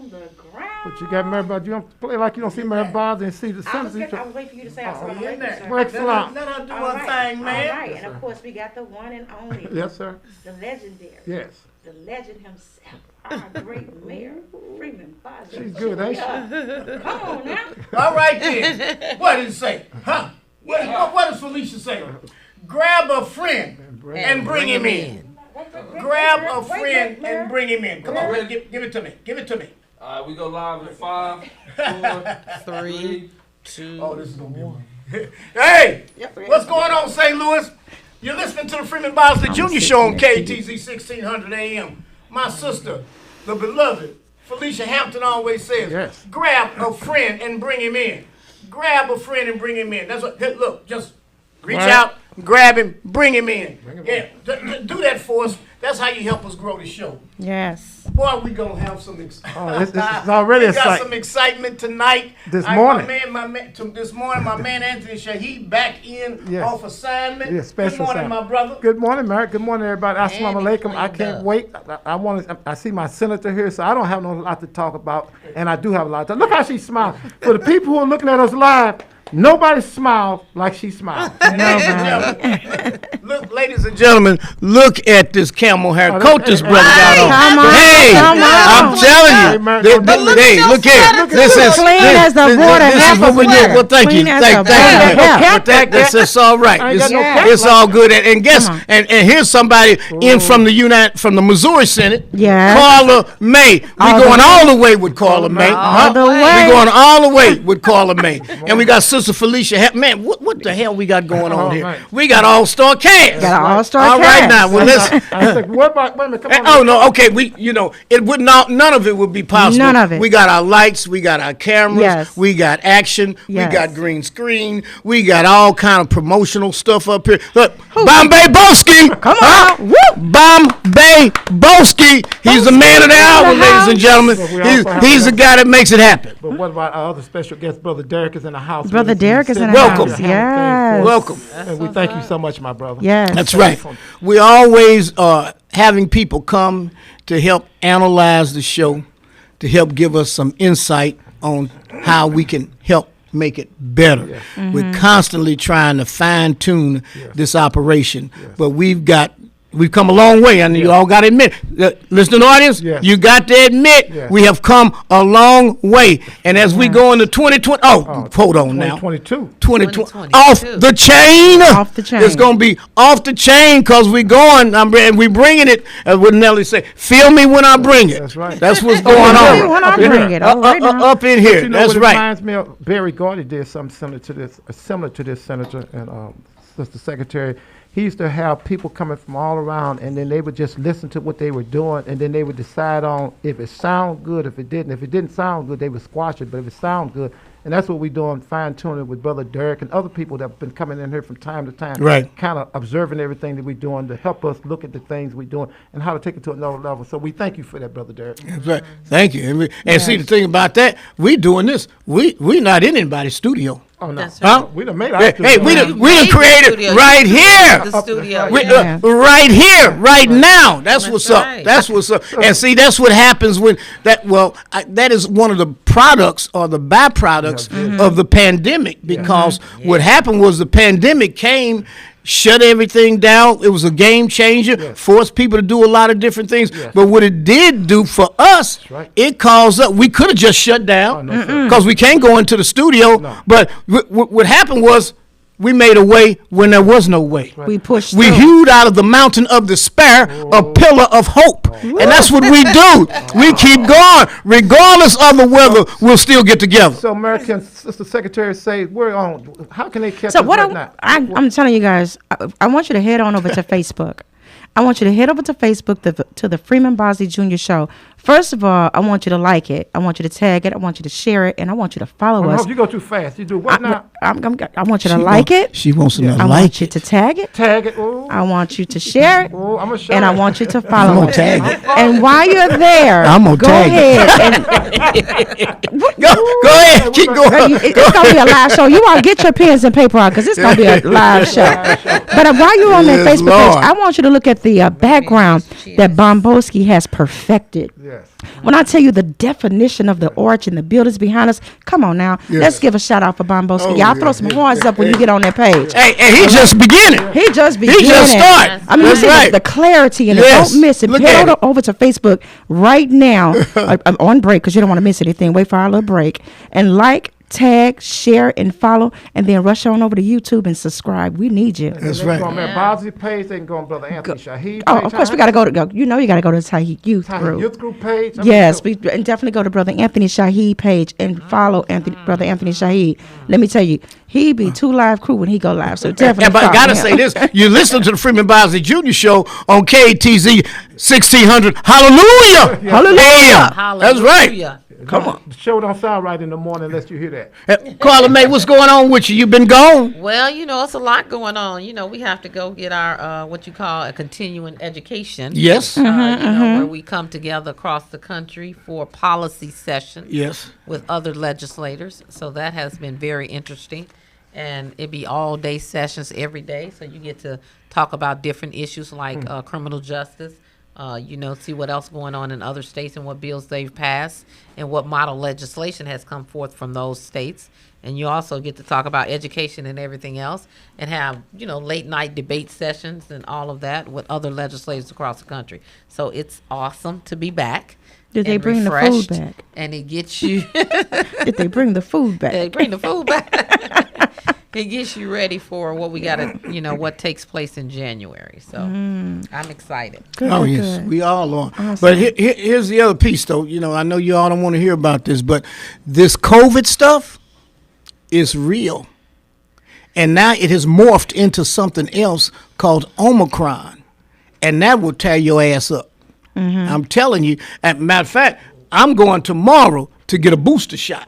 on the ground. But you got Mary Bosley. You don't play like you don't see Mary Bosley and see the senator. I was waiting for you to say I saw the in there. sir. Excellent. Let her do All her thing, man. All right, and of course we got the one and only. Yes, sir. The legendary. Yes. The legend himself, our great mayor, Freeman Bosley. She's good, ain't she? Come on now. All right then. What did it say? Huh? What does Felicia say? Grab a friend and bring him in. Grab a friend and bring him in. Come on, give it to me. Give it to me. All right, we go live in 5, 4, 3, 2. Oh, this is gonna be one. Hey, what's going on, St. Louis? You're listening to the Freeman Bosley Jr. Show on KTZ 1600 AM. My sister, the beloved Felicia Hampton, always says, Yes. grab a friend and bring him in. Grab a friend and bring him in. That's what. Hey, look, just reach out, grab him, bring him in. Do that for us. That's how you help us grow the show. Yes. Boy, we gonna have some excitement. Oh, it's already we got exciting. some excitement tonight. This morning. This morning, my man Anthony Shahid back in off assignment. Yeah, special Good morning, assignment. my brother. Good morning, Mary. Good morning, everybody. Assalamu alaikum. I can't wait. I see my senator here, so I don't have no lot to talk about, and I do have a lot to talk. Look how she smiles. For the people who are looking at us live, nobody smiles like she smiles. Look, ladies and gentlemen, look at this camel hair coat this brother got on. Come on, Hey, come on. I'm telling you. Hey, look here. This is clean as the water. This is what we do. Well, thank you. Thank you. This is all right. It's all good. And guess, and here's somebody in from the Missouri Senate. Yeah. Karla May. We going all the way with Karla May. All the way. We going all the way with Karla May. And we got Sister Felicia. Man, what the hell we got going on here? We got all-star cast. Got an all-star All right cast. now. Well, listen. I said, what about, wait a minute, come on. Oh no, okay. It would not. None of it would be possible. None of it. We got our lights. We got our cameras. Yes. We got action. Yes. We got green screen. We got all kind of promotional stuff up here. Look, Bombay Boeski. Come on. Woo. Bombay Boeski. He's the man of the hour, ladies and gentlemen. He's the guy that makes it happen. But what about our other special guest, Brother Derek is in the house. Brother Derek is in the Welcome. house. Yes. Welcome. And we thank you so much, my brother. Yes. That's right. We always having people come to help analyze the show, to help give us some insight on how we can help make it better. Yes. We're constantly trying to fine tune this operation, but we've come a long way, and you all got to admit, listening audience, you got to admit we have come a long way. And as we go into 2020, hold on now. 2020. Off the chain. Off the chain. It's going to be off the chain because we're going, and we're bringing it, what Nelly say, feel me when I bring it. That's right. That's what's going on. When I bring it. Up in here. You know That's what right. It reminds me of Barry Gordy did something similar to this senator and Sister Secretary. He used to have people coming from all around, and then they would just listen to what they were doing, and then they would decide on if it sounded good, if it didn't. If it didn't sound good, they would squash it, but if it sounded good, and that's what we're doing, fine-tuning with Brother Derek and other people that have been coming in here from time to time, right? Kind of observing everything that we're doing to help us look at the things we're doing and how to take it to another level. So we thank you for that, Brother Derek. That's right. Thank you. And see, the thing about that, we doing this. We not in anybody's studio. Oh, no. That's right. Huh? We done made our Hey, we studio. done created right here. The studio. Right here, right now. That's what's up. right. That's what's up. And see, that's what happens when that. Well, that is one of the products or the byproducts of the pandemic. Because what happened was the pandemic came, shut everything down. It was a game changer, forced people to do a lot of different things. But what it did do for us, it caused us, we could have just shut down because we can't go into the studio. But what happened was we made a way when there was no way. We pushed We through. hewed out of the mountain of despair a pillar of hope. And that's what we do. We keep going. Regardless of the weather, we'll still get together. So American Sister Secretary say, we're on, how can they catch So us what right now? I'm telling you guys, I want you to head on over to Facebook. I want you to head over to Facebook to the Freeman Bosley Jr. Show. First of all, I want you to like it. I want you to tag it. I want you to share it, and I want you to follow us. You go too fast. You do what now? I want you to like it. She wants to I like want you it. to tag it. Tag it. Ooh. I want you to share it. Ooh, I'm gonna share And I it. want you to follow gonna it. tag it. And while you're there, I'm gonna go tag ahead. Go ahead. Keep going. It's going to be a live show. You all get your pens and paper out because it's going to be a live show. But while you're on that Yes, Facebook Lord. page, I want you to look at the background that Boeski has perfected. Yes. When I tell you the definition of the arch and the buildings behind us, come on now. Yes. Let's give a shout out for Bombay. Oh, Y'all throw some horns up when you get on that page. Hey, and he just beginning. He just beginning. He just started. I mean, you That's see right. the clarity and Yes. don't miss it. Look Head at it. over to Facebook right now. I'm on break because you don't want to miss anything. Wait for our little break. And like, tag, share, and follow, and then rush on over to YouTube and subscribe. We need you. That's They right. can go on Mayor Bosley page. They can go on Brother Anthony Shahid Oh, page. of course, we got to go. You know, you got to go to the Shahid Youth Shahid Group. Youth Group page. I mean, Yes, so- and definitely go to Brother Anthony Shahid page and follow Brother Anthony Shahid. Let me tell you, he be 2 Live crew when he go live. So definitely. And but I follow gotta him. say this: you listen to the Freeman Bosley Jr. Show on KTZ 1600. Hallelujah! Hallelujah! That's right. Hallelujah. Come on, The show don't sound right in the morning unless you hear that. Carla May, what's going on with you? You been gone? Well, it's a lot going on. We have to go get our what you call a continuing education. Yes. Where we come together across the country for policy sessions Yes. with other legislators. So that has been very interesting. And it be all day sessions every day. So you get to talk about different issues like criminal justice. See what else going on in other states and what bills they've passed and what model legislation has come forth from those states. And you also get to talk about education and everything else and have, late night debate sessions and all of that with other legislators across the country. So it's awesome to be back. Did they and bring the food refreshed, back? And it gets you. Did they bring the food back? They bring the food back. It gets you ready for what we got to, what takes place in January. So I'm excited. Good, Oh, good, yes, good. we all are. Awesome. But here's the other piece, though. I know you all don't want to hear about this, but this COVID stuff is real. And now it has morphed into something else called Omicron. And that will tear your ass up. I'm telling you. As a matter of fact, I'm going tomorrow to get a booster shot.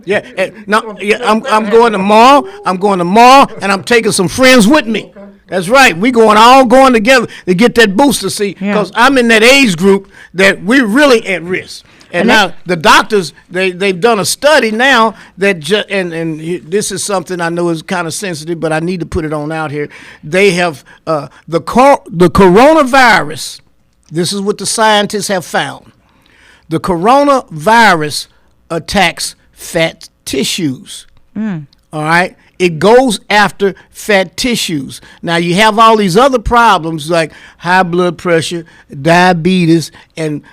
Yeah, I'm going tomorrow. And I'm taking some friends with me. That's right. We all going together to get that booster. See, because I'm in that age group that we're really at risk. And now the doctors, they've done a study now that and this is something I know is kind of sensitive, but I need to put it on out here. They have the coronavirus. This is what the scientists have found. The coronavirus attacks fat tissues. All right? It goes after fat tissues. Now, you have all these other problems like high blood pressure, diabetes, and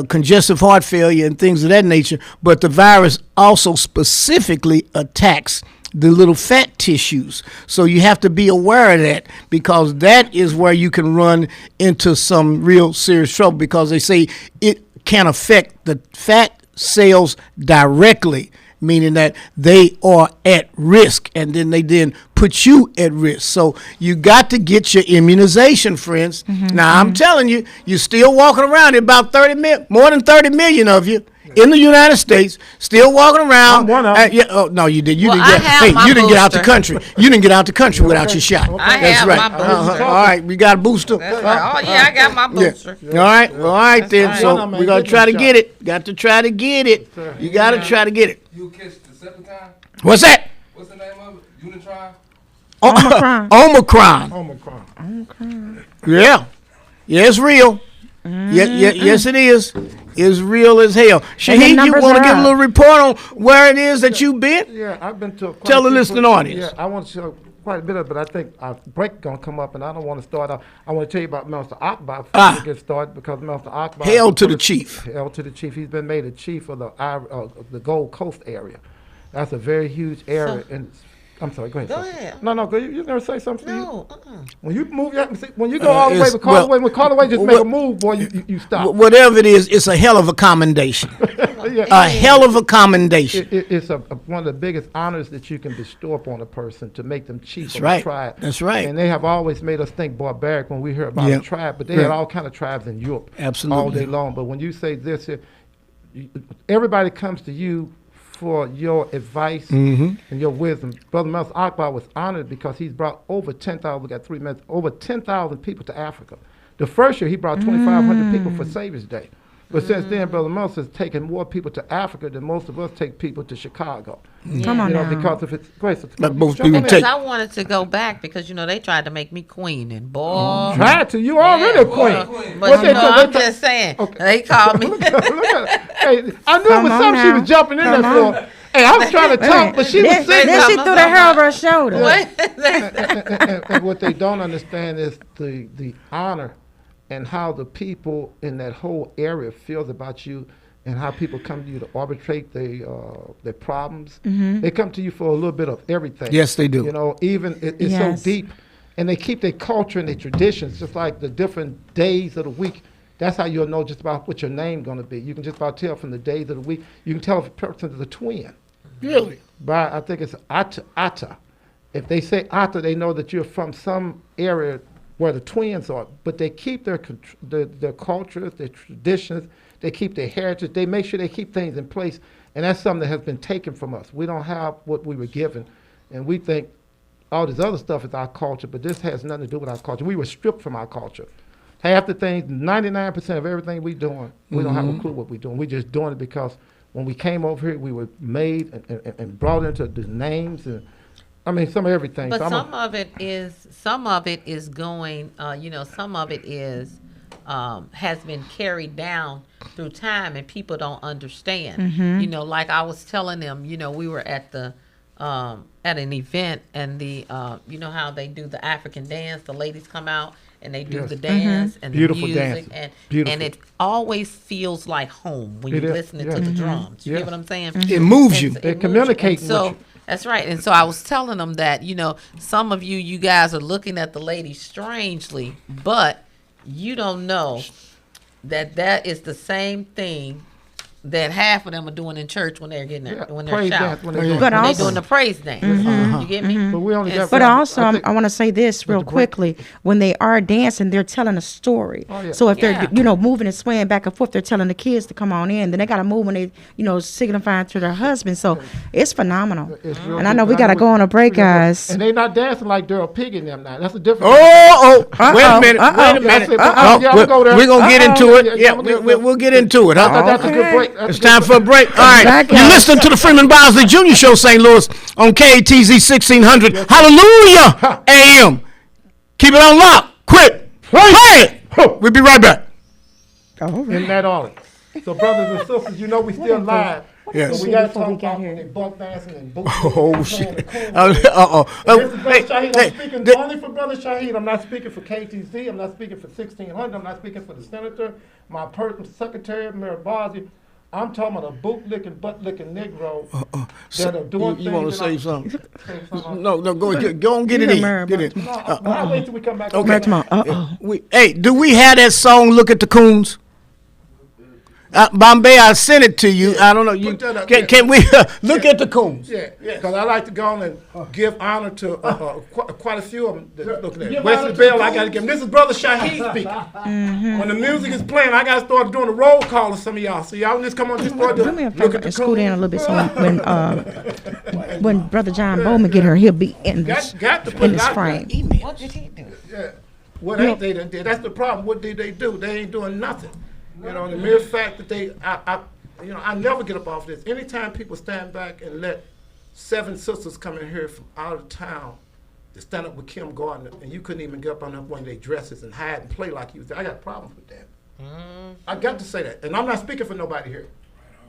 congestive heart failure and things of that nature. But the virus also specifically attacks the little fat tissues. So you have to be aware of that because that is where you can run into some real serious trouble because they say it can affect the fat cells directly, meaning that they are at risk, and then they put you at risk. So you got to get your immunization, friends. Now, I'm telling you, you're still walking around. About more than 30 million of you in the United States, still walking around. I'm one of them. Oh, no, you did. You Well, didn't I get. have Hey, my you didn't get out the booster. country. You didn't get out the country without your shot. I That's have right. my booster. All right, we got a booster. That's right. Oh, yeah, I got my booster. All right. Well, all right then. right. So One of 'em we're ain't gonna getting try a to shot. get it. Got to try to get it. You got to try to get it. You kissed the second time? What's that? What's the name of it? Unitron? Omicron. Omicron. Omicron. Yeah. Yeah, it's real. Yes, it is. It's real as hell. Shahid, you numbers want to are give a up. little report on where it is that you've been? Yeah, I've been to quite Tell a the few listening places. audience. Yeah, I want to show quite a bit of it, but I think our break gonna come up, and I don't want to start off. I want to tell you about Mr. Akbar before we get started because Mr. Akbar. Hail to the chief. Hail to the chief. He's been made a chief of the Gold Coast area. That's a very huge area, and I'm sorry. Go ahead. Go sir. ahead. No, go. You never say something. No. When you move, when you go all the way, it's- with Carla well, when Carla just make a move, boy, you stop. Whatever it is, it's a hell of a commendation. Yeah. A hell of a commendation. It's one of the biggest honors that you can bestow upon a person to make them chief That's of right. a tribe. That's right. And they have always made us think barbaric when we hear about Yeah. a tribe, but they Right. had all kind of tribes in Europe Absolutely. all day long. But when you say this, everybody comes to you for your advice and your wisdom. Brother Mel Akbar was honored because he's brought over 10,000, we got 3 minutes, over 10,000 people to Africa. The first year he brought 2,500 people for Savior's Day. But since then, Brother Mouse has taken more people to Africa than most of us take people to Chicago. Come on You know, now. because of its grace. But most Jump people in. Because take- I wanted to go back because they tried to make me queen and boy. Tried to. You already a queen. But What they told- I'm they just saying Okay. they called me. Look at her. Hey, I knew it Come was on something she now. was jumping in Come there on. for. Hey, I was trying to talk, but she was Then, sitting. then she threw the hair over her shoulder. And what they don't understand is the honor and how the people in that whole area feels about you and how people come to you to arbitrate their problems. They come to you for a little bit of everything. Yes, they do. You know, even it's Yes. so deep. And they keep their culture and their traditions, just like the different days of the week. That's how you'll know just about what your name going to be. You can just about tell from the days of the week. You can tell if a person is a twin. Really? But I think it's Ata. If they say Ata, they know that you're from some area where the twins are. But they keep their cultures, their traditions. They keep their heritage. They make sure they keep things in place. And that's something that has been taken from us. We don't have what we were given. And we think all this other stuff is our culture, but this has nothing to do with our culture. We were stripped from our culture. Half the things, 99% of everything we doing, we don't have a clue what we're doing. We're just doing it because when we came over here, we were made and brought into the names and, I mean, some of everything. But So some of it is going. Some of it is has been carried down through time, and people don't understand. Like I was telling them. We were at the at an event, and the how they do the African dance. The ladies come out and they do Yes. the dance and Beautiful the music, dancing. and Beautiful. and it always feels like home when It you're is. listening Yes. to the drums. You Yes. get what I'm saying? It moves you. And They're it moves you. communicating And so with you. that's right. And so I was telling them that, some of you guys are looking at the lady strangely, but you don't know that is the same thing that half of them are doing in church when they're getting Yeah, when they're praise shouting. dance when they But doing- When they're also- doing the praise dance. You get me? But we only got. But also, think- I want to say this real the break- quickly. When they are dancing, they're telling a story. Oh, yeah. So if Yeah. they're, moving and swaying back and forth, they're telling the kids to come on in. Then they got to move when they, signifying to their husband. So it's phenomenal. It's real And I good. know we But got to go on a break, we gotta go. guys. And they not dancing like Daryl Pig in them now. That's a different. Oh, wait a Uh-oh, minute. uh-oh. Wait a minute. Yeah, Oh, yeah, we'll go there. we're going to get into Uh-oh. it. Yeah, Yeah, yeah, we'll get into it. I Huh? thought that's a good Okay. break. That's It's a good time for a break. All right. Back You up. listen to the Freeman Bosley Jr. Show, St. Louis, on KATZ 1600. Hallelujah AM. Keep it on lock. Quick. Play it. We'll be right back. in that order. So, brothers and sisters, we still live. Yes. So we got to Before talk we got about here. they buck dancing and boot Oh, shit. This is Uh-oh. Brother Hey, Shahid. hey, I'm speaking th- only for Brother Shahid. I'm not speaking for KTZ. I'm not speaking for 1600. I'm not speaking for the senator, my personal secretary, Mayor Bosley. I'm talking about a boot-licking, butt-licking Negro that are doing you want to things. say something? Say something. No, go on, get You it hear in. Mary Get it. about No, I'll wait till we come back. Okay. Uh-oh. Hey, do we have that song, Look at the Coons? Bombay, I sent it to you. I don't know. You Put that up, can we look at the coons? Yeah, because I like to go on and give honor to quite a few of them that's looking at it. Give Wesley honor to Bell, the I got to give him. This is Brother Shahid speaking. When the music is playing, I got to start doing a roll call of some of y'all. So y'all just come on, just start Do me a look favor at the and scoot in a coons. little bit so when Brother John Bowman get her, he'll be in this, Got to put in it this out frame. there. What did he do? Yeah. What ain't they done did? That's the problem. What did they do? They ain't doing nothing. The mere fact that I never get up off this. Anytime people stand back and let 7 sisters come in here from out of town to stand up with Kim Gardner, and you couldn't even get up on one of their dresses and hide and play like you was there. I got problems with that. I got to say that, and I'm not speaking for nobody here.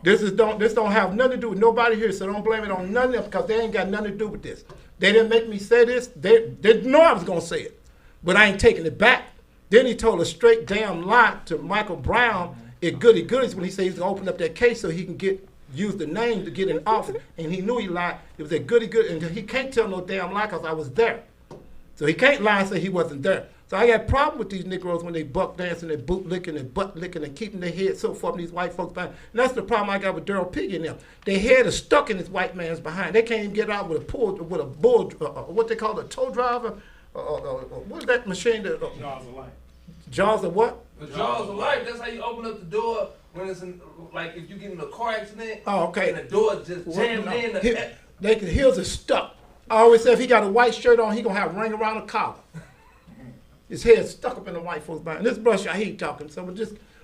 This don't have nothing to do with nobody here, so don't blame it on none of them because they ain't got nothing to do with this. They didn't make me say this. They know I was gonna say it, but I ain't taking it back. Then he told a straight damn lie to Michael Brown at Goody Goodies when he said he's gonna open up that case so he can use the name to get in office, and he knew he lied. It was at Goody Goody, and he can't tell no damn lie because I was there. So he can't lie and say he wasn't there. So I got a problem with these Negroes when they buck dancing, they boot licking, and butt licking, and keeping their head so far from these white folks behind. And that's the problem I got with Daryl Piggy and them. Their head is stuck in this white man's behind. They can't even get out with a bull, what they call a tow driver. What's that machine? Jaws of life. Jaws of what? The jaws of life. That's how you open up the door when it's like if you get in a car accident. Oh, okay. And the door just jammed in. The heels are stuck. I always say if he got a white shirt on, he gonna have a ring around the collar. His head stuck up in the white folks behind. This brush Shahid talking. So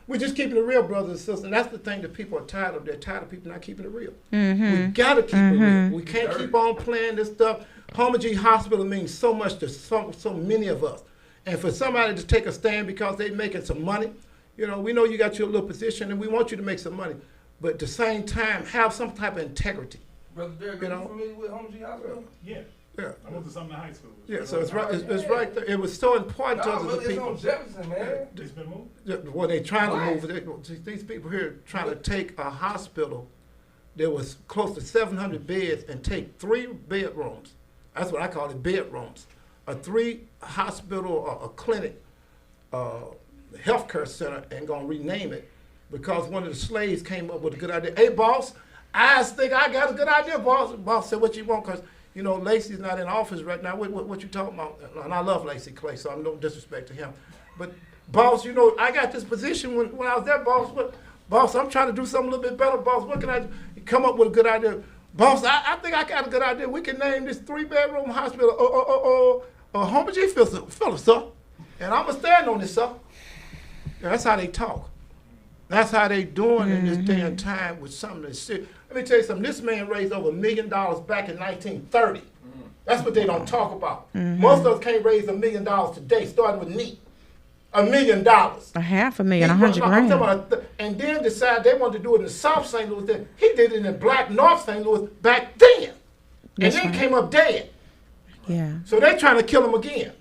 we're We're just keeping it real, brothers and sisters. And that's the thing that people are tired of. They're tired of people not keeping it real. We got to keep it real. We can't keep on playing this stuff. Homage Hospital means so much to so many of us. And for somebody to take a stand because they're making some money, you know, we know you got your little position and we want you to make some money. But at the same time, have some type of integrity. Brother Derek, are you familiar with Homage Hospital? Yeah. Yeah. I went to Sumner High School. Yeah, so it's right. It's right there. It was so important to us as a It's people. on Jefferson, man. It's been moved. Yeah, well, they're trying to move. These people here trying to take a hospital that was close to 700 beds and take 3 bedrooms. That's what I call it, bedrooms. A 3 hospital or a clinic, healthcare center, and gonna rename it because one of the slaves came up with a good idea. Hey, boss, I think I got a good idea, boss. Boss said, what you want? Because you know, Lacey's not in office right now. What you talking about? And I love Lacey Clay, so I'm no disrespect to him. But, boss, you know, I got this position when I was there, boss. Boss, I'm trying to do something a little bit better, boss. What can I do? You come up with a good idea. Boss, I think I got a good idea. We can name this 3-bedroom hospital Homage Phillips, sir. And I'm going to stand on this, sir. Yeah, that's how they talk. That's how they doing in this day and time with something that's serious. Let me tell you something. This man raised over $1 million back in 1930. That's what they don't talk about. Most of us can't raise $1 million today, starting with me. $1 million. $500,000, $100,000. And then decided they wanted to do it in the South St. Louis. Then he did it in the Black North St. Louis back then. That's and then right. came up dead. Yeah. So they're trying to kill him again.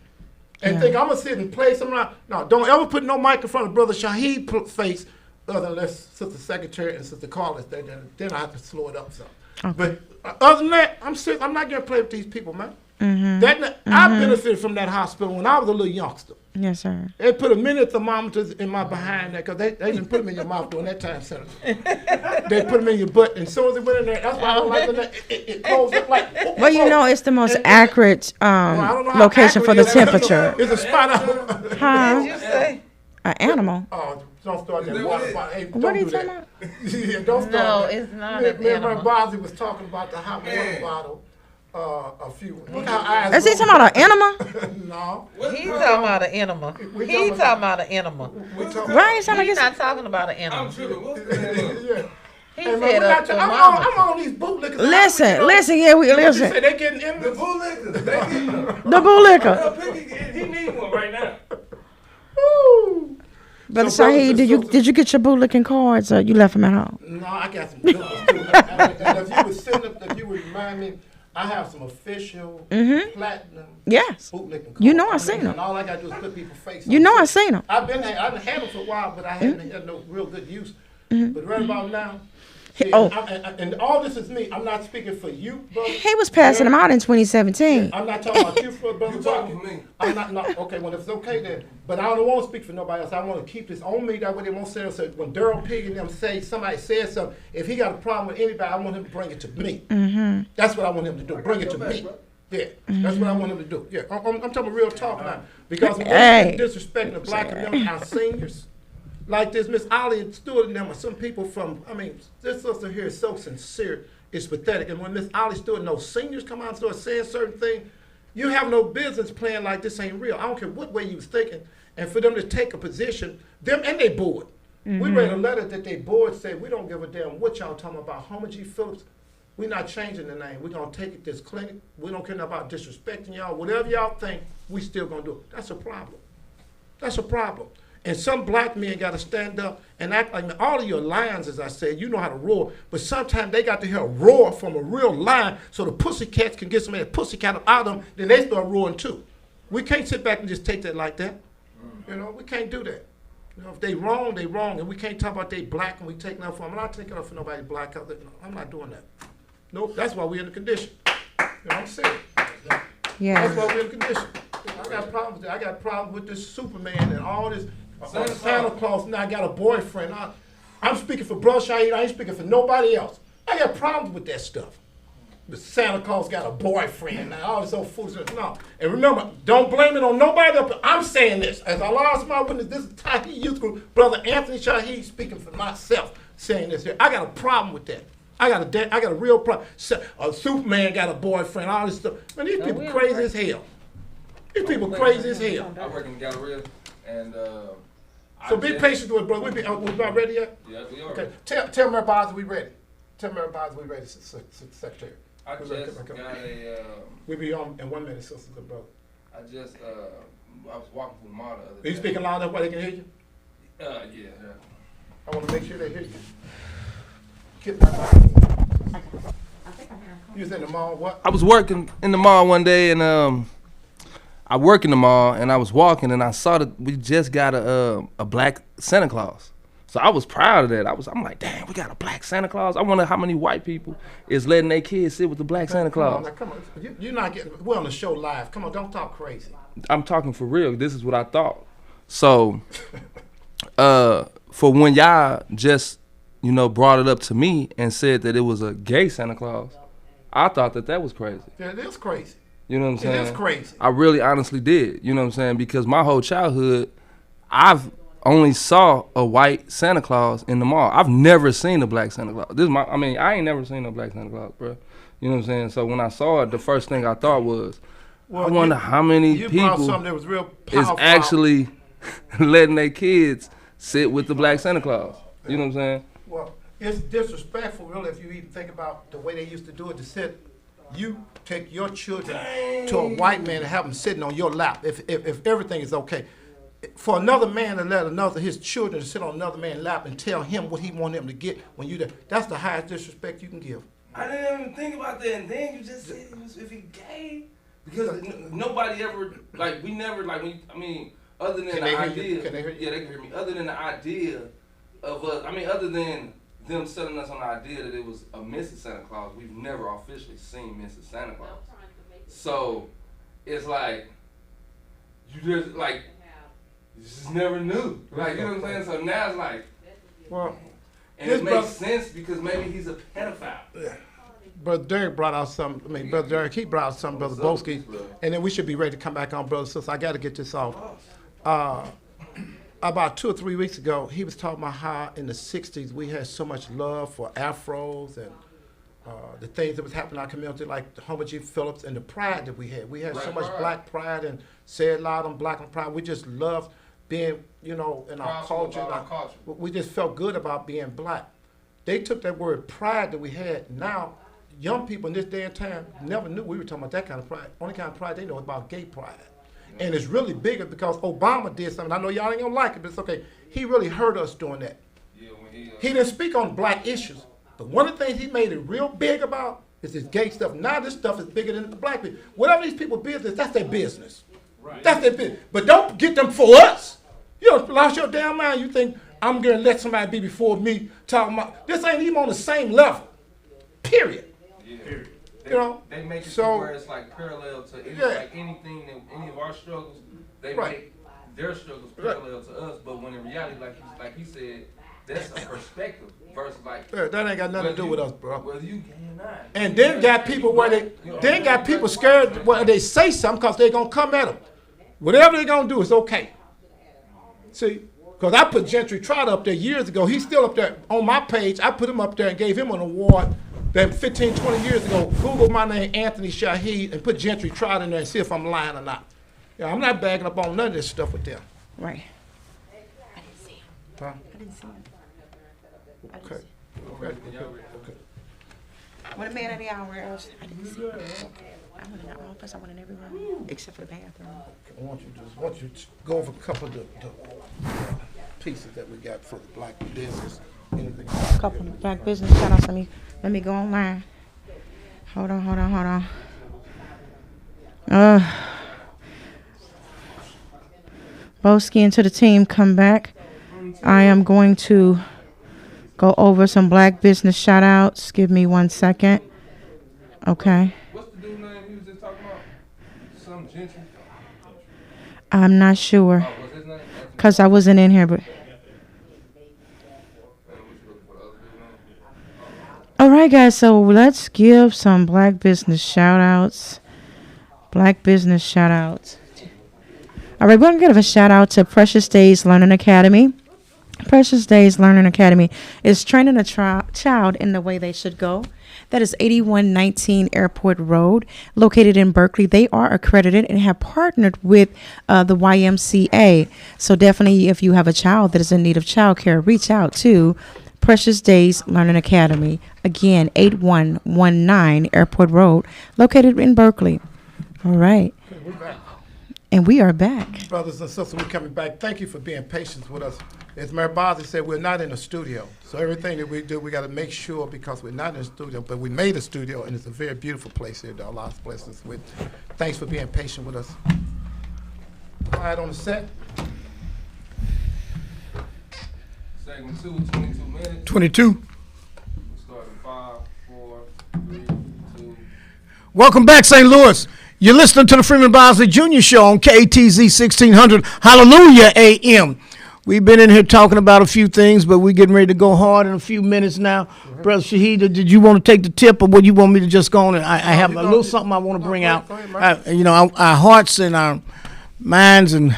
And think I'm going to sit and play some around. No, don't ever put no mic in front of Brother Shahid face other than Sister Secretary and Sister Karla. Then I have to slow it up some. Okay. But other than that, I'm not going to play with these people, man. I benefited from that hospital when I was a little youngster. Yes, sir. They put a minute thermometers in my behind there because they didn't put them in your mouth during that time, Senator. They put them in your butt, and as soon as it went in there, that's why I don't like it closed up like. Well, you know, it's the most accurate I don't know how location for the accurate it is. temperature. It's a spot out. Huh? you say? An animal. Oh, don't start that water bottle. Hey, What don't are you do talking that. about? Yeah, don't start No, that. it's not Me an and Freeman animal. Bosley was talking about the hot water bottle. A few. Look how eyes. Is he talking about an animal? No. He's talking about an animal. We He's talking talking about an animal. We talking. Why you sound like He's it's... not talking about an I'm animal. tripping. What's the name? Yeah. He Hey, man, said we're a not thermometer. I'm on these bootlickers. Listen, yeah, You listen. say they getting in The bootlickers. They get The bull liquor. He need one right now. Woo. Brother So, Shahid, brothers and did you get your bull licking cards or you left them at home? No, I got some good ones too. And if you would send them, if you would remind me, I have some official platinum Yes. bootlicking cards. You know I seen them. And all I got to do is put people's face on You know it. I seen them. I've had them for a while, but I haven't had no real good use. But right about now, see, Oh. and all this is me. I'm not speaking for you, brother. He was passing them out in 2017. I'm not talking about you, brother. You talking for me. I'm not, no, okay, well, if it's okay then. But I don't want to speak for nobody else. I want to keep this on me. That way they won't say it. So when Daryl Pig and them say, somebody says something, if he got a problem with anybody, I want him to bring it to me. That's what I want him to do. Bring it to me. Yeah, that's what I want him to do. Yeah, I'm talking real talk now. Because when Hey. they're disrespecting the black community, our seniors, like this Miss Ollie and Stewart and them, or some people from, I mean, this sister here is so sincere, it's pathetic. And when Miss Ollie Stewart and those seniors come out and start saying certain things, you have no business playing like this ain't real. I don't care what way you was thinking. And for them to take a position, them and they board. We read a letter that they board said, we don't give a damn what y'all talking about. Homage Phillips, we're not changing the name. We're going to take it this clinic. We don't care about disrespecting y'all. Whatever y'all think, we still going to do it. That's a problem. That's a problem. And some black men got to stand up and act like, all of your lions, as I said, you know how to roar, but sometimes they got to hear a roar from a real lion so the pussycats can get some of that pussycat out of them, then they start roaring too. We can't sit back and just take that like that. You know, we can't do that. You know, if they wrong, they wrong, and we can't talk about they black and we take nothing for them. I'm not taking up for nobody black out there. No, I'm not doing that. Nope, that's why we're in the condition. You know what I'm saying? Yeah. That's why we're in the condition. I got problems with that. I got problems with this Superman and all this. Santa Claus now got a boyfriend. I'm speaking for Brother Shahid. I ain't speaking for nobody else. I got problems with that stuff. The Santa Claus got a boyfriend now. All this old foolishness. No. And remember, don't blame it on nobody else. I'm saying this. As I lost my witness, this is Tahiti Youth Group. Brother Anthony Shahid speaking for myself saying this here. I got a problem with that. I got a real problem. Superman got a boyfriend, all this stuff. Man, these people crazy as hell. These people crazy as hell. I work in Galleria, and So be patient with us, brother. We about ready yet? Yeah, we are. Okay. Tell Mayor Boswell we ready. Tell Mayor Boswell we ready, Secretary. I just got a. We be on in 1 minute, sisters and brother. I just I was walking through the mall the other Are day. you speaking loud enough where they can hear you? Yeah. I want to make sure they hear you. Get my mic. You was in the mall, what? I was working in the mall one day, and I work in the mall, and I was walking, and I saw that we just got a black Santa Claus. So I was proud of that. I'm like, damn, we got a black Santa Claus. I wonder how many white people is letting their kids sit with the black Santa Claus. Come on. You're not getting. We're on the show live. Come on, don't talk crazy. I'm talking for real. This is what I thought. So, for when y'all just, brought it up to me and said that it was a gay Santa Claus, I thought that was crazy. Yeah, it is crazy. You know what I'm saying? It is crazy. I really honestly did. You know what I'm saying? Because my whole childhood, I've only saw a white Santa Claus in the mall. I've never seen a black Santa Claus. I ain't never seen a black Santa Claus, bro. You know what I'm saying? So when I saw it, the first thing I thought was, I wonder how many people that was real is actually letting their kids sit with the black Santa Claus. You know what I'm saying? Well, it's disrespectful, really, if you even think about the way they used to do it, to sit, you take your children to a white man and have them sitting on your lap, if everything is okay. For another man to let his children sit on another man's lap and tell him what he want him to get when you there, that's the highest disrespect you can give. I didn't even think about that, and then you just said if he gay, because nobody ever, we never, other than the idea. Can they hear you? Yeah, they can hear me. Other than the idea of us, other than them selling us on the idea that it was a Mrs. Santa Claus, we've never officially seen Mrs. Santa Claus. So it's like, you just never knew. You know what I'm saying? So now it's like, well, and it makes sense because maybe he's a pedophile. Yeah. Brother Derek brought out something. Brother Derek, he brought out something, Brother Boeski, and then we should be ready to come back on, brother. Sister, I got to get this off. About 2 or 3 weeks ago, he was talking about how in the 60s we had so much love for afros and the things that was happening in our community, like the Homer G. Phillips and the pride that we had. We had so much black pride and said loud on black and pride. We just loved being, in our culture. We just felt good about being black. They took that word pride that we had. Now, young people in this day and time never knew we were talking about that kind of pride. Only kind of pride they know is about gay pride. And it's really bigger because Obama did something. I know y'all ain't gonna like it, but it's okay. He really hurt us doing that. Yeah, when he didn't speak on black issues. But one of the things he made it real big about is this gay stuff. Now this stuff is bigger than the black people. Whatever these people business, that's their business. Right. That's their business. But don't get them for us. You lost your damn mind. You think I'm gonna let somebody be before me talking about this ain't even on the same level. Period. Yeah. They make it so, to where it's like parallel to anything that any of our struggles, they make their struggles parallel to us, but when in reality, like he said, that's a perspective versus that ain't got nothing to do with us, bro. Whether you cannot. And then got people got people scared where they say something because they're gonna come at them. Whatever they're gonna do is okay. See, because I put Gentry Trotter up there years ago. He's still up there on my page. I put him up there and gave him an award. Then 15, 20 years ago, Google my name, Anthony Shahid, and put Gentry Trotter in there and see if I'm lying or not. Yeah, I'm not bagging up on none of this stuff with them. Right. I didn't see him. Huh? I didn't see him. Okay. What a man of the hour else. I didn't see him. I went in the office. I went in every room except for the bathroom. I want you to go over a couple of the pieces that we got for the black business. Anything. A couple of black business shout outs. Let me go online. Hold on. Boeski and to the team come back. I am going to go over some black business shout outs. Give me 1 second. Okay. What's the dude's name he was just talking about? Some Gentry? I'm not sure. What's his name? Because I wasn't in here, but. All right, guys, so let's give some black business shout-outs. All right, we're going to give a shout-out to Precious Days Learning Academy. Precious Days Learning Academy is training a child in the way they should go. That is 8119 Airport Road, located in Berkeley. They are accredited and have partnered with the YMCA. So definitely, if you have a child that is in need of childcare, reach out to Precious Days Learning Academy. Again, 8119 Airport Road, located in Berkeley. All right. Okay, we're back. And we are back. Brothers and sisters, we're coming back. Thank you for being patient with us. As Mary Bosley said, we're not in a studio. So everything that we do, we got to make sure, because we're not in a studio, but we made a studio, and it's a very beautiful place here. There are lots of places. Thanks for being patient with us. Quiet on the set. Segment 2, 22 minutes. 22. We start in 5, 4, 3, 2. Welcome back, St. Louis. You're listening to the Freeman Bosley Jr. Show on KTZ 1600 Hallelujah AM. We've been in here talking about a few things, but we're getting ready to go hard in a few minutes now. Mm-hmm. Brother Shahid, did you want to take the tip, or would you want me to just go on? And I have a little something I want to bring out. Our hearts and our minds and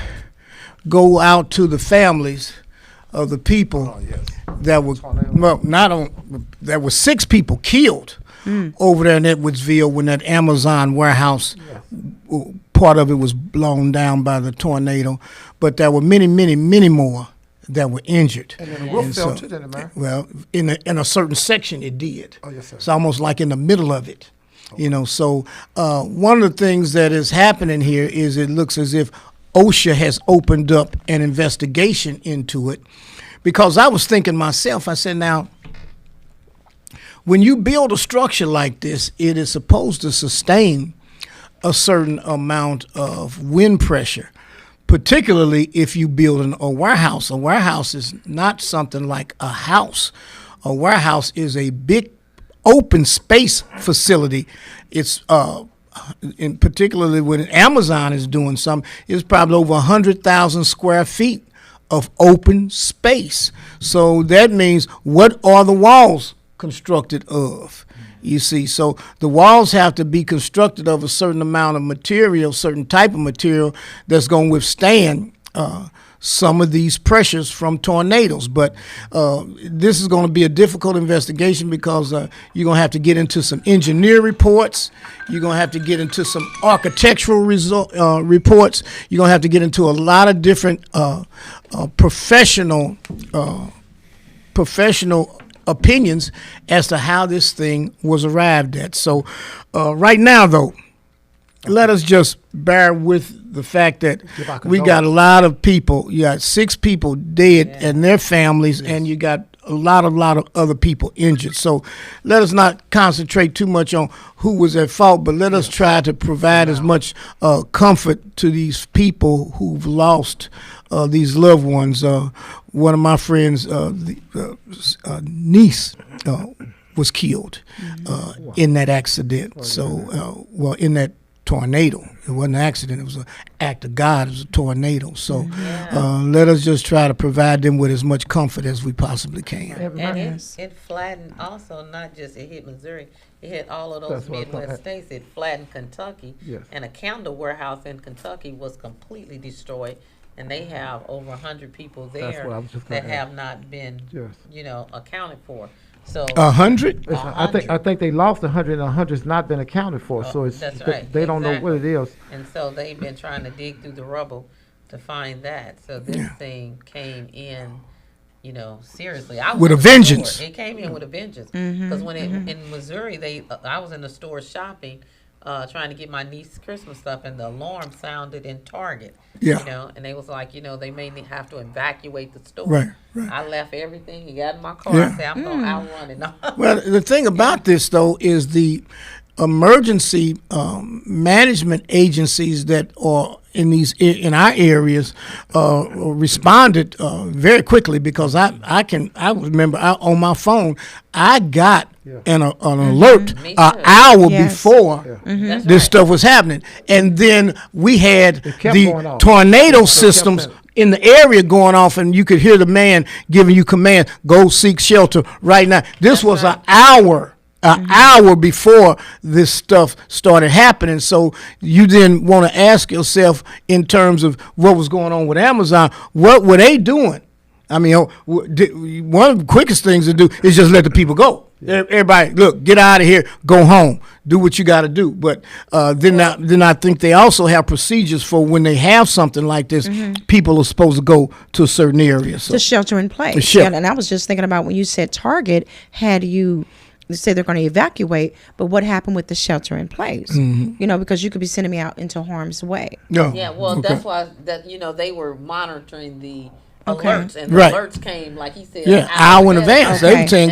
go out to the families of the people that were there were 6 people killed over there in Edwardsville when that Amazon warehouse, part of it was blown down by the tornado, but there were many, many, many more that were injured. And then the roof fell too, didn't it, man? Well, in a certain section it did. Oh, yes, sir. It's almost like in the middle of it. Okay. So one of the things that is happening here is it looks as if OSHA has opened up an investigation into it, because I was thinking myself, I said, now, when you build a structure like this, it is supposed to sustain a certain amount of wind pressure, particularly if you build a warehouse. A warehouse is not something like a house. A warehouse is a big open space facility. It's and particularly when Amazon is doing something, it's probably over 100,000 square feet of open space. So that means, what are the walls constructed of? You see, so the walls have to be constructed of a certain amount of material, certain type of material that's going to withstand some of these pressures from tornadoes. But this is going to be a difficult investigation, because you're going to have to get into some engineer reports. You're going to have to get into some architectural reports. You're going to have to get into a lot of different professional opinions as to how this thing was arrived at. So right now, though, let us just bear with the fact that we got a lot of people. You got 6 people dead and their families, and you got a lot of other people injured. So let us not concentrate too much on who was at fault, but let us try to provide as much comfort to these people who've lost these loved ones. One of my friends' niece was killed in that accident. So, in that tornado. It wasn't an accident. It was an act of God. It was a tornado. So let us just try to provide them with as much comfort as we possibly can. And it flattened also, not just it hit Missouri, it hit all of those Midwest states. It flattened Kentucky. Yes. And a candle warehouse in Kentucky was completely destroyed. And they have over 100 people there that have not been, accounted for. So 100? I think they lost 100, and 100's not been accounted for. So it's they don't know what it is. And so they've been trying to dig through the rubble to find that. So this thing came in, seriously. With a vengeance. It came in with a vengeance. Because when in Missouri, I was in the store shopping, trying to get my niece's Christmas stuff, and the alarm sounded in Target. Yeah. And they was like, they may have to evacuate the store. Right. I left everything. He got in my car. I said, I'm going to outrun it. Well, the thing about this, though, is the emergency management agencies that are in our areas responded very quickly, because I remember on my phone I got an alert an hour before this stuff was happening, and then we had the tornado systems in the area going off, and you could hear the man giving you command, go seek shelter right now. This was an hour before this stuff started happening. So you then want to ask yourself, in terms of what was going on with Amazon, what were they doing? I mean, one of the quickest things to do is just let the people go. Yeah. Everybody, look, get out of here, go home, do what you got to do. But then I think they also have procedures for when they have something like this. People are supposed to go to a certain area. So. To shelter in place. And I was just thinking about when you said Target had you say they're going to evacuate, but what happened with the shelter in place? You know, because you could be sending me out into harm's way. Yeah, well, that's why they were monitoring the alerts, and the alerts came, like he said, an hour in advance. They were saying,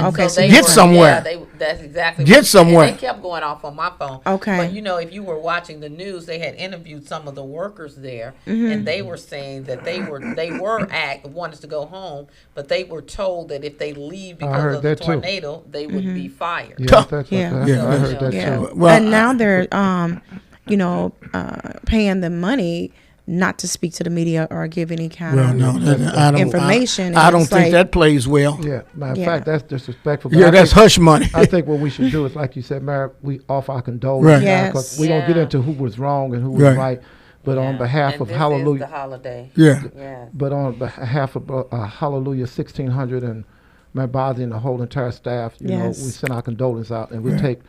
get somewhere. That's exactly get somewhere. And they kept going off on my phone. But if you were watching the news, they had interviewed some of the workers there, and they were saying that they wanted to go home, but they were told that if they leave because of the tornado, they would be fired. I heard that too. Well, and now they're paying the money not to speak to the media or give any kind of information. I don't think that plays well. Yeah, matter of fact, that's disrespectful. Yeah, that's hush money. I think what we should do is, like you said, Mary, we offer our condolences. Right. Because we don't get into who was wrong and who was right. But on behalf of Hallelujah. Is the holiday. But on behalf of Hallelujah 1600 and Mary Bosley and the whole entire staff, you know, we send our condolences out, and we take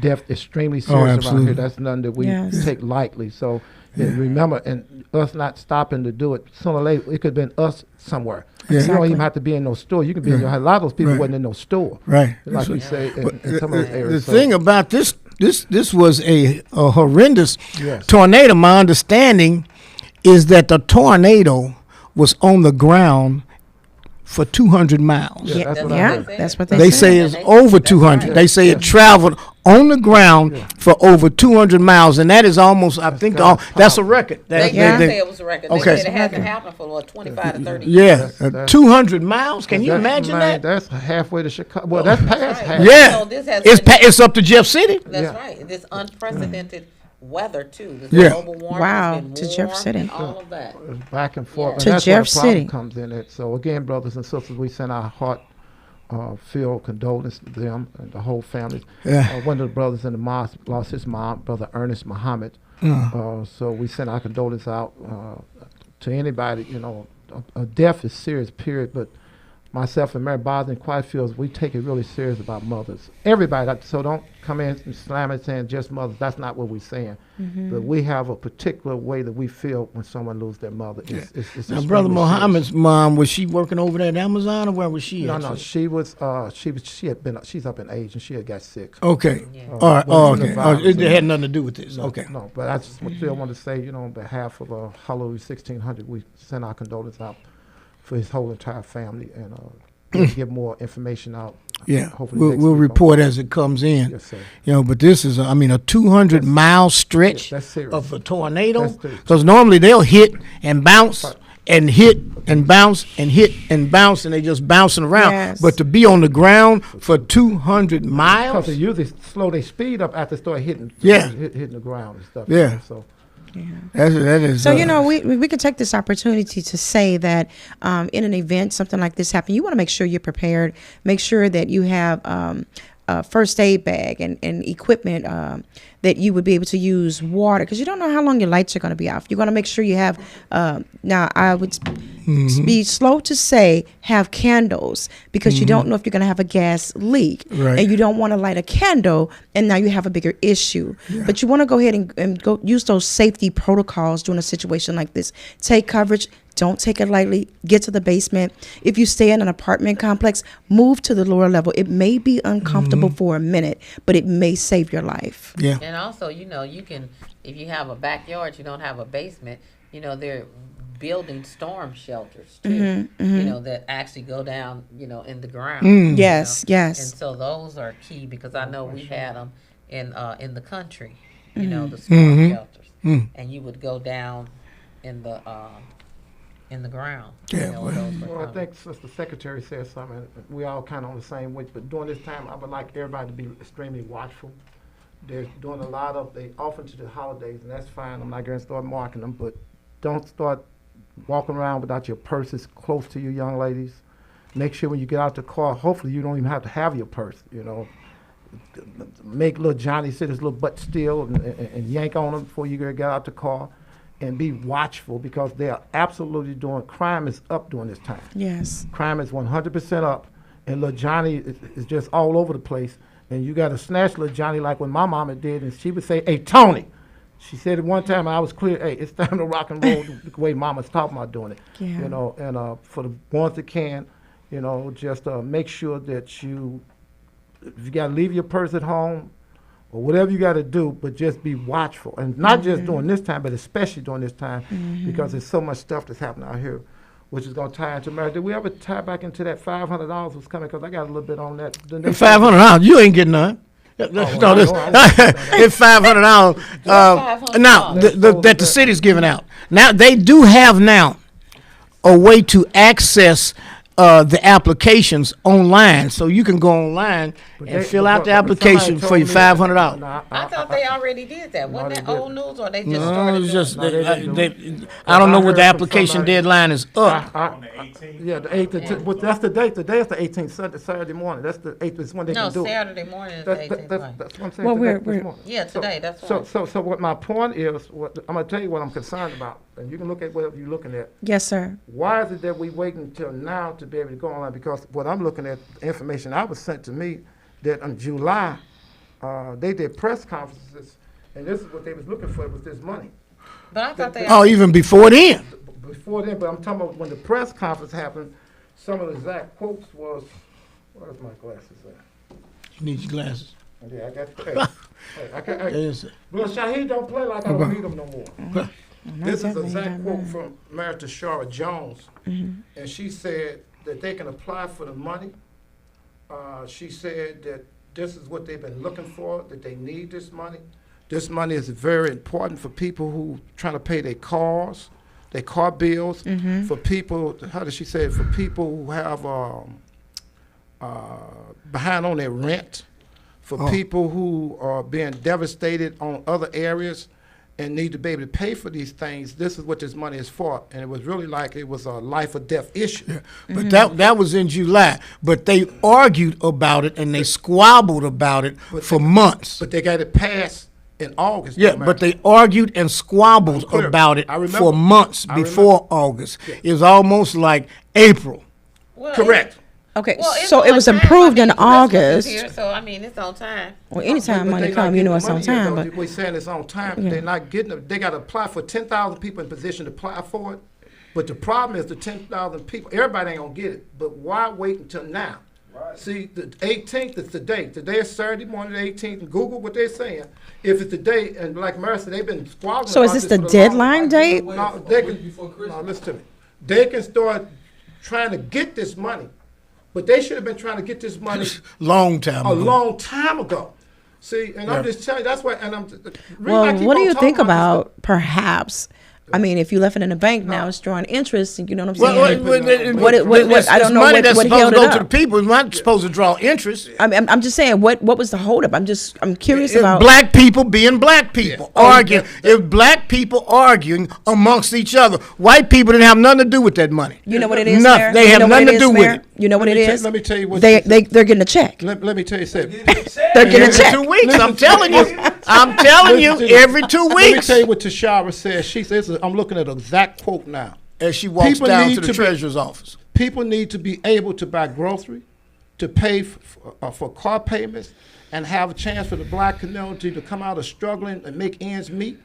death extremely serious around here. That's nothing that we take lightly. So remember, and us not stopping to do it, sooner or later, it could have been us somewhere. You don't even have to be in no store. You could be in a lot of those people wasn't in no store. Right. Like we say in some of those areas. The thing about this was a horrendous tornado. My understanding is that the tornado was on the ground for 200 miles. That's what they say. It's over 200. Right. They say it traveled on the ground for over 200 miles, and that is almost, I think, that's a record. They say it was a record. They said it hasn't happened for 25 to 30 years. Yeah, 200 miles. Can you imagine that? That's halfway to Chicago. Well, that's past half. Yeah, so it's up to Jeff City. That's right. This unprecedented weather too. This global warming, to Jeff City, and all of that. Back and forth. To that's Jeff City comes in it. So again, brothers and sisters, we send our heart filled condolences to them and the whole family. One of the brothers in the mosque lost his mom, Brother Ernest Muhammad. So we send our condolences out to anybody. You know, a death is serious, period. But myself and Mary Bosley and Quiet Fields, we take it really serious about mothers. Everybody, so don't come in and slam it saying just mothers. That's not what we're saying. But we have a particular way that we feel when someone loses their mother. It's now, Brother Muhammad's mom, was she working over there at Amazon, or where was she? No, she was. She's up in age and she had got sick. Okay. All right. Okay. It had nothing to do with this. Okay. No, but I just still want to say, on behalf of Hallelujah 1600, we send our condolences out for his whole entire family, and get more information out. Hopefully we'll report as it comes in. Yes, sir. But this is a 200-mile stretch of a tornado. Because normally they'll hit and bounce and hit and bounce and hit and bounce, and they just bouncing around. But to be on the ground for 200 miles, because they usually slow their speed up after they start hitting the ground and stuff. So. That is. So we could take this opportunity to say that in an event something like this happen, you want to make sure you're prepared. Make sure that you have a first aid bag and equipment that you would be able to use water, because you don't know how long your lights are going to be off. You're going to make sure you have. Now I would be slow to say have candles, because you don't know if you're going to have a gas leak, and you don't want to light a candle and now you have a bigger issue. But you want to go ahead and go use those safety protocols during a situation like this. Take coverage. Don't take it lightly. Get to the basement. If you stay in an apartment complex, move to the lower level. It may be uncomfortable for a minute, but it may save your life. Yeah. And also, you can, if you have a backyard, you don't have a basement, they're building storm shelters too, that actually go down, in the ground. Yes. And so those are key, because I know we had them in the country, the storm shelters. And you would go down in the ground. Well, I think Sister Secretary said something. We all kind of on the same way, but during this time, I would like everybody to be extremely watchful. They're doing a lot of, they often to the holidays, and that's fine. I'm not going to start marking them, but don't start walking around without your purses close to you, young ladies. Make sure when you get out the car, hopefully you don't even have to have your purse, Make little Johnny sit his little butt still and yank on him before you get out the car. and be watchful because they are absolutely crime is up during this time. Yes. Crime is 100% up, and little Johnny is just all over the place. And you got to snatch little Johnny like when my mama did, and she would say, "Hey, Tony." She said it one time, and I was clear, "Hey, it's time to rock and roll the way mama's talking about doing it." Yeah. You know, and for the ones that can, you know, just make sure that if you got to leave your purse at home, or whatever you got to do, but just be watchful. And not just during this time, but especially during this time, because there's so much stuff that's happening out here, which is going to tie into marriage. Did we ever tie back into that $500 was coming? Because I got a little bit on that. $500, you ain't getting none. No, this it's $500. Now that the city's giving out. Now they do have now a way to access the applications online, so you can go online and fill out the application for your $500. I thought they already did that. Wasn't that old news, or they just No, started? it's just doing they, I don't know what the application deadline is up. Yeah, the 8th. But that's the date. Today is the 18th, Saturday morning. That's the 8th. Is when they No, can do it. Saturday morning is the 18th. That's what I'm saying. Well, today, we're- this morning. Yeah, today, that's right. So what my point is, I'm going to tell you what I'm concerned about, and you can look at whatever you're looking at. Yes, sir. Why is it that we wait until now to be able to go online? Because what I'm looking at, the information I was sent to me, that in July, they did press conferences, and this is what they was looking for, was this money. But I thought they. Oh, even before then. Before then, but I'm talking about when the press conference happened, some of the exact quotes was, where's my glasses at? You need your glasses. Yeah, I got, well, Shahid don't play like I don't need them no more. This is the exact quote from Martha Shara Jones, and she said that they can apply for the money. She said that this is what they've been looking for, that they need this money. This money is very important for people who trying to pay their cars, their car bills, for people, how did she say it, for people who have behind on their rent, for people who are being devastated on other areas and need to be able to pay for these things. This is what this money is for. And it was really like it was a life or death issue. Yeah. But that was in July. But they argued about it and they squabbled about it for months. But they got it passed in August. Yeah, but they argued and squabbled about it for months before August. It was almost like April. Well, correct. Okay, Well, it's so it on was time. improved I mean, in Christmas is August. here, so I mean, it's on time. Well, anytime But money they come, not you know getting it's the on money yet, time. though. But We're saying it's on time. Yeah. They're not getting it. They got to apply for 10,000 people in position to apply for it. But the problem is the 10,000 people, everybody ain't going to get it. But why wait until now? Right. See, the 18th is the day. Today is Saturday morning, the 18th. And Google what they're saying. If it's the day, and like Mary said, they've been squabbling so is about this the for deadline date? No, they can, no, listen to me. They can start trying to get this money. But they should have been trying to get this money long time ago. See, and I'm just telling you, that's why, and Well, what do you think about perhaps? I mean, if you left it in the bank now, it's drawing interest. You know what I'm saying? I don't know money that's what supposed held to it go to the up. people is not supposed to draw interest. I'm just saying, what was the holdup? I'm curious about Black people being black people arguing. If black people arguing amongst each other, white people didn't have nothing to do with that money. You know what it is, Nothing. Mayor? They You have know what nothing it to is, do Mayor? with it. You know what it is? Let me tell you what they're getting a check. Let me tell you something. They're getting a Every check. 2 weeks, I'm telling you. I'm telling you, every 2 Let me weeks. tell you what Tashara says. She says, I'm looking at an exact quote now. As she walks People down need to the to be- treasurer's office. People need to be able to buy grocery, to pay for car payments, and have a chance for the black community to come out of struggling and make ends meet.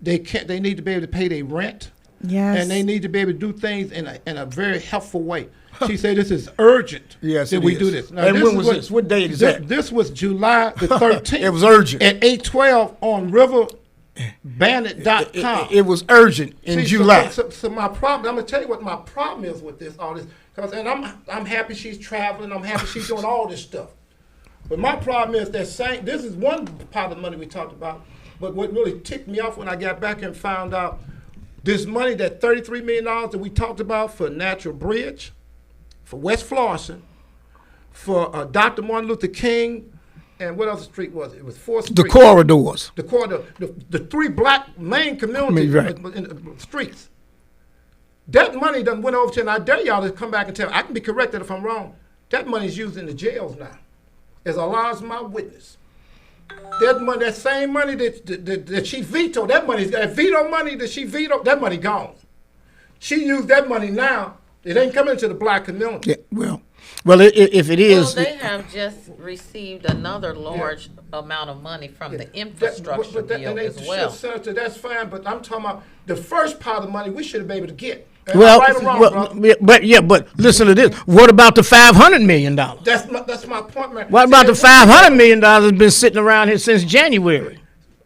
They need to be able to pay their rent. Yes. And they need to be able to do things in a very helpful way. She said this is urgent Yes, that it we is. do this. Now, And this when is was what- this? What date is that? This was July the 13th. It was urgent. At 8:12 on riverbandit.com. It was urgent in See, July. So my problem, I'm gonna tell you what my problem is with all this, and I'm happy she's traveling. I'm happy she's doing all this stuff. But my problem is that this is one part of the money we talked about. But what really ticked me off when I got back and found out this money, that $33 million that we talked about for Natural Bridge, for West Florissant, for Dr. Martin Luther King, and what other street was it? It was 4th Street. The corridors. The corridor, the three black main community in the streets. That money done went over to, and I dare y'all to come back and tell me, I can be corrected if I'm wrong. That money is used in the jails now. As Allah is my witness. That money, that same money that she vetoed, that veto money that she vetoed, that money gone. She used that money now. It ain't coming to the black community. Yeah, well, if it is, Well, they have just received another large amount of money from the infrastructure bill as well. Senator, that's fine, but I'm talking about the first part of the money we should have been able to get. well, right or wrong, but listen to this. What about the $500 million? That's my point, man. What about the $500 million that's been sitting around here since January?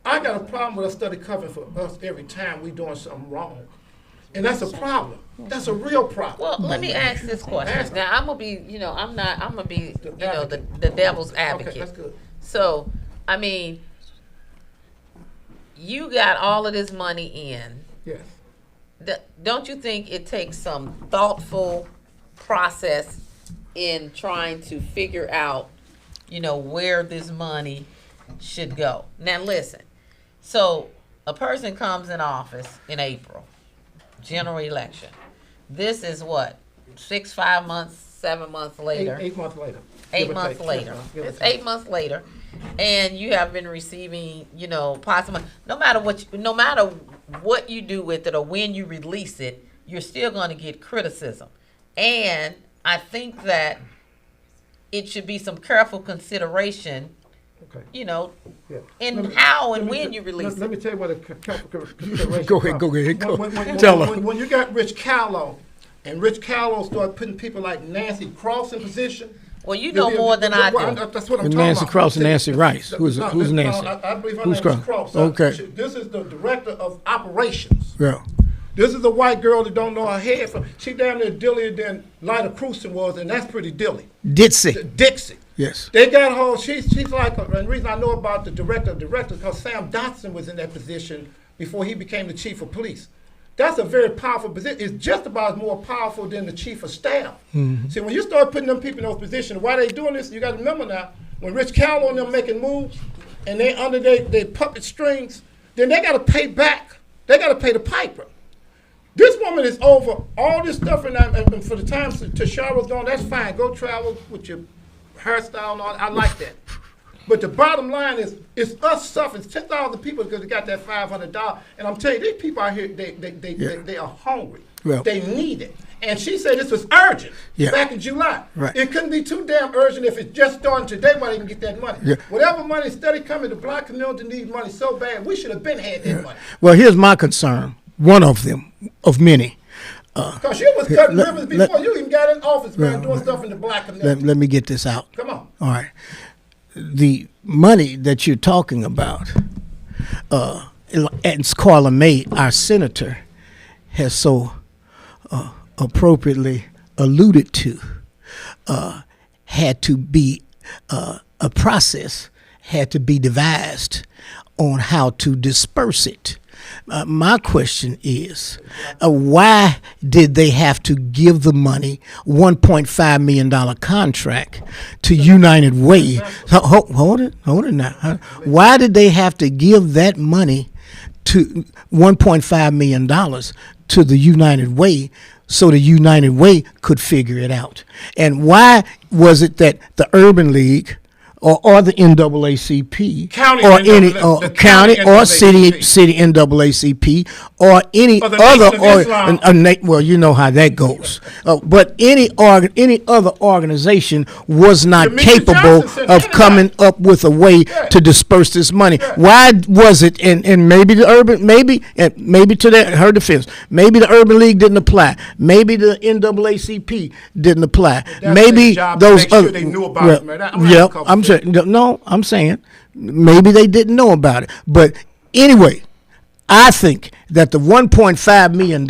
I got a problem with a study covering for us every time we doing something wrong, and that's a problem. That's a real problem. Well, let me ask this question. Now, I'm gonna be, I'm gonna be, the devil's advocate. Okay, that's good. So, I mean, you got all of this money in. Yes. Don't you think it takes some thoughtful process in trying to figure out, where this money should go? Now, listen. So, a person comes in office in April, general election. This is what, 5 months, 7 months later. 8 months later. 8 months later. It's 8 months later, and you have been receiving, possible. No matter what you do with it or when you release it, you're still going to get criticism. And I think that it should be some careful consideration. Okay. In how and when you release it. Let me tell you what a consideration. Go ahead. Tell her. When you got Rich Karla, and Rich Karla started putting people like Nancy Cross in position. Well, you know more than I do. That's what I'm talking Nancy about. Cross and Nancy Rice. Who's Nancy? I believe her Who's name is Cross. Okay. This is the director of operations. Yeah. This is a white girl that don't know her head from. She damn near dillier than Lida Cruson was, and that's pretty dilly. Dixie. Yes. They got her. She's like, and the reason I know about the director of directors because Sam Dotson was in that position before he became the chief of police. That's a very powerful position. It's just about more powerful than the chief of staff. Mm-hmm. See, when you start putting them people in those positions, why they doing this? You got to remember now, when Rich Karla and them making moves, and they under their puppet strings, then they got to pay back. They got to pay the piper. This woman is over all this stuff, and for the time Tashara was gone, that's fine. Go travel with your hairstyle and all. I like that. But the bottom line is, it's us suffering. It's 10,000 people because they got that $500. And I'm telling you, these people out here, they are hungry. Well, they need it. And she said this was urgent back in July. Right. It couldn't be too damn urgent if it's just starting today why they can get that money. Yeah. Whatever money steady coming, the black community needs money so bad, we should have been had that money. Well, here's my concern. One of them, of many. Because you was cutting rivers before you even got in office, man, doing stuff in the black community. Let me get this out. Come on. All right. The money that you're talking about, and Karla May, our senator, has so appropriately alluded to, had to be a process, had to be devised on how to disperse it. My question is, why did they have to give the money, $1.5 million contract to United Way? Hold it now. Why did they have to give that money to $1.5 million to the United Way so the United Way could figure it out? And why was it that the Urban League or the NAACP, county or any county or city NAACP, or any other well, you know how that goes. But any other organization was not capable of coming up with a way to disperse this money. Why was it? And maybe the urban, maybe to her defense, maybe the Urban League didn't apply. Maybe the NAACP didn't apply. Maybe those other. They knew about it, I'm saying maybe they didn't know about it. But anyway, I think that the $1.5 million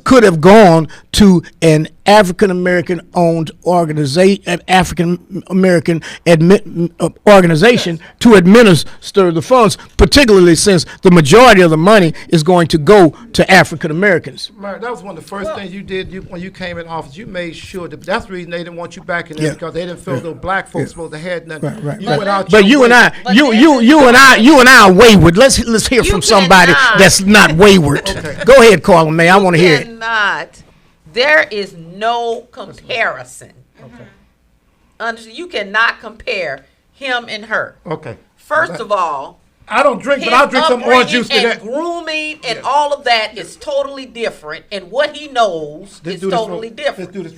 could have gone to an African American owned organization, organization to administer the funds, particularly since the majority of the money is going to go to African Americans. That was one of the first things you did when you came in office. You made sure that's the reason they didn't want you back in there because they didn't feel those black folks supposed to have nothing. Right. You went out. But you and I are wayward. Let's hear from somebody that's not wayward. Okay. Go ahead, Karla May. I want to hear it. There is no comparison. Okay. You cannot compare him and her. Okay. First of all, I don't drink, but his I'll drink some orange juice upbringing today. and grooming and all of that is totally different, and what he knows is totally different. Let's do this.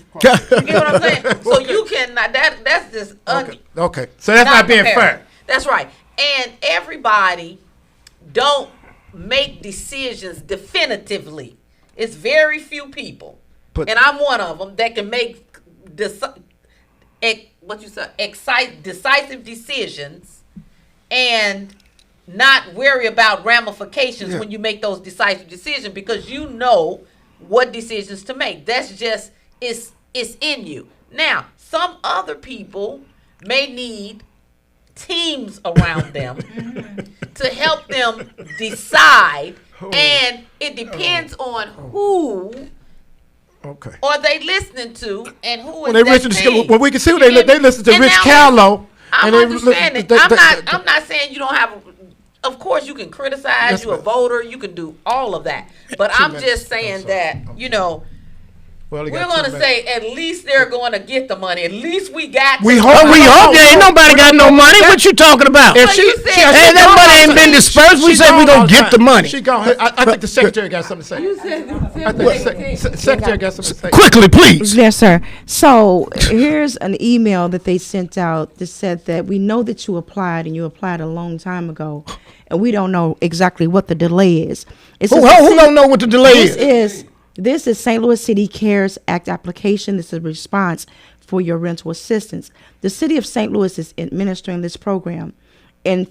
You get what I'm saying? So you cannot. That's just Okay. So that's not being comparing. fair. That's right. And everybody don't make decisions definitively. It's very few people, But- and I'm one of them that can make decisive decisions and not worry about ramifications when you make those decisive decisions, because you know what decisions to make. That's just it's in you. Now, some other people may need teams around them to help them decide, and it depends on who Okay. are they listening to and who is When they that listen to, team. when we can see they listen to And Rich now Callow. I'm and understanding. I'm not saying you don't have. Of course, you can criticize. Yes, You're a ma'am. voter. You can do all of that. But I'm just saying that Well, we're going to say at least they're going to get the money. At least we got. We to- hope there ain't nobody got no money. What you talking about? But you said- Hey, that money ain't been dispersed. We said we gonna get the money. She gone. I think the secretary got something to say. I think the secretary got something to say. Quickly, please. Yes, sir. So here's an email that they sent out that said that we know that you applied and you applied a long time ago, and we don't know exactly what the delay is. It Who says don't know what the delay is? This is St. Louis City CARES Act application. This is a response for your rental assistance. The city of St. Louis is administering this program and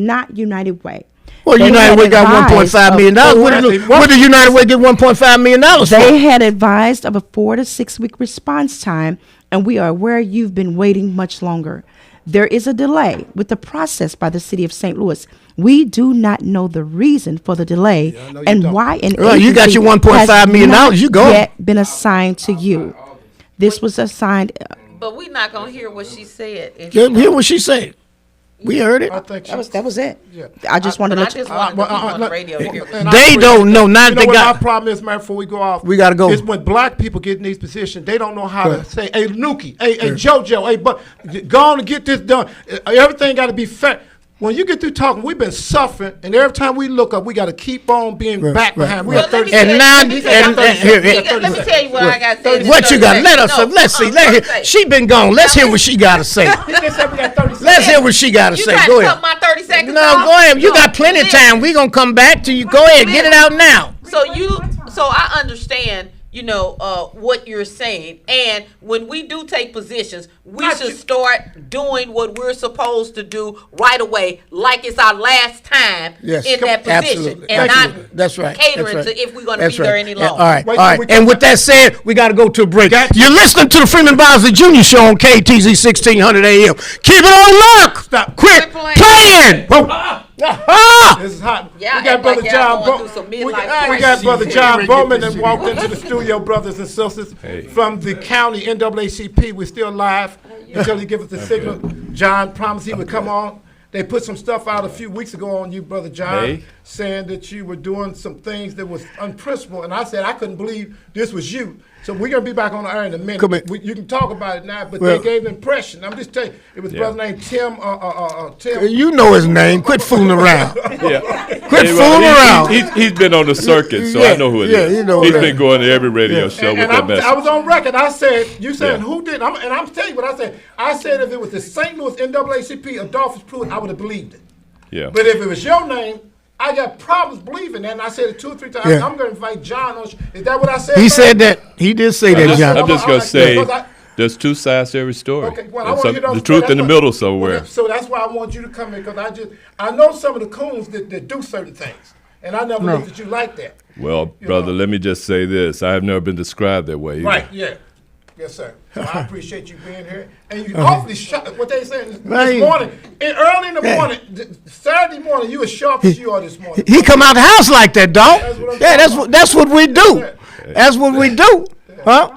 not United Way. Well, They United had Way got advised $1.5 million. What did United Way get $1.5 million for? They had advised of a 4 to 6 week response time, and we are aware you've been waiting much longer. There is a delay with the process by the city of St. Louis. We do not know the reason for the delay and why an Well, you got agency your $1.5 million. has You go. not yet been assigned to you. This was assigned. But we're not going to hear what she said. Hear what she said. We heard it. I think That was it. Yeah. I just wanted to I let you. just wanted the people on the radio to hear. And I They appreciate don't know. that. Not You know they what got. my problem is, man, before we go off? We gotta go. It's when black people get in these positions, they don't know how to say, hey, Nuki, hey, JoJo, hey, but go on and get this done. Everything got to be fair. When you get through talking, we've been suffering, and every time we look up, we got to keep on being back behind. We Well, are let me 30 tell you- now- let me tell you- and- let me tell you what I got to say. What you got? Let us. Let's see. She been gone. Let's hear what she got to say. He just said we got 30 seconds. Let's hear what she got to You say. got Go to ahead. cut my 30 seconds No, off? go ahead. You No, got plenty of listen. time. We gonna come back to you. Go ahead. Get it out now. So I understand, what you're saying. And when we do take positions, we should start doing what we're supposed to do right away, like it's our last time Yes, in that position. absolutely. And Absolutely. not That's right. catering That's right. to if we're going to That's be there right. any Yeah, longer. all right, Wait, all right. we And with that said, we got to go to a break. You're listening to the Freeman Bosley Jr. Show on KTZ 1600 AM. Keep it on lock. Stop. Quit Quit playing. This is hot. Y'all We got act Brother like y'all John going Bo- through some we midlife got crisis. Brother John Bowman that walked into the studio, brothers and sisters, from the county NAACP. We're still live until he gives us the signal. John promised he would come on. They put some stuff out a few weeks ago on you, Brother John, saying that you were doing some things that was unprincipled. And I said I couldn't believe this was you. So we're going to be back on the air in a minute. Come in. You can talk about it now, but Well- they gave the impression. I'm just telling you, it was brother named Tim. Tim. You know his name. Quit fooling around. Yeah. Quit fooling around. He's been on the circuit, so I know who it is. you know He's that. been going to every radio show with And that I message. was on record. I said, you said, Yeah. who did? And I'm telling you what I said. I said if it was the St. Louis NAACP, Adolphus Pruitt, I would have believed it. Yeah. But if it was your name, I got problems believing that. And I said it 2 or 3 times. Yeah. I'm going to invite John on. Is that what I said? He man? said that. He did say that, John. I'm just going to say Because I- there's two sides to every story. Okay, well, I And want to hear those. the truth in the that's middle what- somewhere. So that's why I want you to come in, because I know some of the coons that do certain things. And I never looked at you like that. Well, brother, let me just say this. I have never been described that way either. Right, yeah. Yes, sir. So I appreciate you being here. And you awfully sharp. What they saying Right. this morning, early in the morning, Saturday morning, you as sharp as you are this morning. He come out the house like that, dog. That's what I'm Yeah, talking that's what we do. That's what we do. Huh?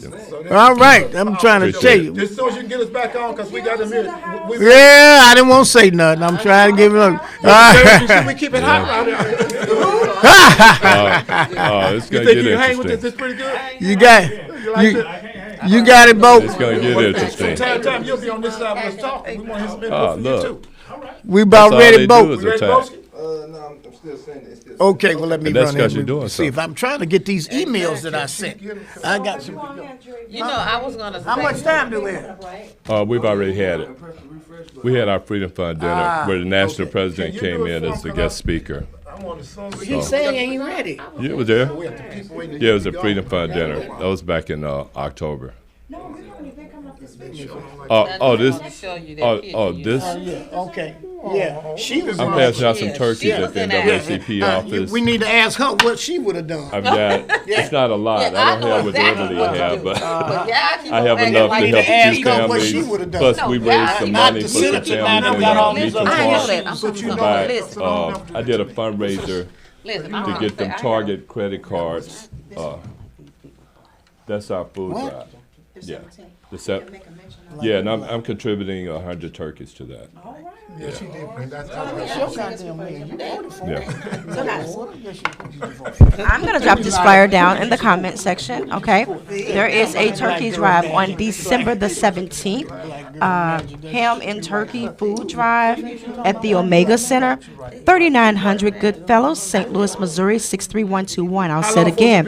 So All right. I'm trying to tell you. Just as soon as you can get us back on, because we got him here. Yeah, I didn't want to say nothing. I'm trying to give it up. We keep it hot around here. It's You going to think get you can hang with interesting. this? This pretty good? You got You like you, it? You got it, Bo. It's gonna get interesting. From time you'll be on this side with us talking. We want to hear some input Oh, from you look. too. All right. We about That's all ready, they Bo. do is You ready, attack. Boeski? No, I'm still saying it. Okay, well, let me And that's run 'cause that. you're doing See if something. I'm trying to get these emails that I sent. I got some. You know, I was gonna How say. much time do we have? We've already had it. We had our Freedom Fund dinner where the national president Can you came do a in as the form guest speaker. I want to song. He saying he ain't ready. You was there? We have the people waiting to Yeah, it was a get Freedom going. Fund dinner. That was back in October. No, we don't. They're coming up this week. This. Show you that Oh, picture. this. Yeah, okay. Yeah, she was. I'm passing out some Yeah, turkeys she at was the in that. NAACP office. We need to ask her what she would have done. I've got. It's not a lot. Yeah, I don't know have what exactly Beverly what to have, do. but yeah, I have enough to like help to a ask few her what she families. would've done. Plus, No, we yeah, raised some not money the for some senator, families now in got all Mutual these I know Park. that. I'm But talking you about know- listen. I did a fundraiser Listen, to get them Target credit cards. That's our food drive. Yeah. Yeah, and I'm contributing 100 turkeys to that. Yeah, she did. That's Yeah. I'm going to drop this flyer down in the comment section, okay? There is a turkey drive on December the 17th. Ham and turkey food drive at the Omega Center, 3900 Goodfellows, St. Louis, Missouri, 63121. I'll say it again.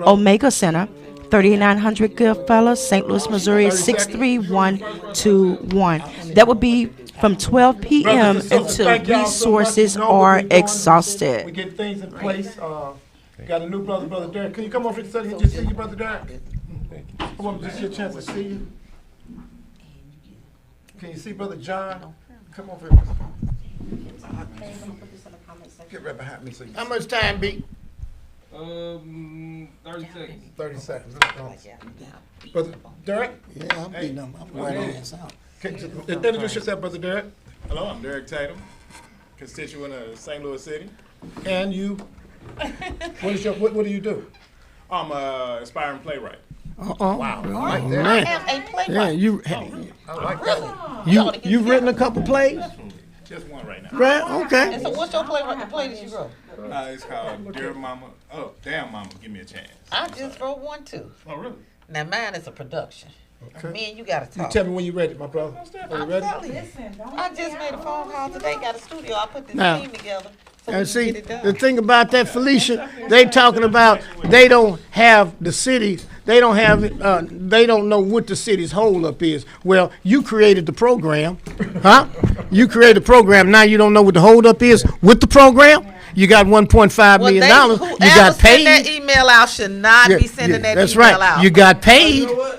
Omega Center, 3900 Goodfellas, St. Louis, Missouri, 63121. That would be from 12 p.m. until resources are We exhausted. get things in place. Got a new brother Derek. Can you come over here so he can just see you, brother Derek? I want to just get a chance to see you. Can you see brother John? Come over here. Get right behind me so you How much time, B? 30 seconds. 30 seconds. Brother Derek, Yeah, I'm beating them. I'm wearing ass out. introduce yourself, brother Derek. Hello, I'm Derek Tatum, constituent of St. Louis City. And you, what do you do? I'm an aspiring playwright. Wow, I like that. Man. Have a playwright. Yeah, I like that. you've written a couple plays, Just one right now. right? Okay. So what's your play that you wrote? It's called Dear Mama. Oh, Damn Mama, Give Me a Chance. I just wrote one too. Oh, really? Now mine is a production. Me and you gotta You talk. tell me when you're ready, my brother. Are you ready? I just made a phone call today, got a studio. I put this Now, team together so we And can see, get it done. the thing about that, Felicia, they talking about they don't have the cities, they don't have, they don't know what the city's holdup is. Well, you created the program, huh? You created the program, now you don't know what the holdup is with the program? You got $1.5 million, you whoever got sent that paid. email out should not Yeah, be sending yeah, that that's email right. out. You got You paid. know what?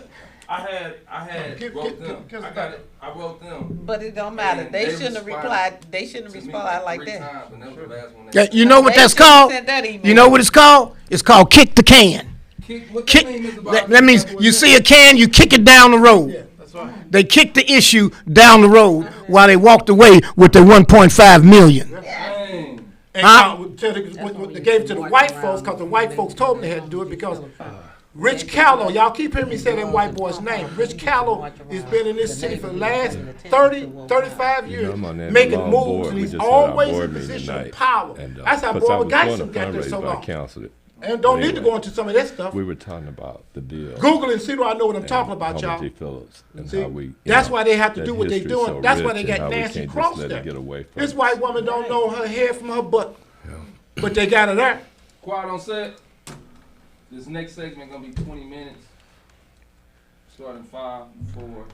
I had wrote them. give us I got it. I wrote them. But it don't matter. And They they shouldn't have responded replied. They shouldn't To me respond like 3 that. times, and that was the last one. Yeah, you know what They that's should've called? sent that email. You know what it's called? It's called kick the can. What Kick, that mean, Mr. that, Bobby? that means you see a can, you kick it down the road. That's right. They kicked the issue down the road while they walked away with their 1.5 million. Dang. And they gave it to the white folks because the white folks told them they had to do it because Rich Callow, y'all keep hearing me say that white boy's name. Rich Callow has been in this city for the last 30, 35 years, I'm on that making long moves, board. and We he's just had our always board in meeting position tonight, of power. and, That's how plus I Barbara was going to Geisel got there fundraise, so but I long. canceled it. And don't need to Anyway. go into some of that stuff. We were talking about the deal. Google and see do I know what I'm talking about, Thomas y'all. J. Phillips and See, how we, that's why they have to that do what they're history's doing. so That's why rich they and got how we Nancy can't just Cross let it there. get away from This us. white woman don't know her head from her butt, but they got her there. Quiet on set. This next segment gonna be 20 minutes. Starting 5, 4,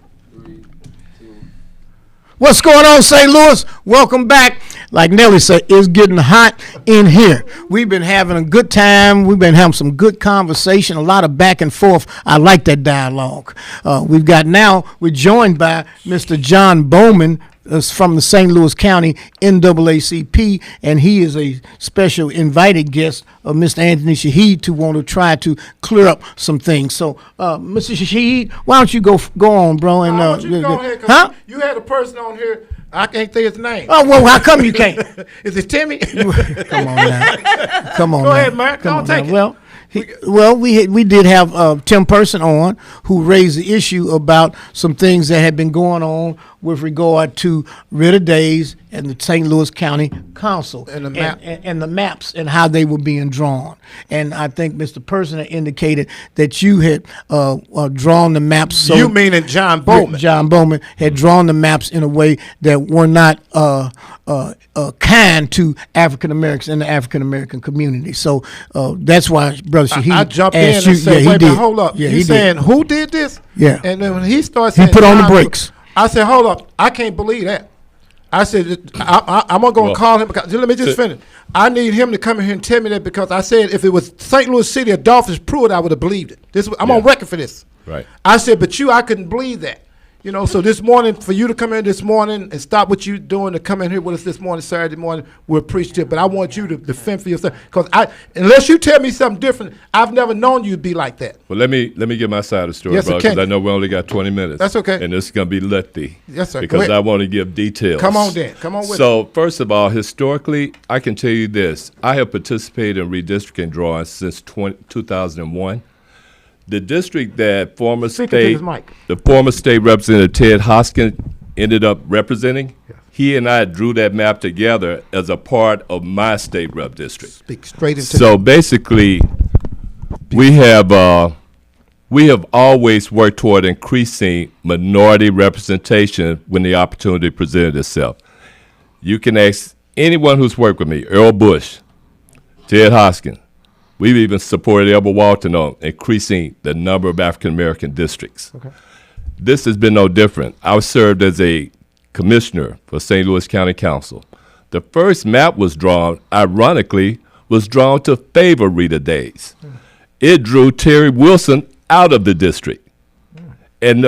3, 2. What's going on, St. Louis? Welcome back. Like Nelly said, it's getting hot in here. We've been having a good time. We've been having some good conversation, a lot of back and forth. I like that dialogue. We're joined by Mr. John Bowman from the St. Louis County NAACP, and he is a special invited guest of Mr. Anthony Shahid to want to try to clear up some things. So, Mr. Shahid, why don't you go on, bro? And I want you to go ahead, 'cause huh? you had a person on here. I can't say his name. Oh, well, how come you can't? Is it Timmy? Come on now. Come on Go now. ahead, Mark. Come Go on take now. it. We did have Tim Person on who raised the issue about some things that had been going on with regard to Ritter Days and the St. Louis County Council And the map. and the maps and how they were being drawn. And I think Mr. Person indicated that you had drawn the maps. So You meaning John Bowman? John Bowman had drawn the maps in a way that were not kind to African Americans in the African American community. So that's why Brother Shahid I jumped in asked and you. said, Yeah, he wait a did. minute, hold up. Yeah, you he saying did. who did this? Yeah. And then when he started He saying put on the John- brakes. I said, hold up. I can't believe that. I said, I'm going to Well, call him. Because, let me just finish. I need him to come in here and tell me that because I said if it was St. Louis City or Dolphins Pruitt, I would have believed it. I'm on record for this. Right. I said, but I couldn't believe that. You know, so this morning, for you to come in this morning and stop what you're doing to come in here with us this morning, Saturday morning, we're appreciative. But I want you to defend for yourself. Because unless you tell me something different, I've never known you to be like that. Well, let me get my side of the story, Yes, sir, brother, because can I know we only got 20 minutes. That's okay. And this is going to be lengthy. Yes, sir. Go Because ahead. I want to give details. Come on then. Come on with it. So, first of all, historically, I can tell you this. I have participated in redistricting drawings since 2001. The district that Speak into his mic. the former state representative Ted Hoskins ended up representing, he and I drew that map together as a part of my state rep district. Speak straight into So basically, we have always worked toward increasing minority representation when the opportunity presented itself. You can ask anyone who's worked with me, Earl Bush, Ted Hoskins. We've even supported Elba Walton on increasing the number of African American districts. Okay. This has been no different. I served as a commissioner for St. Louis County Council. The first map was drawn, ironically, to favor Rita Days. It drew Terry Wilson out of the district. And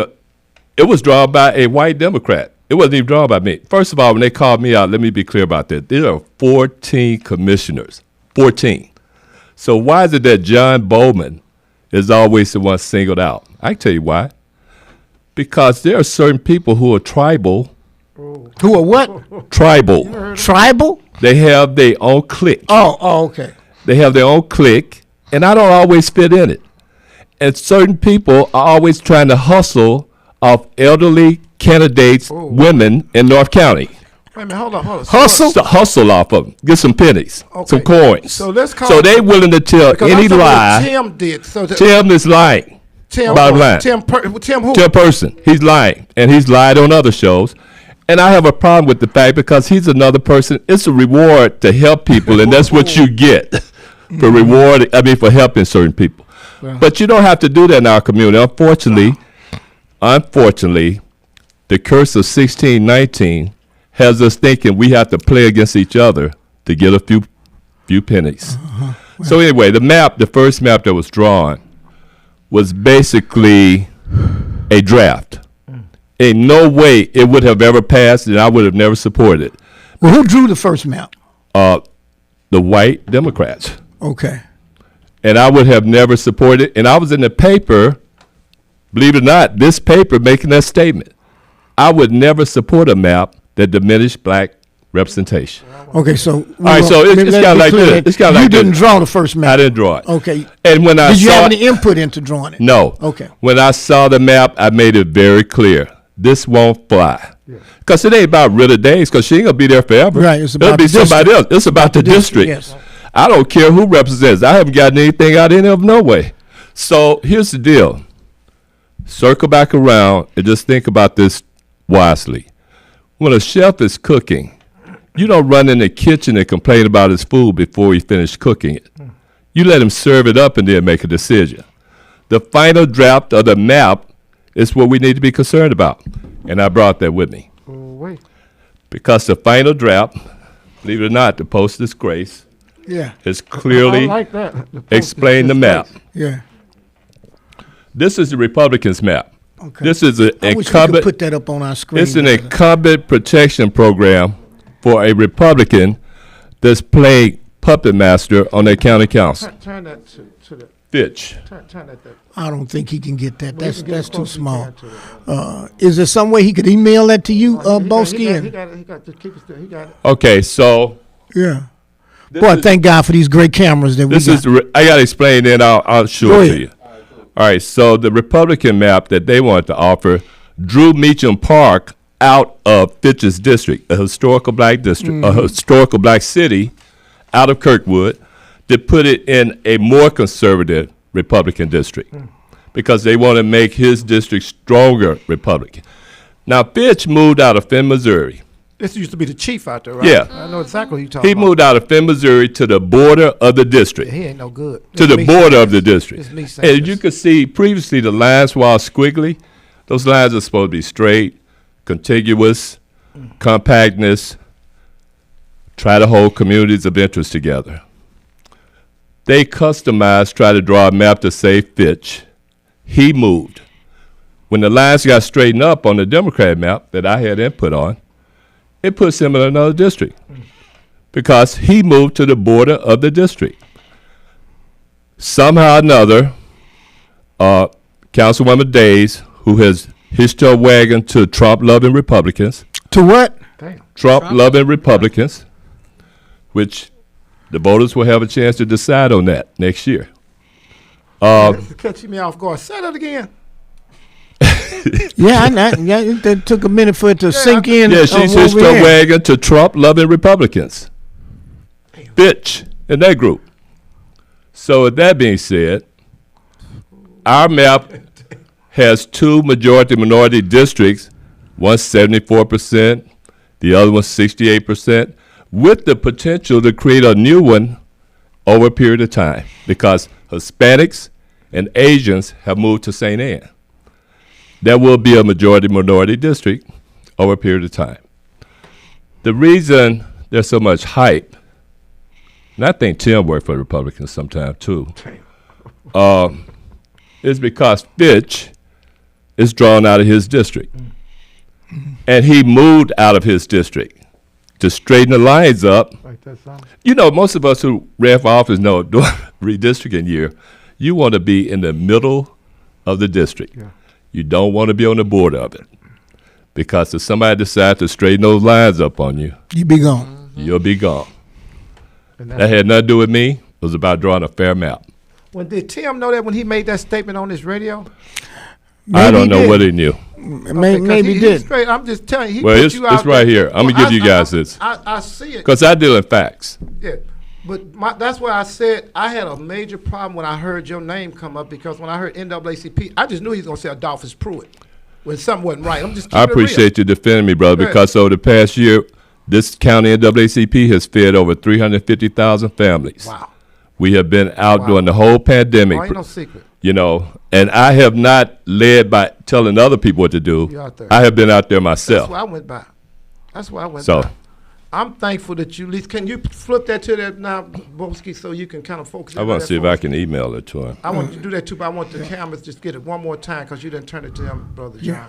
it was drawn by a white Democrat. It wasn't even drawn by me. First of all, when they called me out, let me be clear about that. There are 14 commissioners, 14. So why is it that John Bowman is always the one singled out? I can tell you why. Because there are certain people who are tribal. Who are what? Tribal. Tribal? They have their own clique. Oh, okay. They have their own clique, and I don't always fit in it. And certain people are always trying to hustle off elderly candidates, women in North County. Wait a minute, hold on. Hustle? So hustle off of them, get some pennies, Okay. some coins. So let's call So they willing to tell because any I'm talking about lie. what Tim did. So Tim is lying. Tim, Bottom line. Tim who? Tim Person, he's lying, and he's lied on other shows. And I have a problem with the fact because he's another person. It's a reward to help people, and that's what you get for for helping certain people. But you don't have to do that in our community. Unfortunately, the curse of 1619 has us thinking we have to play against each other to get a few pennies. So anyway, the first map that was drawn was basically a draft. In no way it would have ever passed, and I would have never supported it. Well, who drew the first map? The white Democrats. Okay. And I would have never supported it. And I was in the paper, believe it or not, this paper making that statement. I would never support a map that diminished black representation. Okay, so All right, so it's kind of like this. It's kind of you like didn't this. draw the first map. I didn't draw it. Okay. And when I Did you saw have it, any input into drawing it? no. Okay. When I saw the map, I made it very clear. This won't fly. Because it ain't about Rita Days, because she ain't going to be there forever. Right, it's It'll about be the somebody else. It's about the district. Yes. I don't care who represents. I haven't gotten anything out of any of them, no way. So here's the deal. Circle back around and just think about this wisely. When a chef is cooking, you don't run in the kitchen and complain about his food before he finished cooking it. You let him serve it up and then make a decision. The final draft of the map is what we need to be concerned about. And I brought that with me. Wait. Because the final draft, believe it or not, the post-disgrace Yeah. is clearly I like that. explain the map. Yeah. This is the Republicans' map. Okay. This is an I wish we could incumbent. put that up on our screen. It's an brother. incumbent protection program for a Republican that's playing puppet master on their county council. Turn that to the Fitch. turn that. I don't think he can get that. Well, he That's can get that's as too close as he small. can to it. Is there some way he could email that to you, Boeski? He got to keep it still. He got it. Okay, so Yeah. this Boy, is, thank God for these great cameras that we this got. is I got to explain, then I'll show Go it ahead. to you. All right, so the Republican map that they wanted to offer drew Meacham Park out of Fitch's district, a historical black district, a historical black city, out of Kirkwood, to put it in a more conservative Republican district because they want to make his district stronger Republican. Now, Fitch moved out of Finn, Missouri. This used to be the chief out there, right? Yeah. I know exactly what you're talking He about. moved out of Finn, Missouri to the border of the district. He ain't no good. To the border of the district. It's me saying And you this. could see previously the lines were all squiggly. Those lines are supposed to be straight, contiguous, compactness, try to hold communities of interest together. They customized, try to draw a map to say Fitch. He moved. When the lines got straightened up on the Democrat map that I had input on, it puts him in another district because he moved to the border of the district. Somehow or another, Councilwoman Days, who has hitched her wagon to Trump-loving Republicans, To what? Damn. Trump-loving Republicans, which the voters will have a chance to decide on that next year. Catching me off guard. Say that again. Yeah, it took a minute for it to sink in. Yeah, she's hitched over her here. wagon to Trump-loving Republicans. Bitch, in that group. So with that being said, our map has two majority-minority districts, one 74%, the other one 68%, with the potential to create a new one over a period of time because Hispanics and Asians have moved to St. Anne. There will be a majority-minority district over a period of time. The reason there's so much hype, and I think Tim worked for the Republicans sometime too, is because Fitch is drawn out of his district. And he moved out of his district to straighten the lines up. Like that sound. You know, most of us who ran for office know during redistricting year, you want to be in the middle of the district. Yeah. You don't want to be on the border of it. Because if somebody decides to straighten those lines up on you, You be gone. you'll be gone. And That had nothing to do with me. It was about drawing a fair map. when did Tim know that when he made that statement on his radio? I Maybe don't he know did. what he knew. Maybe he did. Straight, I'm just telling you. He Well, put it's you out right there. here. I'm gonna give you guys this. I see it. Because I deal in facts. Yeah, but that's why I said I had a major problem when I heard your name come up because when I heard NAACP, I just knew he was going to say Adolphus Pruitt when something wasn't right. I'm just I keeping it real. appreciate you defending me, brother, Good. because over the past year, this county NAACP has fed over 350,000 families. Wow. We have been out Wow. during the whole pandemic, Oh, ain't no secret. you know, and I have not led by telling other people what to do. You out there. I have been out there That's myself. why I went by. That's why I went So- by. I'm thankful that you at least can you flip that to that now, Boeski, so you can kind of focus. I want to see if I can email it to him. I want you to do that too, but I want the cameras just get it one more time because you didn't turn it to him, Brother John. Yeah.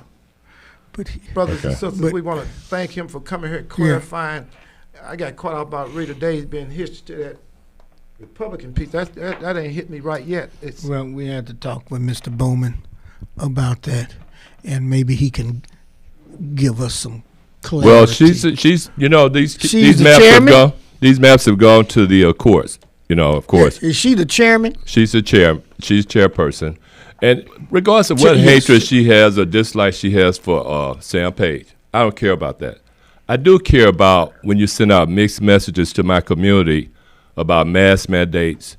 But Brothers and Okay. sisters, But- we want to thank him for coming here and clarifying. I got caught out about Rita Days being hitched to that Republican piece. That ain't hit me right yet. It's well, we had to talk with Mr. Bowman about that, and maybe he can give us some clarity. Well, she's you know, these the maps have chairman? gone. These maps have gone to the courts. You know, of course. Is she the chairman? She's the chair. She's chairperson, and regardless of what Yes. hatred she has or dislike she has for Sam Page, I don't care about that. I do care about when you send out mixed messages to my community about mask mandates,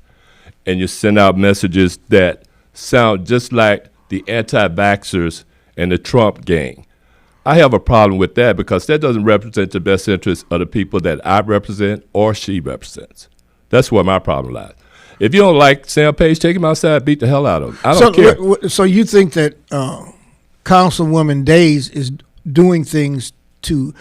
and you send out messages that sound just like the anti-vaxxers and the Trump gang. I have a problem with that because that doesn't represent the best interests of the people that I represent or she represents. That's where my problem lies. If you don't like Sam Page, take him outside, beat the hell out of him. I don't care. So you think that Councilwoman Days is doing things to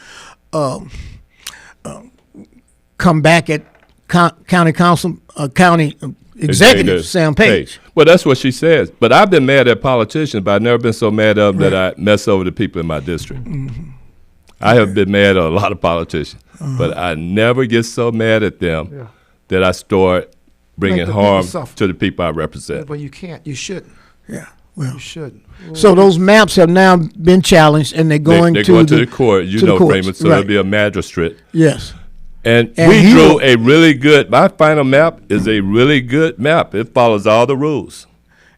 come back at county council, county executive Sam Page? Well, that's what she says. But I've been mad at politicians, but I've never been so mad at them that I mess over the people in my district. I have been mad at a lot of politicians, but I never get so mad at them that I start bringing Make the people harm suffer. to the people I represent. but you can't. You shouldn't. Yeah. Well, You shouldn't. so those maps have now been challenged, and they're going They're to going to the court. You to the know, courts, Freeman, so right. there'll be a magistrate. Yes. And And we he drew will- a really good, my final map is a really good map. It follows all the rules.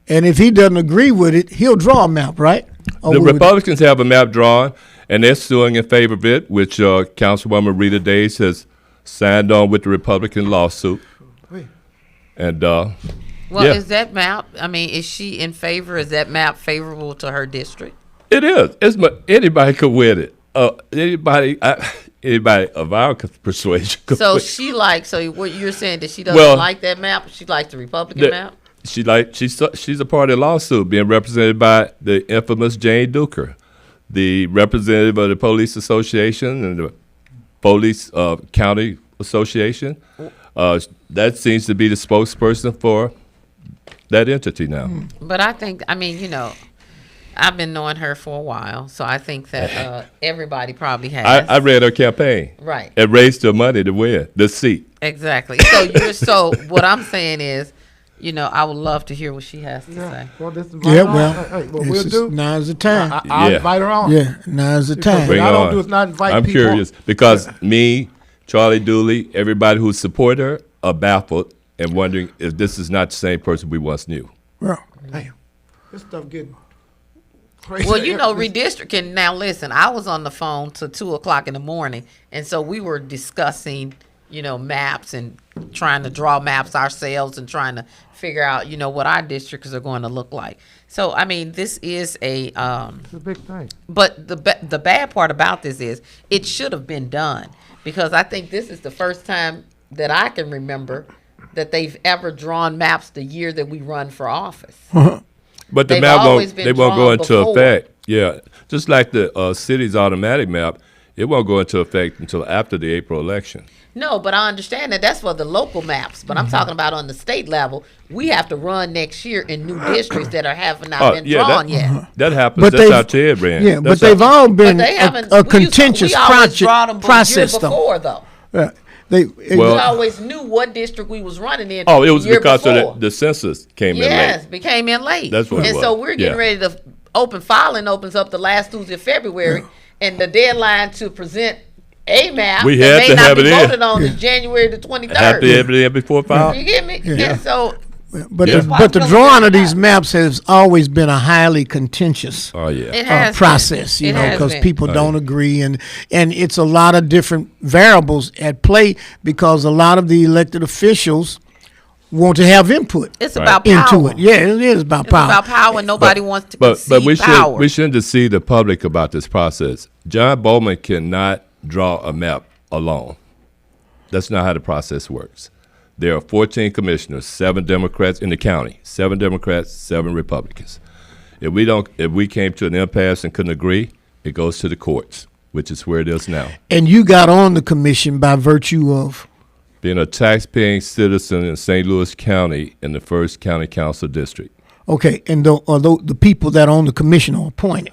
And if he doesn't agree with it, he'll draw a map, right? Or The we would- Republicans have a map drawn, And they're suing in favor of it, which Councilwoman Rita Days has signed on with the Republican lawsuit. And Well, yeah. is that map? I mean, is she in favor? Is that map favorable to her district? It is. Anybody could win it. Anybody of our persuasion could So win. So what you're saying that she doesn't like that map? She likes the Republican map? She's a part of the lawsuit being represented by the infamous Jane Duker, the representative of the Police Association and the Police County Association. That seems to be the spokesperson for that entity now. But I think, I've been knowing her for a while, so I think that everybody probably has. I read her campaign. Right. It raised her money to win the seat. Exactly. So what I'm saying is, I would love to hear what she has to say. Well, this is what we'll do. Now's the time. I'll invite her on. Yeah, now's the time. Bring What I it don't on. do is not invite I'm people. curious because me, Charlie Dooley, everybody who support her are baffled and wondering if this is not the same person we once knew. Well, damn. This stuff getting crazy. Well, redistricting. Now, listen, I was on the phone till 2:00 in the morning, and so we were discussing, maps and trying to draw maps ourselves and trying to figure out, what our districts are going to look like. So, I mean, this is It's a big thing. but the bad part about this is it should have been done, because I think this is the first time that I can remember that they've ever drawn maps the year that we run for office. But the They've map always won't. been They won't go drawn into before. effect. Yeah, just like the city's automatic map, it won't go into effect until after the April election. No, but I understand that that's for the local maps. But I'm talking about on the state level, we have to run next year in new districts that have not been drawn yet. That happens. But That's they've- how Ted ran. Yeah, but That's they've how- all But been they haven't. a we contentious always brought them process, year though. before, though. Well, We Well- always knew what district we was running in. Oh, it was the year because before. of the census came in Yes, late. became in late. That's what it And was. so we're getting Yeah. ready to open filing opens up the last Tuesday of February, and the deadline to present a map We that had may to not have be it in. voted on is January the 23rd. Have to have it in before file. You get me? And so but Yeah. the drawing of these maps has always been a highly contentious Oh yeah. it has process, been. It has because been. people don't agree, and it's a lot of different variables at play because a lot of the elected officials want to have input It's Right. about power. into it. Yeah, it is about It's power. about power, and nobody wants to But concede we power. shouldn't deceive the public about this process. John Bowman cannot draw a map alone. That's not how the process works. There are 14 commissioners, 7 Democrats in the county, 7 Democrats, 7 Republicans. If we came to an impasse and couldn't agree, it goes to the courts, which is where it is now. And you got on the commission by virtue of Being a tax-paying citizen in St. Louis County in the 1st County Council District. okay, and although the people that are on the commission are appointed.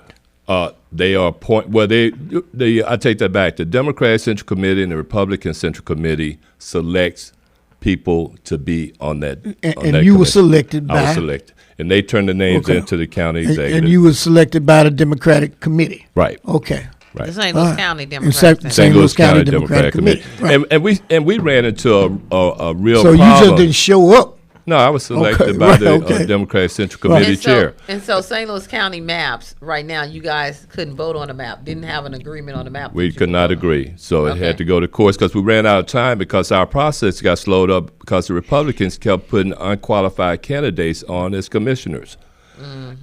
They are I take that back. The Democratic Central Committee and the Republican Central Committee selects people to be on that. And you were selected I was by, selected, and they turn the names Okay. into the county and executive. you were selected by the Democratic Committee. right, Okay. right. The St. Louis All right. County And Democrats. St. Louis County Democratic Committee. Right. And we ran into a real So you problem. just didn't show up. No, I was selected Okay, by right, the okay. Democratic Central Committee chair. And so St. Louis County maps, right now, you guys couldn't vote on a map, didn't have an agreement on the map. We that you could not vote on. agree, so it Okay. had to go to courts because we ran out of time because our process got slowed up because the Republicans kept putting unqualified candidates on as commissioners,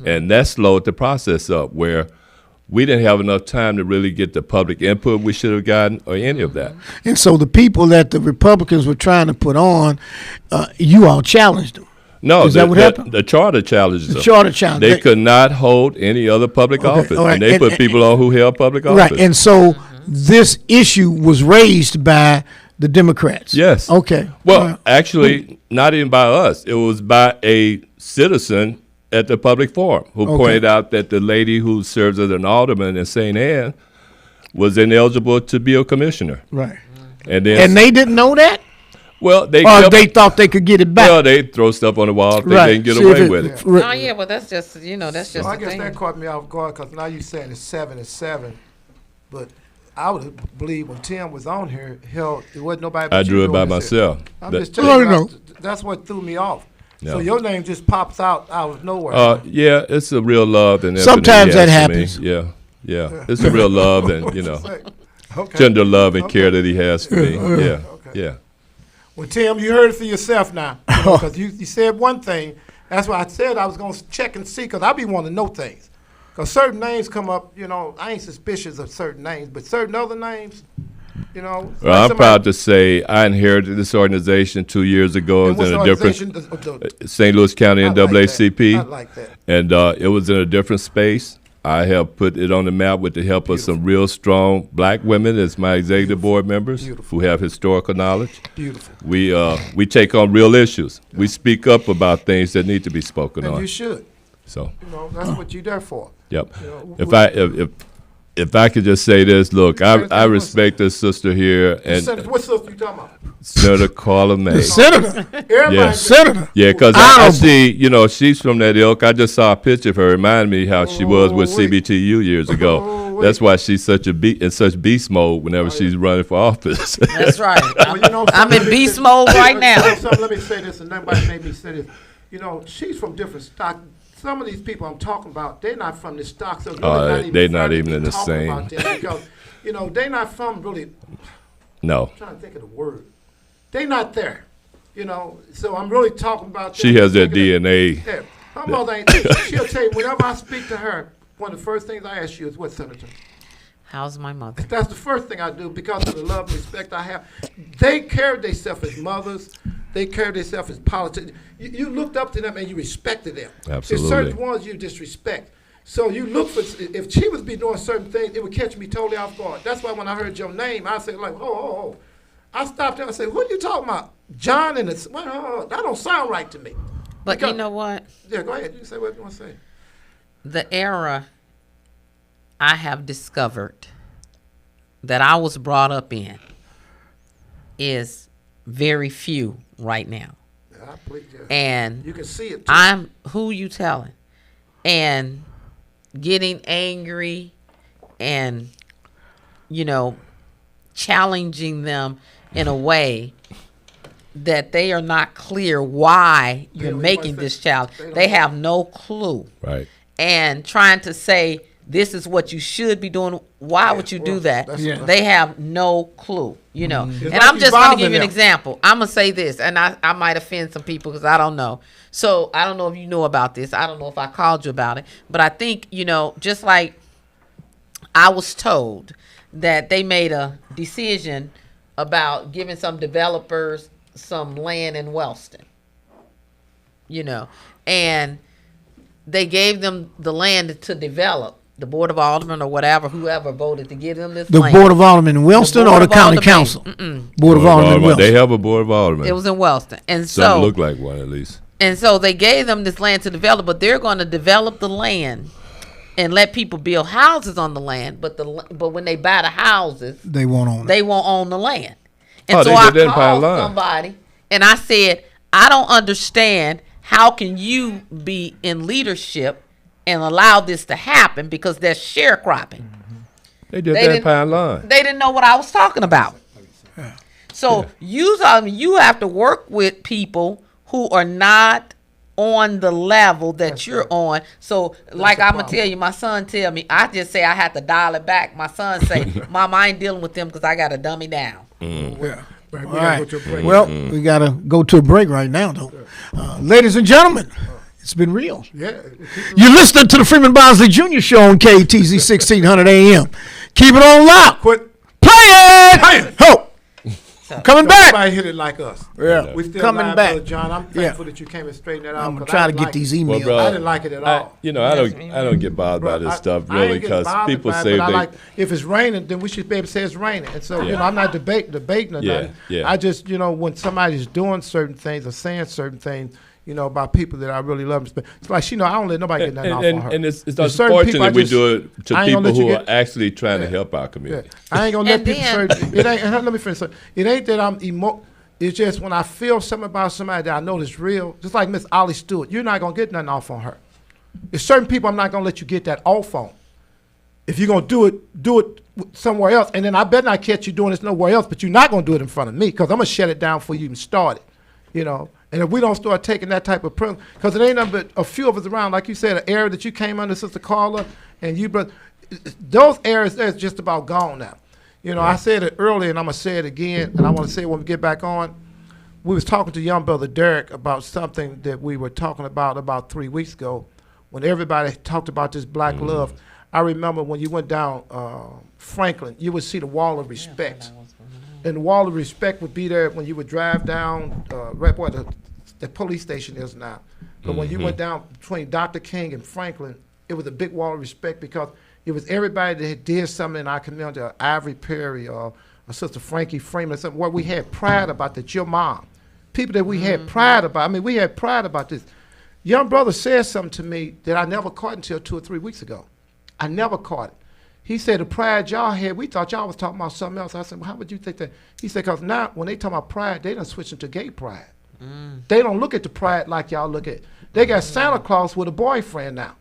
and that slowed the process up. Where we didn't have enough time to really get the public input we should have gotten, or any of that. And so the people that the Republicans were trying to put on, you all challenged them. No, Is that what happened? the charter challenges. The them. charter challenge. They could not hold any other public office, all right, and they and- put people on who held public office. Right, and so this issue was raised by the Democrats. Yes. Okay. Well, All right. actually, not even by us. It was by a citizen at the public forum who Okay. pointed out that the lady who serves as an alderman in St. Anne was ineligible to be a commissioner. Right. And then, And they didn't know that, well, they or kept, they thought they could get it back. well, they throw stuff on the wall if they Right. didn't get See, away if with it. Oh, yeah, well, that's just, that's just Well, I the guess thing. that caught me off guard because now you saying it's 7-7, but I would believe when Tim was on here, hell, it wasn't nobody. But I you drew it by doing this. myself. I'm That- just telling you, No. that's what threw me off. So Yeah. your name just pops out of nowhere. Yeah, it's a real love and Sometimes empathy he that has for me. happens. Yeah. Yeah. It's a real love and, Okay. tender love and care that he has for me. Yeah. Okay. Yeah. Well, Tim, you heard it for yourself now. Because you said one thing. That's why I said I was going to check and see, because I be wanting to know things. Because certain names come up, I ain't suspicious of certain names, but certain other names, Well, I'm proud to say I inherited this organization 2 years ago. It was in a different St. Louis County NAACP. I like that. And it was in a different space. I have put it on the map with the help of some real strong black women as my executive board members who have historical knowledge. Beautiful. We take on real issues. We speak up about things that need to be spoken on. And you should. So that's what you're there for. Yep. If I could just say this, look, I respect this sister here and what sister you talking about? Senator Karla May. Senator. Yeah. Senator. Yeah, because I see, she's from that ilk. I just saw a picture of her. Reminded me how she was with CBTU years ago. That's why she's in such beast mode whenever she's running for office. That's right. I'm in beast mode right now. Let me say this, and nobody made me say this. She's from different stock. Some of these people I'm talking about, they're not from this stock. So they're not even in the same. Because, they're not from really. No. I'm trying to think of the word. They're not there. So I'm really talking about. She has that DNA. Yeah. Her mother ain't. She'll tell you, whenever I speak to her, one of the first things I ask you is, what, Senator? How's my mother? That's the first thing I do because of the love and respect I have. They carried themselves as mothers. They carried themselves as politicians. You looked up to them and you respected them. Absolutely. There's certain ones you disrespect. So you look for, if she was be doing certain things, it would catch me totally off guard. That's why when I heard your name, I said like, oh. I stopped there and I said, what are you talking about? John and that don't sound right to me. But you know what? Yeah, go ahead. You say what you want to say. The era I have discovered that I was brought up in is very few right now. Yeah, and you can see it too. I'm who you telling, and getting angry and challenging them in a way that they are not clear why you're making this challenge. They have no clue. Right. And trying to say this is what you should be doing. Why would you do that? They have no clue, And I'm just going to give you an example. I'm going to say this, and I might offend some people because I don't know. So I don't know if you know about this. I don't know if I called you about it. But I think, just like I was told that they made a decision about giving some developers some land in Wellston, and they gave them the land to develop. The Board of Aldermen or whatever, whoever voted to give them this land. The Board of Aldermen in Wellston or the County Council? Board of Aldermen in Wellston. They have a Board of Aldermen. It was in Wellston. And Some look like one at least. And so they gave them this land to develop, but they're going to develop the land and let people build houses on the land. But when they buy the houses, they won't own the land. And so I called somebody and I said, I don't understand. How can you be in leadership and allow this to happen because that's sharecropping? They did that in Pine Lawn. They didn't know what I was talking about. So you have to work with people who are not on the level that you're on. So like I'm going to tell you, my son tell me, I just say I had to dial it back. My son say, Mom, I ain't dealing with them because I got to dumb me down. Yeah. Right. All right. Well, we got to go to a break right now, though. Ladies and gentlemen, it's been real. Yeah. You're listening to the Freeman Bosley Jr. Show on KTZ 1600 AM. Keep it on loud. Quit. Play it. Ho. Coming back. Nobody hit it like us. Yeah. We still coming live, back. Brother John, I'm thankful that you came and straightened that out. I'm trying to get these emails. Well, bro, I didn't like it at all. I don't get bothered by this stuff really because people say if it's raining, then we should be able to say it's raining. And so I'm not debating or nothing. Yeah. I just when somebody's doing certain things or saying certain things, about people that I really love. It's like I don't let nobody get nothing off on her. And it's unfortunate we do it to people who are actually trying to help our community. I ain't gonna let people. Let me finish. It ain't that I'm It's just when I feel something about somebody that I know is real, just like Miss Ollie Stewart, you're not gonna get nothing off on her. There's certain people I'm not gonna let you get that off on. If you're gonna do it somewhere else, and then I better not catch you doing this nowhere else. But you're not gonna do it in front of me because I'm gonna shut it down before you even start it. And if we don't start taking that type of because it ain't nothing but a few of us around, like you said, an era that you came under, Sister Karla, and you, but those areas, that's just about gone now. You know, I said it earlier, and I'm going to say it again, and I want to say it when we get back on. We was talking to young brother Derek about something that we were talking about 3 weeks ago when everybody talked about this black love. I remember when you went down Franklin, you would see the wall of respect. And the wall of respect would be there when you would drive down right where the police station is now. But when you went down between Dr. King and Franklin, it was a big wall of respect because it was everybody that did something in our community, Ivory Perry or Sister Frankie Freeman, something where we had pride about that. Your mom, people that we had pride about. I mean, we had pride about this. Young brother said something to me that I never caught until 2 or 3 weeks ago. I never caught it. He said the pride y'all had, we thought y'all was talking about something else. I said, well, how would you think that? He said, because now when they talk about pride, they done switch into gay pride. They don't look at the pride like y'all look at. They got Santa Claus with a boyfriend now.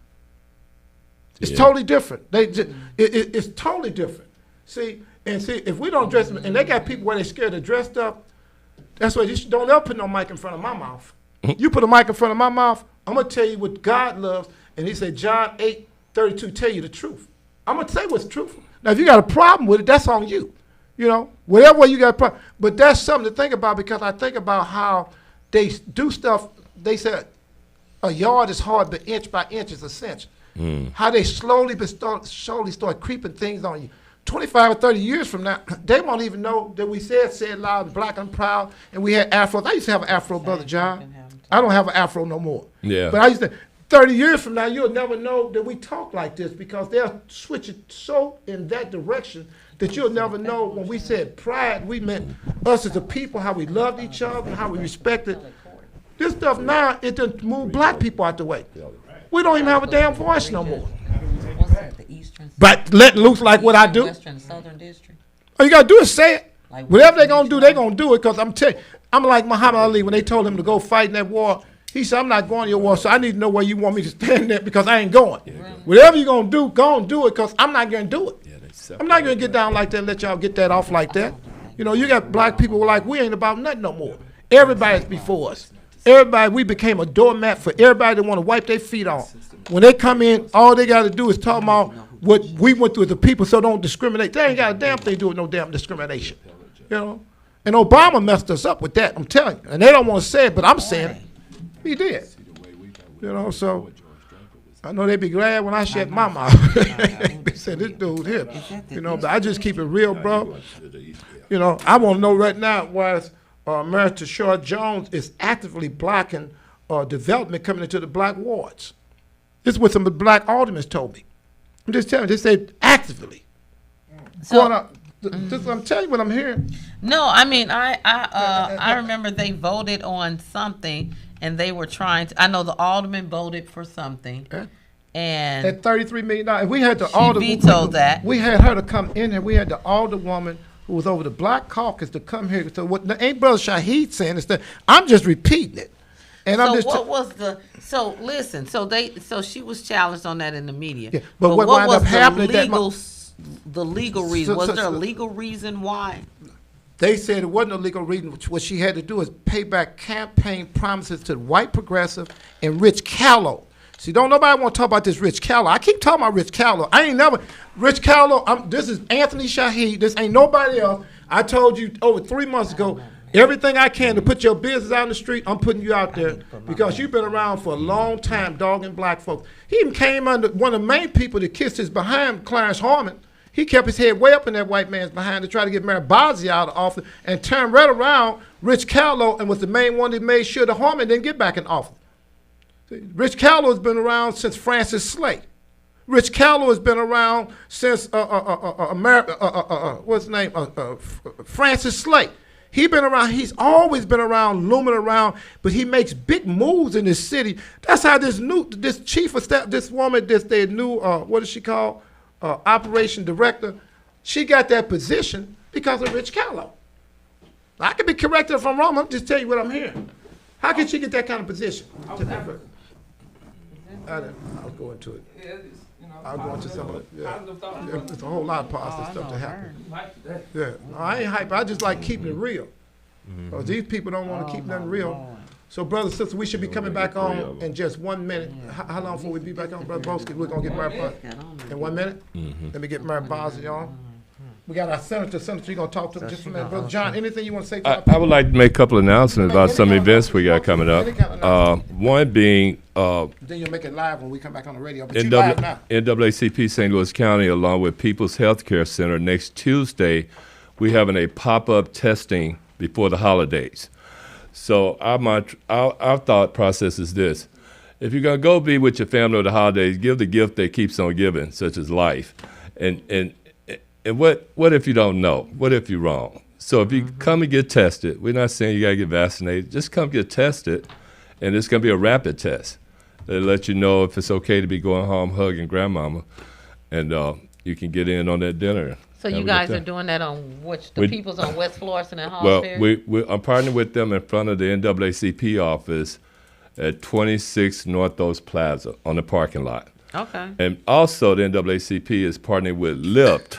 It's totally different. It's totally different. See, if we don't dress, and they got people where they scared to dress up, that's why you don't ever put no mic in front of my mouth. You put a mic in front of my mouth, I'm going to tell you what God loves. And he said, John 8:32, tell you the truth. I'm going to say what's truthful. Now, if you got a problem with it, that's on you. You know, whatever way you got a problem. But that's something to think about because I think about how they do stuff. They said a yard is hard, but inch by inch is a cinch. How they slowly start creeping things on you. 25 or 30 years from now, they won't even know that we said loud and black and proud, and we had afros. I used to have an afro, Brother John. I don't have an afro no more. Yeah. But I used to. 30 years from now, you'll never know that we talk like this because they'll switch it so in that direction that you'll never know when we said pride, we meant us as a people, how we loved each other, how we respected. This stuff now, it done moved black people out the way. We don't even have a damn voice no more. But letting loose like what I do. Western, Southern District. All you got to do is say it. Whatever they're going to do it because I'm telling you, I'm like Muhammad Ali when they told him to go fight in that war. He said, I'm not going to your war, so I need to know where you want me to stand there because I ain't going. Whatever you're going to do, go and do it because I'm not going to do it. I'm not going to get down like that and let y'all get that off like that. You know, you got black people who are like, we ain't about nothing no more. Everybody's before us. Everybody, we became a doormat for everybody that want to wipe their feet on. When they come in, all they got to do is talk about what we went through as a people, so don't discriminate. They ain't got a damn thing to do with no damn discrimination. You know? And Obama messed us up with that, I'm telling you. And they don't want to say it, but I'm saying it. He did. You know, so I know they'd be glad when I shut my mouth. They said, this dude here. You know, but I just keep it real, bro. You know, I want to know right now why Mayor Tashard Jones is actively blocking development coming into the black wards. This is what some of the black aldermen told me. I'm just telling you, they said actively. So, I'm telling you what I'm hearing. No, I mean, I remember they voted on something, and they were trying to. I know the alderman voted for something, and at $33 million. We had the vetoed that. We had her to come in here. We had the alderwoman who was over the Black Caucus to come here. So what ain't Brother Shahid saying is that I'm just repeating it. And so what was the? So listen. So she was challenged on that in the media. Yeah, but what wound up happening? The legal reason. Was there a legal reason why? They said it wasn't a legal reason. What she had to do is pay back campaign promises to the white progressive and Rich Callow. See, don't nobody want to talk about this Rich Callow. I keep talking about Rich Callow. I ain't never Rich Callow. This is Anthony Shahid. This ain't nobody else. I told you over 3 months ago. Everything I can to put your business out in the street, I'm putting you out there because you've been around for a long time dogging black folks. He even came under one of the main people that kissed his behind, Clarence Harmon. He kept his head way up in that white man's behind to try to get Mayor Bosley out of office and turned right around Rich Callow and was the main one that made sure that Harmon didn't get back in office. See, Rich Callow has been around since Francis Slate. Rich Callow has been around since what's his name? Francis Slate. He's been around. He's always been around, looming around, but he makes big moves in this city. That's how this chief of staff, this woman, their new, what is she called? Operation director. She got that position because of Rich Callow. I could be corrected if I'm wrong. I'm just telling you what I'm hearing. How can she get that kind of position? I was going to it. Yeah, I'll go into some of it. Yeah. There's a whole lot of positive stuff to happen. Yeah, no, I ain't hype. I just like keeping it real. Because these people don't want to keep nothing real. So, brothers and sisters, we should be coming back on in just 1 minute. How long before we be back on, Brother Boeski? We're going to get Mary in 1 minute? Let me get Mary Bosley on. We got our senator. Senator, you're going to talk to him just a minute. Brother John, anything you want to say to our people? I would like to make a couple announcements about some events we got coming up. One being then you'll make it live when we come back on the radio. But you live now. NAACP St. Louis County, along with People's Healthcare Center, next Tuesday, we having a pop-up testing before the holidays. So our thought process is this. If you're going to go be with your family over the holidays, give the gift that keeps on giving, such as life. And what if you don't know? What if you're wrong? So if you come and get tested, we're not saying you got to get vaccinated. Just come get tested, and it's going to be a rapid test. They'll let you know if it's okay to be going home hugging grandmama, and you can get in on that dinner. So you guys are doing that on People's on West Florissant and Hallsbury? Well, I'm partnering with them in front of the NAACP office at 26 Northos Plaza on the parking lot. Okay. And also the NAACP is partnering with Lyft.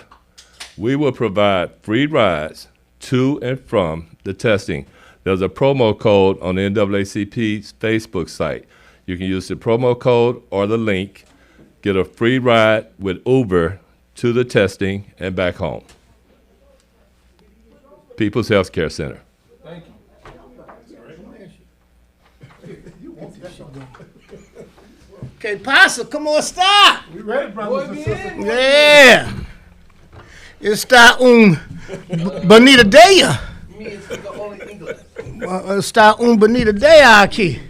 We will provide free rides to and from the testing. There's a promo code on the NAACP's Facebook site. You can use the promo code or the link, get a free ride with Uber to the testing and back home. People's Healthcare Center. Thank you. Okay, Pastor, come on, stop. We ready, brothers and sisters? Yeah. Está bonita día. Está bonita día aquí.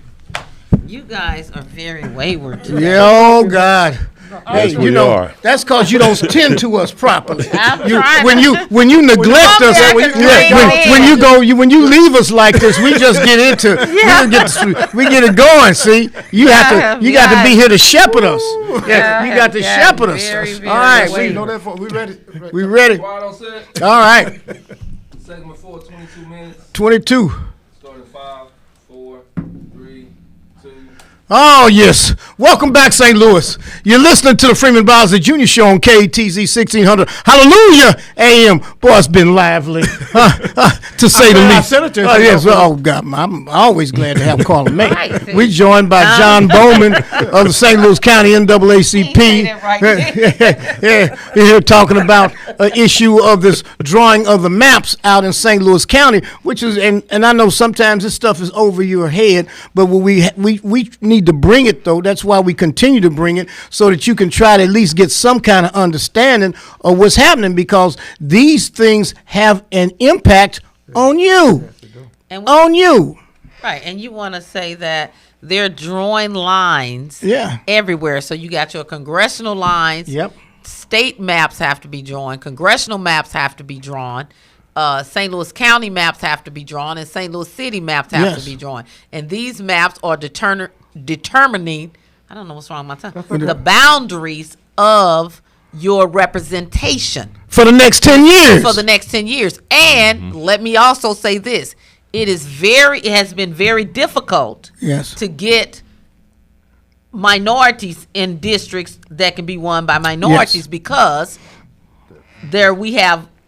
You guys are very wayward today. Yeah, oh God. Yes, Hey, we you know, are. that's because you don't tend to us properly. I'm You- trying when to- you neglect us, Come back and when you leave us like this, we just get into we get it going. See, you got to be here to shepherd us. Yeah, you got to shepherd us. very, very All right, We know that for we ready. we ready. Squad on set. All right, Segment 4, 22 minutes. 22. Starting 5, 4, 3, 2. Oh, yes. Welcome back, St. Louis. You're listening to the Freeman Bosley Jr. Show on KTZ 1600. Hallelujah, AM. Boy, it's been lively, to say the glad our least. senators Oh, are yes. open. Oh, God. I'm always glad to have Karla May. Right. We joined by John Bowman of the St. Louis County NAACP. He ain't say that right. Yeah, we're here talking about an issue of this drawing of the maps out in St. Louis County, which is, and I know sometimes this stuff is over your head, but we need to bring it, though. That's why we continue to bring it, so that you can try to at least get some kind of understanding of what's happening, because these things have an impact on you. And On you. right, and you want to say that they're drawing lines Yeah. everywhere. So you got your congressional lines. Yep. State maps have to be drawn. Congressional maps have to be drawn. St. Louis County maps have to be drawn, and St. Louis City maps have Yes. to be drawn. And these maps are determining, I don't know what's wrong with my tongue, the boundaries of your representation For the next 10 years. for the next 10 years. And let me also say this. It has been very difficult Yes. to get minorities in districts that can be won by minorities, Yes. because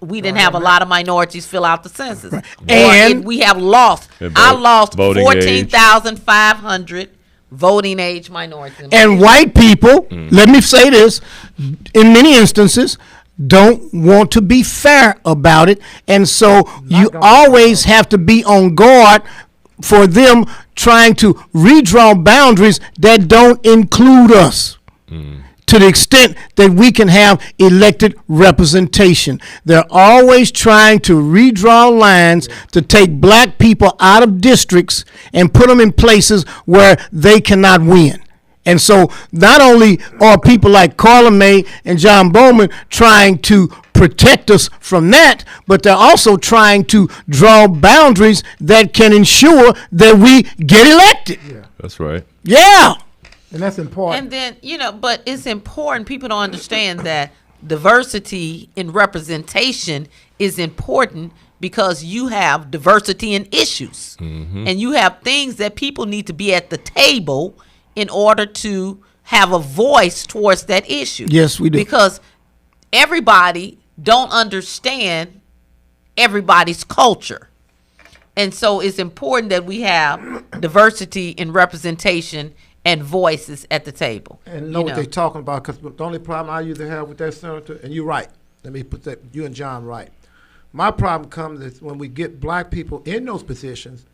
we didn't have a lot of minorities fill out the census. And- we have lost. And I lost voting age. 14,500 voting age minorities. And white people, let me say this, in many instances, don't want to be fair about it. And so you always have to be on guard for them trying to redraw boundaries that don't include us. To the extent that we can have elected representation. They're always trying to redraw lines to take black people out of districts and put them in places where they cannot win. And so not only are people like Karla May and John Bowman trying to protect us from that, but they're also trying to draw boundaries that can ensure that we get elected. That's right. Yeah. And that's important. And then, but it's important. People don't understand that diversity in representation is important, because you have diversity in issues. And you have things that people need to be at the table in order to have a voice towards that issue. Yes, we do. Because everybody don't understand everybody's culture. And so it's important that we have diversity and representation and voices at the table. And know what they're talking about, because the only problem I usually have with that senator, and you're right, let me put that, you and John right. My problem comes is when we get black people in those positions,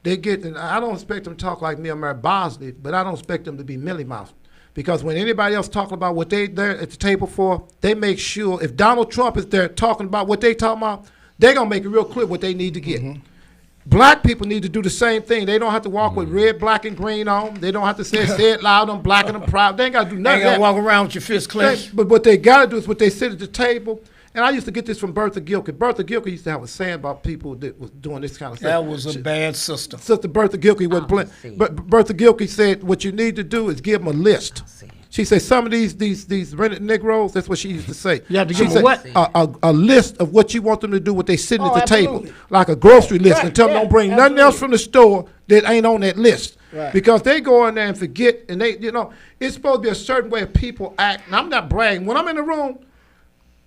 they get, and I don't expect them to talk like me or Mary Bosley, but I don't expect them to be Millie Mouse. Because when anybody else talking about what they're at the table for, they make sure, if Donald Trump is there talking about what they talking about, they're going to make it real clear what they need to get. Black people need to do the same thing. They don't have to walk with red, black, and green on. They don't have to say it loud on black and proud. They ain't got to do nothing. They got to walk around with your fist clenched. But what they got to do is what they sit at the table. And I used to get this from Bertha Gilkey. Bertha Gilkey used to have a saying about people that was doing this kind of stuff. That was a bad system. Sister Bertha Gilkey was but Bertha Gilkey said what you need to do is give them a list. She said some of these rented Negroes, that's what she used to say. You have to she give them what? A list of what you want them to do when they sitting at the absolutely. table, like a grocery list, and tell them don't bring nothing else from the store that ain't on that list. Right. Because they go in there and forget, and they, it's supposed to be a certain way of people act. And I'm not bragging. When I'm in the room,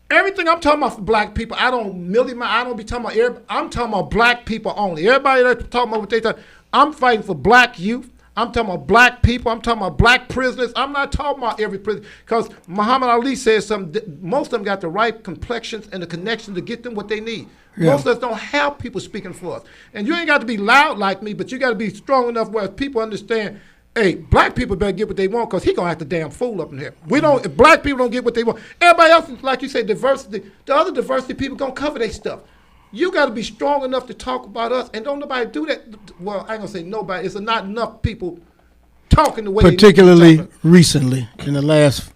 everything I'm talking about for black people, I don't be talking about everybody. I'm talking about black people only. Everybody that's talking about what they talk, I'm fighting for black youth. I'm talking about black people. I'm talking about black prisoners. I'm not talking about every prisoner. Because Muhammad Ali says something. Most of them got the right complexions and the connection to get them what they need. Yeah. Most of us don't have people speaking for us. And you ain't got to be loud like me, but you got to be strong enough where people understand, hey, black people better get what they want because he going to act a damn fool up in here. If black people don't get what they want, everybody else, like you say, diversity, the other diversity people going to cover their stuff. You got to be strong enough to talk about us, and don't nobody do that. Well, I ain't going to say nobody. It's not enough people talking the way particularly recently in the last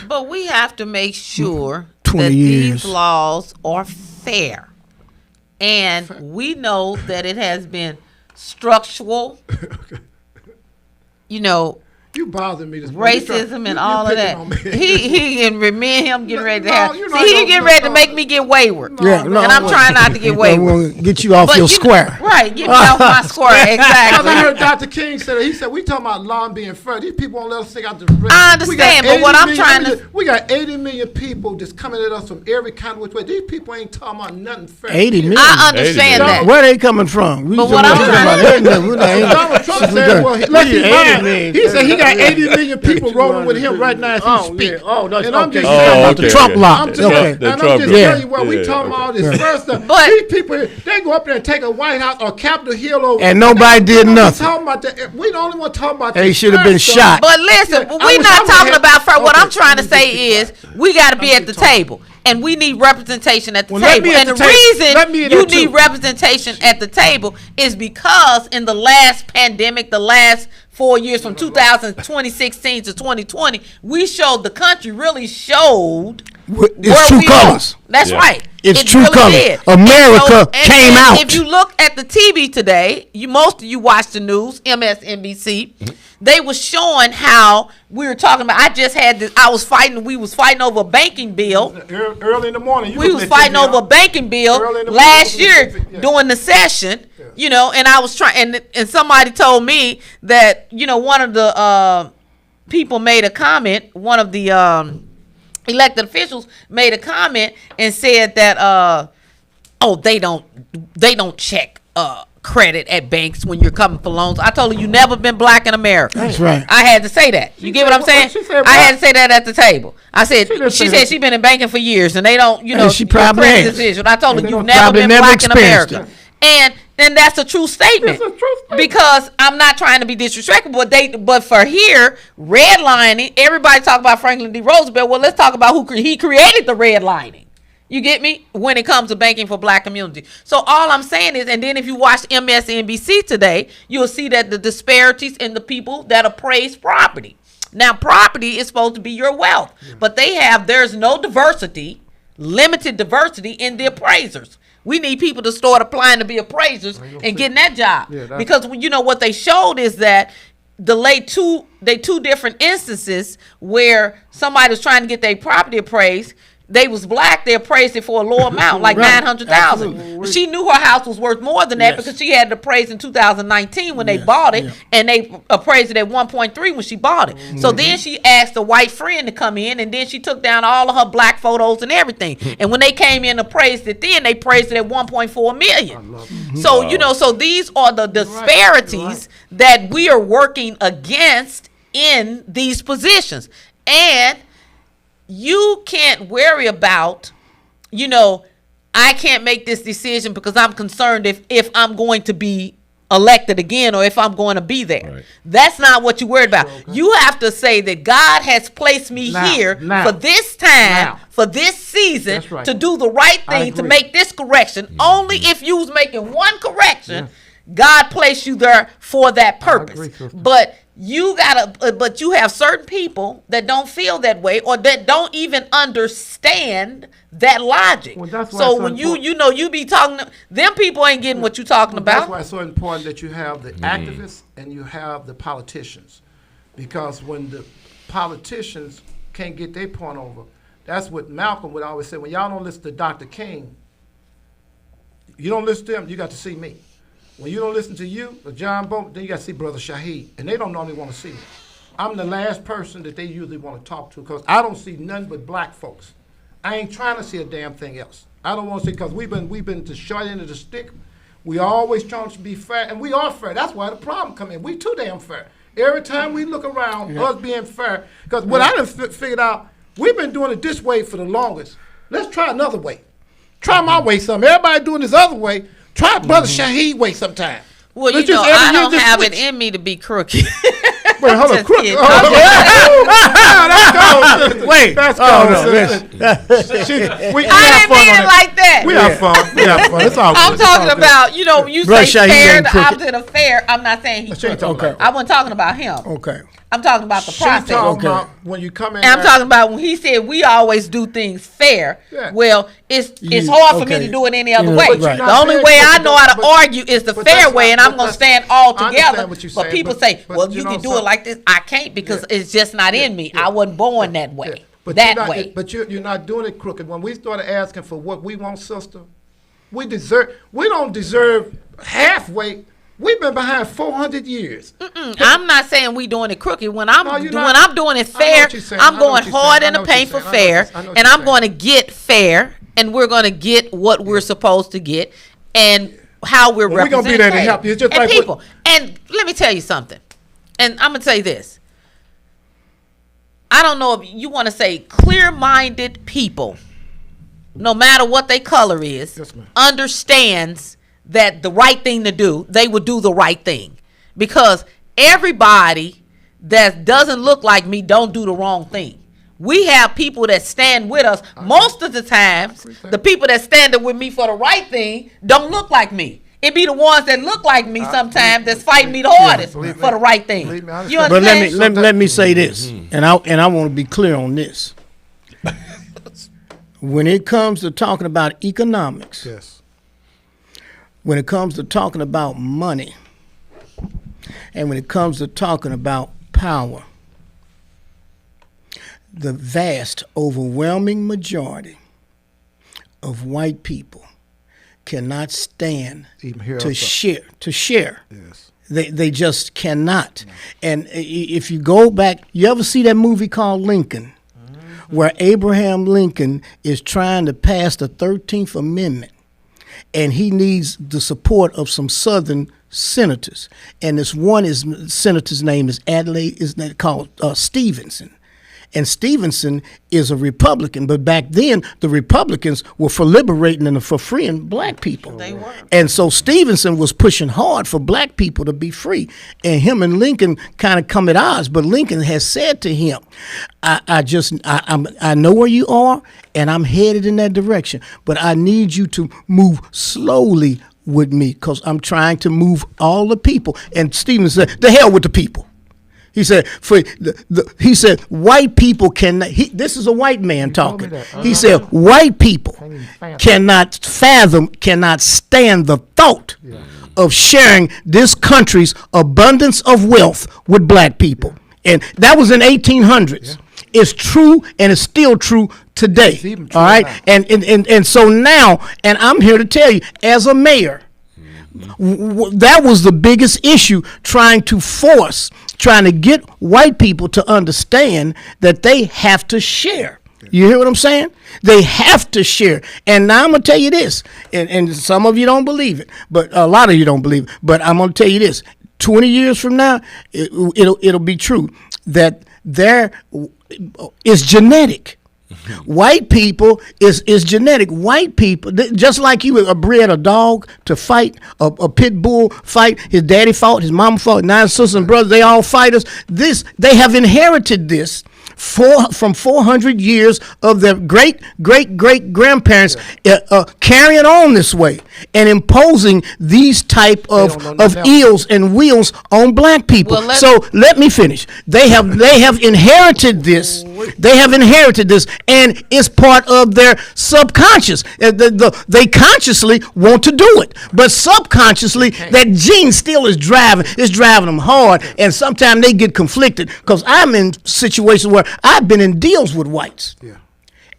But we have to make sure 20 that years. these laws are fair. And we know that it has been structural, You bothering me this morning. racism and all of that. He and me and him getting ready to have. you're See, not he gonna- getting ready to make me get wayward. Yeah, And I'm trying not to get I'm wayward. gonna get you off But your you- square. Right, get me off my square. Because I Exactly. heard Dr. King say that. He said, we talking about law and being fair. These people won't let us stick out the I understand, but what I'm trying to- We got 80 million people just coming at us from every kind of which way. These people ain't talking about nothing fair. 80 million. I understand 80 that. Where they coming from? But what I'm trying Donald Trump said, well, let's be lying. He said he got 80 million people rolling with him right now as he speaks. Oh, no, And I'm okay. just Oh, saying, okay, the Trump okay. law. I'm just, Okay. and The I'm Trump just law. telling you what we Yeah, talking about all this first stuff. But- These people, they go up there and take a White House or Capitol Hill over. And nobody did We nothing. talking about that. We the only one talking about They this should have been first stuff. shot. But listen, Yeah, I we're wish not I would've talking had- about first. What okay, I'm trying to let me say just is be quiet. we got to be I'm at the just talking. table. And we need representation at the Well, let table. me at And the the table. Let me reason at you that need too. representation at the table is because in the last pandemic, the last 4 years from 2016 to 2020, we showed the country really showed It's where true we colors. are. That's Yeah. right. It's It true really colors. did. America came and out. If you look at the TV today, most of you watch the news, MSNBC. They was showing how we were talking about. I just had this. We was fighting over a banking bill. Early in the morning. We was fighting over a banking bill Early in the last morning. year Yeah. during the session, and I was trying, and somebody told me that, one of the people made a comment, one of the elected officials made a comment and said that, they don't check credit at banks when you're coming for loans. I told her you never been black in America. That's right. I had to say that. You get what I'm saying? She said I had to say that at the table. I said didn't she say said that. she been in banking for years and they don't, she probably credit has. decision. I told her They you've don't- never probably been never black in experienced America. And that's a true statement. It's a true statement. Because I'm not trying to be disrespectful, but for here, redlining, everybody talk about Franklin D. Roosevelt. Well, let's talk about he created the redlining. You get me? When it comes to banking for black community. So all I'm saying is, and then if you watch MSNBC today, you'll see that the disparities in the people that appraise property. Now, property is supposed to be your wealth, but there's no diversity, limited diversity in the appraisers. We need people to start applying to be appraisers and getting that job. Yeah, because what they showed is that two different instances where somebody was trying to get their property appraised. they was black, they appraised it for a low amount, like Right. 900,000. She knew her house was worth more than that Yes. because she had it appraised in 2019 when they Yes. bought it, Yeah. and they appraised it at 1.3 when she bought it. So then she asked a white friend to come in, and then she took down all of her black photos and everything. And when they came in and appraised it, then they praised it at 1.4 million. So you know, so these are the disparities that we are working against in these positions, and you can't worry about, you know, I can't make this decision because I'm concerned if I'm going to be elected again or if I'm going to be there. Right. That's not what you worried about. You have to say that God has placed me here for this time, for this season, That's right. to do the right I thing, to agree. make this correction. Only if you was making one correction, God placed you there for that purpose. agree, sister. But you gotta, but you have certain people that don't feel that way or that don't even understand that logic. Well, that's why So it's so when important. you know, you be talking, them people ain't getting what you talking That's about. why it's so important that you have the activists and you have the politicians. Because when the politicians can't get their point over, that's what Malcolm would always say. When y'all don't listen to Dr. King, you don't listen to him, you got to see me. When you don't listen to you, or John Boeski, then you got to see Brother Shahid. And they don't normally want to see me. I'm the last person that they usually want to talk to because I don't see none but black folks. I ain't trying to see a damn thing else. I don't want to see, because we've been to short end of the stick. We always trying to be fair, and we are fair. That's why the problem come in. We too damn fair. Every time we look around, us being fair, because what I done figured out, we've been doing it this way for the longest. Let's try another way. Try my way some. Everybody doing this other way. Try Brother Shahid way sometime. Well, Let's you know, just every I year don't just have switch. it in me to be crooked. Wait, hold on, Just crook. kidding. Wait. That's Oh, cold, no, sister. We I have didn't fun mean on it it. like that. We have fun. We have fun. It's all good. I'm It's all talking good. about, you know, you Brother say Shahid fair, ain't the crooked. opposite of fair. I'm not saying he's She ain't crooked. talking Okay. about I wasn't talking about him. Okay. I'm talking about the She process. talking Okay. about when you come in. And I'm there- talking about when he said we always do things fair. Yeah. Well, it's You- hard for me okay. to do it any other Yeah, way. but you're The not only saying way I crooked, know how to but- argue is the but fair that's way, why- and I'm but going to that's- stand all I understand together. what you're But saying, people but- say, but well, you you know can do it something? like this. I can't because it's just not in me. I wasn't born that way. Yeah. But That you're not, way. But you're not doing it crooked. When we started asking for what we want, sister, we don't deserve halfway. We've been behind 400 years. I'm not saying we doing it crooked. When I'm No, you're when not. I'm doing it I know fair, what you're saying. I'm I know going what you're hard saying. in I the know what paint you're for saying. I know fair, what you're and I'm saying. going to get fair, and we're going to get what we're supposed to get, and how we're Well, we're gonna representing be there to help you. It's just and like what- people. And let me tell you something, and I'm going to say this. I don't know if you want to say clear-minded people, no matter what their color is, Yes, ma'am. understands that the right thing to do, they would do the right thing. Because everybody that doesn't look like me don't do the wrong thing. We have people that stand with us. Most of the times, the people that stand up with me for the right thing don't look like me. It be the ones that look like me sometimes that's fighting me the hardest believe me. for the right thing. Believe me, I You understand. But understand? let me say this, and I want to be clear on this. When it comes to talking about economics, Yes. when it comes to talking about money, and when it comes to talking about power, the vast, overwhelming majority of white people cannot stand Even hear to us up. share. Yes. They just cannot. And if you go back, you ever see that movie called Lincoln, where Abraham Lincoln is trying to pass the 13th Amendment, and he needs the support of some Southern senators. And this one senator's name is Adlai, is called Stevenson. And Stevenson is a Republican, but back then the Republicans were for liberating and for freeing black people. They were. And so Stevenson was pushing hard for black people to be free. And him and Lincoln kind of come at odds. But Lincoln has said to him, I know where you are, and I'm headed in that direction. But I need you to move slowly with me because I'm trying to move all the people. And Stevenson said, the hell with the people. He said, he said, white people cannot, this is a white man told me talking. that. He said, white people Can't even fathom. cannot stand the thought of sharing this country's abundance of wealth with black people. And that was in 1800s. is true and is still true today. It's even true all right, now. and so now, and I'm here to tell you, as a mayor, that was the biggest issue, trying to get white people to understand that they have to share. You hear what I'm saying? They have to share. And now I'm going to tell you this, and some of you don't believe it, but a lot of you don't believe it, but I'm going to tell you this. 20 years from now, it'll be true that there is genetic. White people is genetic. White people, just like you bred a dog to fight, a pit bull fight. His daddy fought, his mama fought, 9 sisters and brothers. They all fighters. They have inherited this from 400 years of their great grandparents carrying on this way and imposing these type of ills and wheels on black people. Well, so let me finish. They have inherited this. They have inherited this, and it's part of their subconscious. They consciously want to do it, but subconsciously that gene still is driving them hard, and sometimes they get conflicted, because I'm in situations where I've been in deals with whites. Yeah.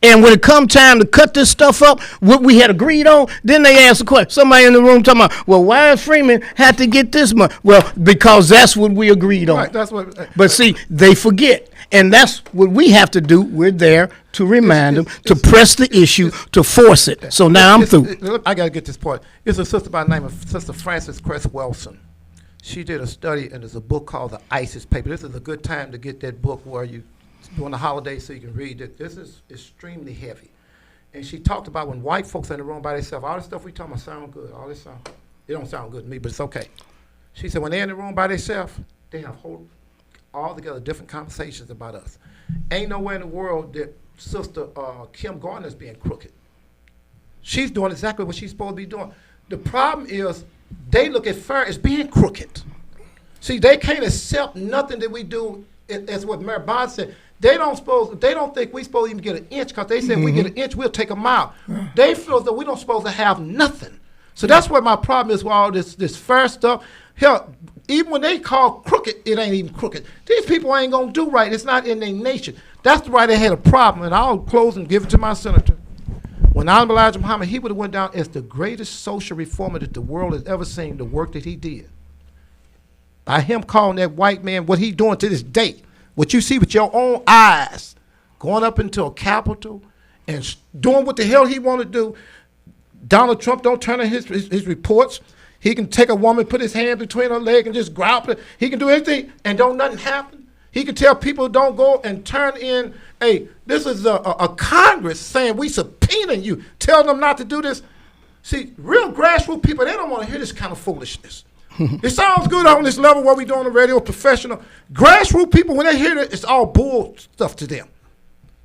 And when it come time to cut this stuff up, what we had agreed on, then they ask the question. Somebody in the room talking about, well, why does Freeman have to get this money? Well, because that's what we agreed on. Right, that's what. But see, they forget. And that's what we have to do. We're there to remind them, to press the issue, to force it. So now I'm through. I got to get this part. It's a sister by the name of Sister Frances Cress Wilson. She did a study, and there's a book called The ISIS Paper. This is a good time to get that book where you, during the holidays, so you can read it. This is extremely heavy. And she talked about when white folks in the room by themselves, all this stuff we talking about sound good. All this sound, it don't sound good to me, but it's okay. She said when they're in the room by themselves, they have all together different conversations about us. Ain't nowhere in the world that Sister Kim Gardner's being crooked. She's doing exactly what she's supposed to be doing. The problem is they look at fair as being crooked. See, they can't accept nothing that we do, as what Mayor Bond said. They don't think we supposed to even get an inch, because they said if we get an inch, we'll take a mile. They feel that we don't supposed to have nothing. So that's what my problem is with all this fair stuff. Hell, even when they call crooked, it ain't even crooked. These people ain't going to do right. It's not in their nature. That's why they had a problem. And I'll close and give it to my senator. When Honorable Elijah Muhammad, he would have went down as the greatest social reformer that the world has ever seen, the work that he did. By him calling that white man, what he doing to this day, what you see with your own eyes, going up into a Capitol and doing what the hell he want to do. Donald Trump don't turn in his reports. He can take a woman, put his hand between her leg and just grab it. He can do anything and don't nothing happen. He can tell people don't go and turn in this is a Congress saying we subpoenaing you. Tell them not to do this. See, real grassroots people, they don't want to hear this kind of foolishness. It sounds good on this level what we do on the radio, professional. Grassroots people, when they hear it, it's all bull stuff to them.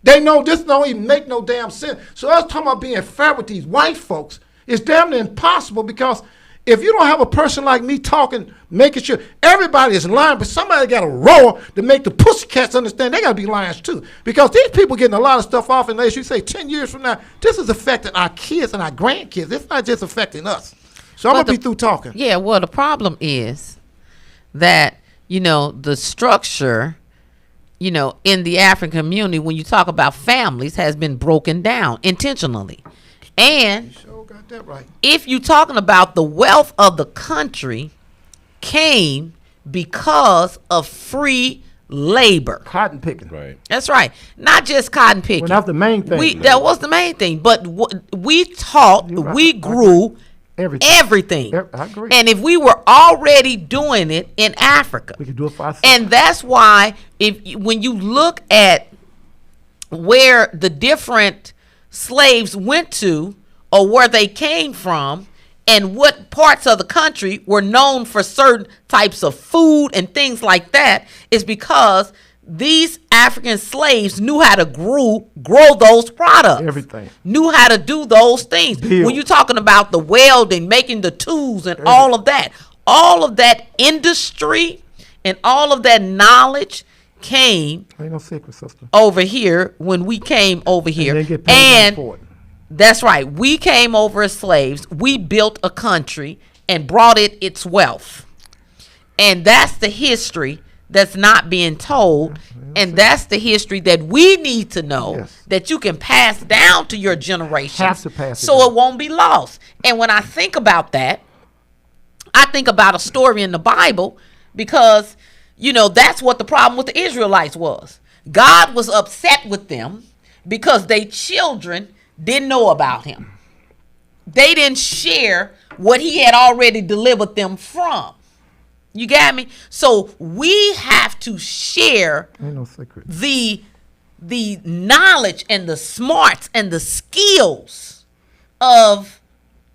They know this don't even make no damn sense. So us talking about being fair with these white folks is damn near impossible, because if you don't have a person like me talking, making sure everybody is lying, but somebody got to roar to make the pussycats understand they got to be lions too. Because these people getting a lot of stuff off, and as you say, 10 years from now, this is affecting our kids and our grandkids. It's not just affecting us. So I'm going to be through talking. Yeah, well, the problem is that, the structure, in the African community, when you talk about families, has been broken down intentionally. And You sure got that right. if you're talking about the wealth of the country came because of free labor. Cotton picking. Right. That's right. Not just cotton picking. Well, that's the main thing. That was the main thing. But we taught, You're right. we grew everything. I agree. And if we were already doing it in Africa, We could do it for ourselves. and that's why when you look at where the different slaves went to, or where they came from, and what parts of the country were known for certain types of food and things like that, is because these African slaves knew how to grow those products. Everything. Knew how to do those things. Build. When you're talking about the welding, making the tools and all of that industry and all of that knowledge came Ain't no secret, sister. over here when we came over here. And they get paid for it. That's right. We came over as slaves. We built a country and brought it its wealth. And that's the history that's not being told. And that's the history that we need to know, Yes. that you can pass down to your generations, Have to pass it so down. it won't be lost. And when I think about that, I think about a story in the Bible, because, that's what the problem with the Israelites was. God was upset with them because their children didn't know about him. They didn't share what he had already delivered them from. You got me? So we have to share Ain't no secret. the knowledge and the smarts and the skills of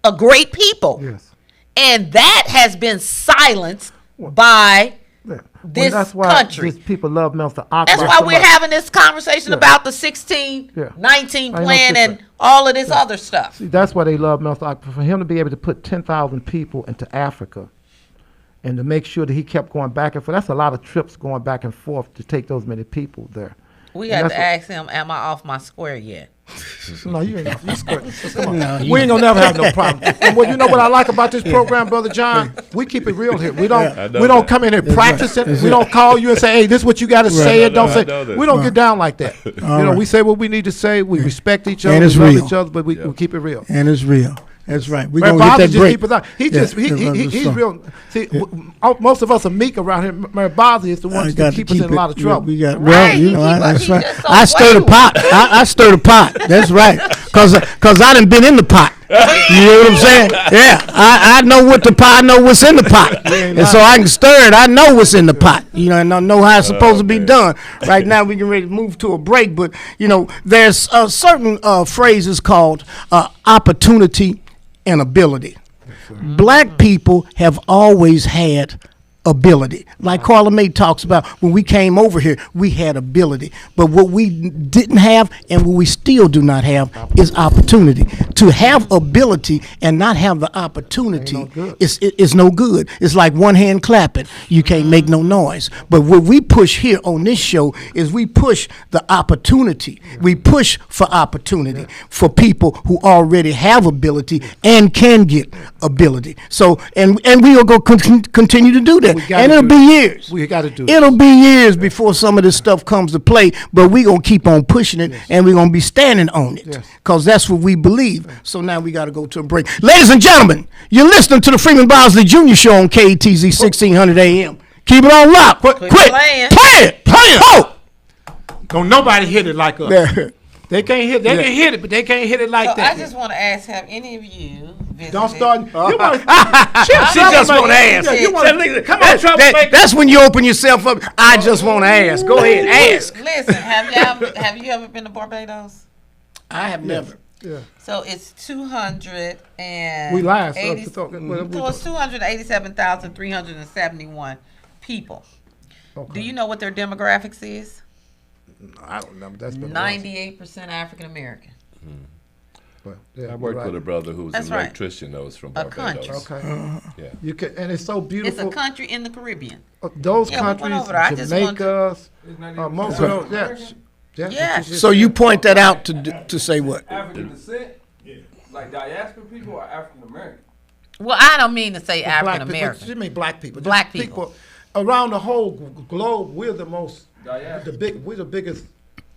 a great people. Yes. And that has been silenced by Yeah. this that's why country. these people love Mr. Akbar. That's why so we're much. having this conversation Yeah. about the 16, Yeah. 19 Ain't no plan and secret. all of this other stuff. See, that's why they love Mr. Akbar. For him to be able to put 10,000 people into Africa and to make sure that he kept going back and forth. That's a lot of trips going back and forth to take those many people there. We And had that's to ask him, am I off my square yet? No, you ain't. You square. Come on. We ain't gonna never have no problem. And you know what I like about this program, Brother John? We keep it real here. We don't. I know We don't that. come in here practicing. We don't call you and say, "Hey, this is what you got to say," and don't I say. know that. We don't get down like that. We say what we need to say. We respect each other. And it's we love real. each other, but we keep it real. And it's real. That's right. We're Man, going to Bobby get that just break. keep it out. He Yeah, just that's he's right. real. See, most of us are meek around here. Man, Bobby is the one that keep us in a lot of trouble. We got, Right, well, you know, he that's just right. so I stir the wayward. pot. I stir the pot. That's right. Cause I done been in the pot. You know what I'm saying? Yeah. I know what the pot. I know what's in the pot, and so I can stir it. I know what's in the pot. And I know how it's supposed to be done. Right now, we can ready to move to a break, but there's certain phrases called opportunity and ability. Black people have always had ability. Like Karla May talks about, when we came over here, we had ability. But what we didn't have and what we still do not have is opportunity. To have ability and not have the opportunity is no good. It's like one hand clapping. You can't make no noise. But what we push here on this show is we push the opportunity. We push for opportunity for people who already have ability and can get ability. So, and we will go continue to do that. gotta And it'll do be it. years. We got to do it. It'll be years before some of this stuff comes to play, but we're going to keep on pushing it, and we're going to be standing on it, Yes. because that's what we believe. So now we got to go to a break. Ladies and gentlemen, you're listening to the Freeman Bosley Jr. Show on KTZ 1600 AM. Keep it on lock. Quit playing. Play it. Ho! Don't nobody hit it like us. Yeah. They can't hit. They can hit it, but they can't hit it like So that. I just want to ask, have any of you visited? Don't start. You wanna, She just want to ask. Yeah, you wanna, come on, troublemaker. That's when you open yourself up. I just want to ask. Go ahead, ask. Listen, have you ever been to Barbados? I have never. Yeah. So it's 200 and We lied. So 80 it's talking- so it's 287,371 people. Okay. Do you know what their demographics is? I don't know. That's been 98% African American. I worked with a brother who was That's an right. electrician that was from A Barbados. country. Okay. Yeah. You can, and it's so It's beautiful. a country in the Caribbean. Those Yeah, we went countries, over there. I just Jamaica, It's most of those. Yeah. Yes. So you point that out to say what? African descent, like diaspora people or African American. Well, I don't mean to say Black African people. You American. mean black people? Black Just people. around the whole globe. We're the most. Diaspora. We're the biggest.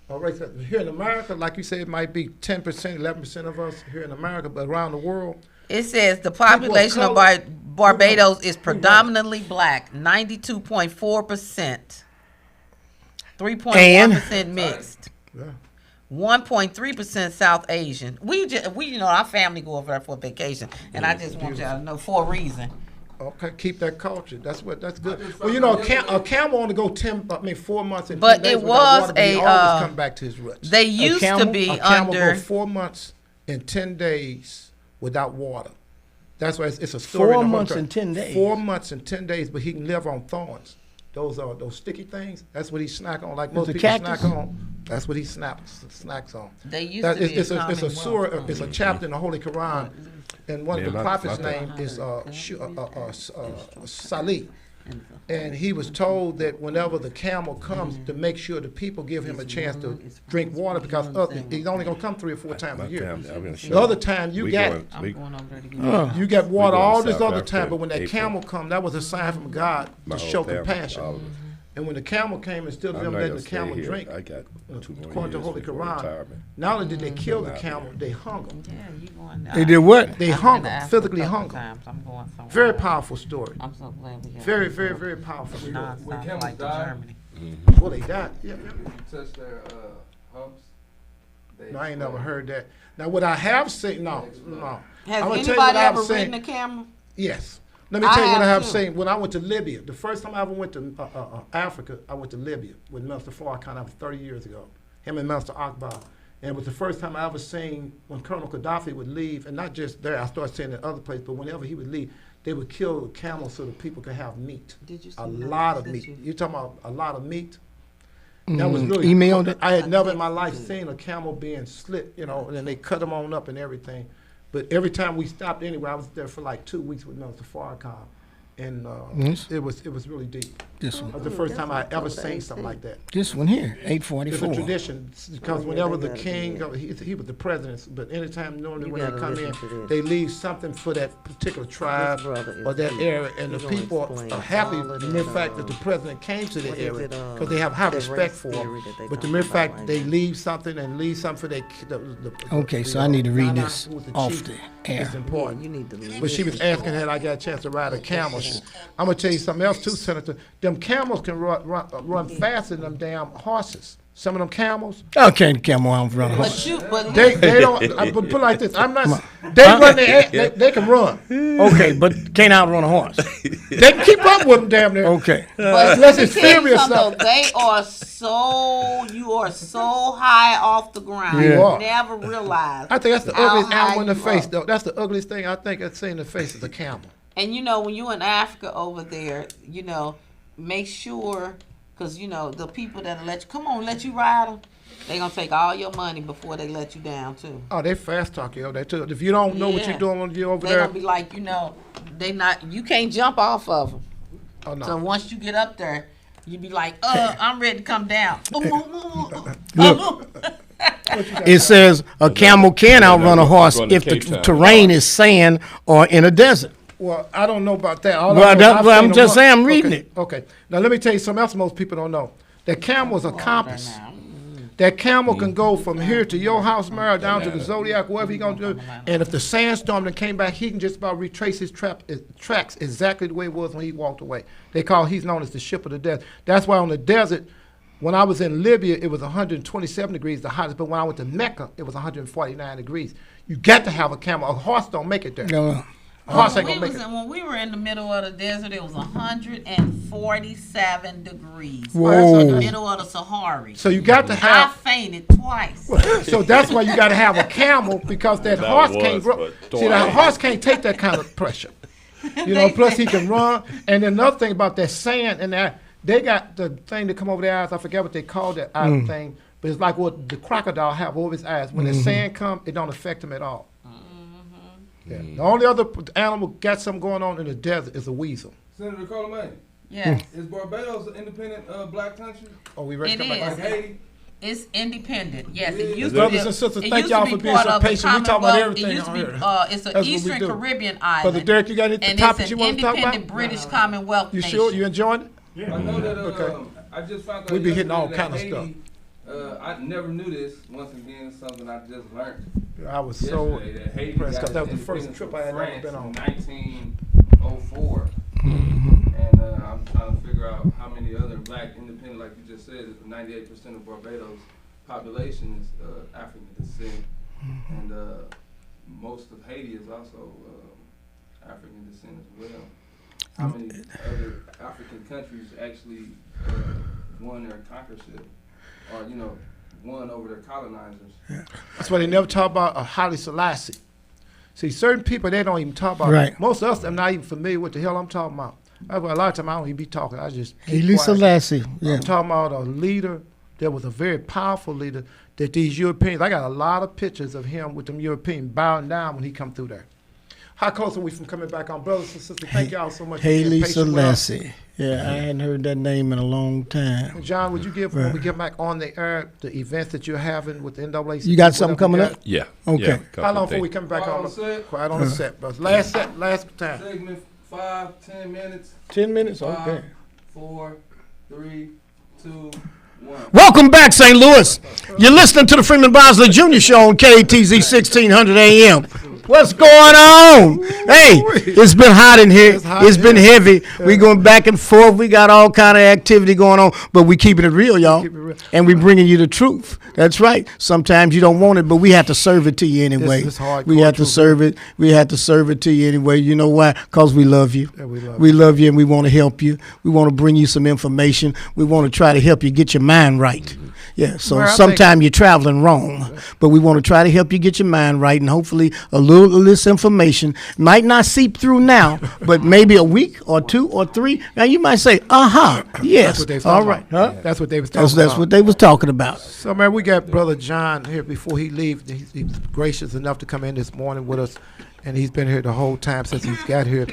Race here in America, like you said, it might be 10%, 11% of us here in America, but around the world, It says the population of Barbados is predominantly black, 92.4%, 3.1% mixed, 1.3% South Asian. We our family go over there for vacation, and I just want y'all to know for a reason. okay, keep that culture. That's good. Well, you know, a camel only go 4 months and But 10 days it without was water, but he a, always come back to his roots. They used to camel? be A camel under. go 4 months and 10 days without water. That's why it's a story. 4 in the months whole and 10 days. 4 months and 10 days, but he can live on thorns. Those sticky things. That's what he snack on. Like most the people cactus? snack on. That's what he snacks on. They used That- to be it's a a common surah. wealth. It's a chapter in the Holy Quran, and one of the Yeah, prophets' my- name is Salih. And he was told that whenever the camel comes, to make sure the people give him a chance to drink water, because he's only gonna come 3 or 4 times My a year. family, I'm gonna show The other time you we got going- it. I'm we- going over there to get You got water going to all this South other Africa time, but when that April. camel come, that was a sign from God My to whole show family, compassion. all of us. And when the camel came, instead of I'm them not letting gonna the stay camel here. drink, I got 2 more according to years Holy before Quran, retirement. not only did they kill the out camel, here. they hung him. Yeah, you going They did what? They I've hung been to him, Africa a physically couple hung him. times. I'm going somewhere. Very powerful story. I'm so glad we got Very, this very, book. very powerful story. When Nonstop camels like to die, Germany. Well, they died. Yeah, yeah. you touch their humps. No, I ain't never heard that. Now, what I have seen, no. Has I'ma tell you anybody what I've ever seen. ridden a camel? Yes. Let me tell you what I have too. seen. When I went to Libya, the first time I ever went to Africa, I went to Libya with Minister Farrakhan. That was 30 years ago. Him and Minister Akbar. And it was the first time I ever seen when Colonel Gaddafi would leave, and not just there, I started seeing it in other places, but whenever he would leave, they would kill camels so the people could have meat. Did you see A that? lot of Did meat. you? You're talking about a lot of meat? That was really Emailed it? I had never in my life seen a camel being slit, you know, and then they cut them on up and everything. But every time we stopped anywhere, I was there for like 2 weeks with Minister Farrakhan, and Yes. it was really deep. This That one. was the first time I ever seen something like that. This one here, It's a 844. tradition because whenever the king, he was the president, but anytime normally You when they gotta come in, listen to this. they leave something for that particular tribe This brother is or that deep. area, and the He gonna people explain are happy all of in the that, fact that the president came to the what is area it, because they have high the respect race for him. theory that they But the talk mere about fact right they now. leave something and leave something for the Okay, so I need to read Nana, this who was the off chief, the is air. important. You need to listen. But she was asking had I got a chance to ride a camel. I'm gonna tell you something else too, Senator. Them camels can run faster than them damn horses. Some of them camels, Okay, camel out in front of But us. you, but they don't. I put it like this. I'm not. They run. They can run. Okay, but can't outrun a horse. They can keep up with them damn near. Okay. But Unless let me it's tell you serious something, stuff. though, they are you are so high off the ground. Yeah. You are. never realize. I think that's the how ugliest high animal in the you face, are. though. That's the ugliest thing I think I've seen in the face is a camel. And you know, when you in Africa over there, you know, make sure, because you know the people that let you ride them, they gonna take all your money before they let you down too. Oh, they fast talk you over there too. If you don't know what Yeah. you're doing when you're over They there, gonna be like, you know, you can't jump off of them. oh no. So once you get up there, you be like, I'm ready to come down. It says a camel can outrun a horse Going to if the Cape Town. terrain is sand or in a desert. Well, I don't know about that. All I Well, know is that- I've well, seen I'm them just run. saying I'm reading Okay, it. Okay. Now let me tell you something else most people don't know. That camel's a compass. That camel can go from here to your house, Mara, down to the Zodiac, wherever he gonna do. And if the sandstorm that came back, he can just about retrace his tracks exactly the way it was when he walked away. He's known as the ship of the desert. That's why on the desert, when I was in Libya, it was 127 degrees, the hottest. But when I went to Mecca, it was 149 degrees. You got to have a camel. A horse don't make it there. No, A horse ain't gonna make it. When we were in the middle of the desert, it was 147 degrees. Whoa. In the middle of the Sahara. So you got to I have. fainted twice. So that's why you got to have a camel because that That horse was, can't. but See, that horse can't take that kind of pressure. You know. Plus, he can run. And then another thing about that sand and that, they got the thing that come over their eyes. I forget what they call that eye thing, but it's like what the crocodile have over his eyes. When the sand come, it don't affect him at all. Yeah. The only other animal got something going on in the desert is a weasel. Senator Karla, Yes, is Barbados an independent black country? Oh, we ready it to come back is. on? Like Haiti? It's independent. Yes, it Yeah. used Brothers to be. and sisters, it thank used y'all to for be being part so of the patient. We talking about Commonwealth. everything It used to on be. here. It's That's an what we Eastern do. Caribbean island. Brother Derek, you got any and topics it's you an want to talk independent about? British Commonwealth You nation. sure? You enjoying it? I know that Okay. I just found out We be hitting all yesterday kind of that Haiti, I never knew this. Once again, it's something I just learned I was so yesterday. That Haiti impressed got because that was the its first independence trip from I had ever France been on. in 1904. And I'm trying to figure out how many other black independent, like you just said, 98% of Barbados population is African descent, and most of Haiti is also African descent as well. How many other African countries actually won their conquerorship, or won over their colonizers? That's why they never talk about a Haile Selassie. See, certain people, they don't even talk about Right. it. Most of us are not even familiar with the hell I'm talking about. That's why a lot of times I don't even be talking. I just keep Haile quiet. Selassie. Yeah. I'm talking about a leader that was a very powerful leader that these Europeans, I got a lot of pictures of him with them Europeans bowing down when he come through there. How close are we from coming back on? Brothers and sisters, thank y'all so much for being Haile patient with us. Selassie. Yeah, I hadn't heard that name in a long time. John, would you give, when we get back on the air, the events that you're having with the NAACP? You got something coming whatever up? Yeah. Okay. Yeah, How couple long before things. we come back Quiet on on the set. quiet on the set, brothers? Last time. Segment 5, 10 minutes. 10 minutes? 5, Okay. 4, 3, 2, 1. Welcome back, St. Louis. You're listening to the Freeman Bosley Jr. Show on KTZ 1600 AM. What's going on? Hey, it's been hot in here. It's been heavy. We going back and forth. We got all kind of activity going on, but we keeping it real, y'all. And we bringing you the truth. That's right. Sometimes you don't want it, but we have to serve it to you anyway. We have to serve it. We have to serve it to you anyway. You know why? Because we love you. Yeah, we love you, and we want to help you. We want to bring you some information. We want to try to help you get your mind right. Yeah, so sometimes you're traveling wrong, but we want to try to help you get your mind right, and hopefully a little of this information might not seep through now, but maybe a week or 2 or 3. Now you might say, yes, all right, huh? That's what they was talking about. That's what they was talking about. So, man, we got Brother John here before he leaves. He was gracious enough to come in this morning with us, and he's been here the whole time since he's got here.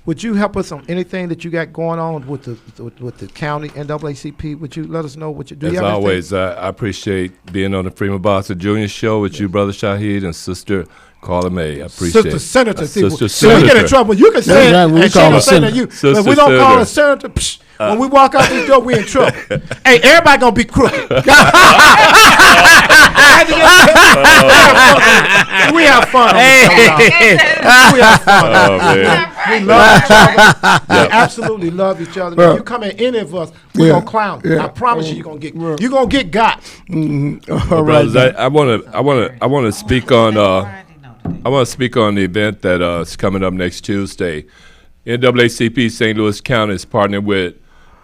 Would you help us on anything that you got going on with the county NAACP? Would you let us know what you do? As always, I appreciate being on the Freeman Bosley Jr. Show with you, Brother Shahid, and Sister Karla May. I appreciate it. Sister Senator. Sister We Senator. get in trouble. You can say it, and she don't say that you. Sister But we don't call her Senator. Senator. When we walk out this door, we in trouble. Hey, everybody gonna be crooked. We have fun. We have fun. Oh, man. We love each other. We absolutely love each other. If you come at any of us, we're gonna clown you. I promise you, you're gonna get got. All right. I want to speak on the event that is coming up next Tuesday. NAACP St. Louis County is partnering with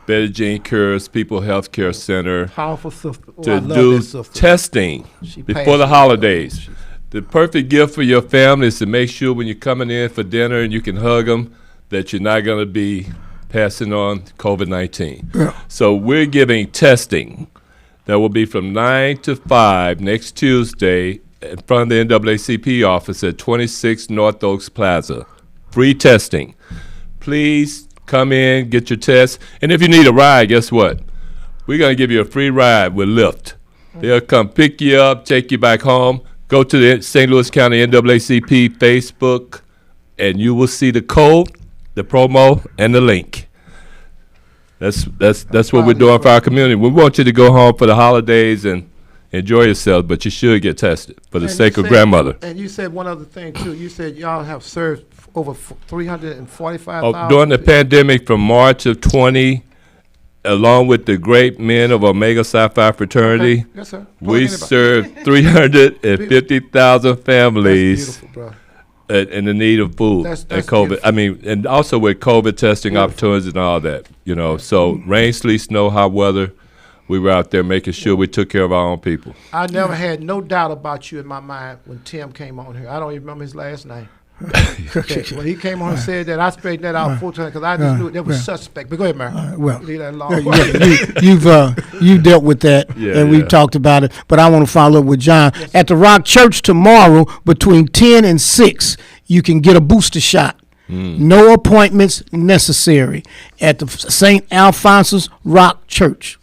Betty Jean Kerr's People Health Care Center Powerful sister. to do testing before the holidays. The perfect gift for your family is to make sure when you're coming in for dinner and you can hug them that you're not going to be passing on COVID-19. Yeah. So we're giving testing that will be from 9 to 5 next Tuesday in front of the NAACP office at 26 North Oaks Plaza. Free testing. Please come in, get your test. And if you need a ride, guess what? We're going to give you a free ride with Lyft. They'll come pick you up, take you back home. Go to the St. Louis County NAACP Facebook, and you will see the code, the promo, and the link. That's what we're doing for our community. We want you to go home for the holidays and enjoy yourself, but you should get tested for the sake of grandmother. And you said one other thing, too. You said y'all have served over 345,000. During the pandemic from March of 20, along with the great men of Omega Psi Phi fraternity, okay. Yes, sir. We served 350,000 families in the need of food and COVID. Beautiful. I mean, and also with COVID testing opportunities and all that, you know. So rain, sleet, snow, hot weather, we were out there making sure we took care of our own people. I never had no doubt about you in my mind when Tim came on here. I don't even remember his last name. When he came on and said that, I straightened that out full time because I just knew that was suspect. But go ahead, man. Well, leave that alone. You've dealt with that, and we've talked about it. But I want to follow up with John. Yes. At the Rock Church tomorrow, between 10 and 6, you can get a booster shot. No appointments necessary at the St. Alphonsus Rock Church.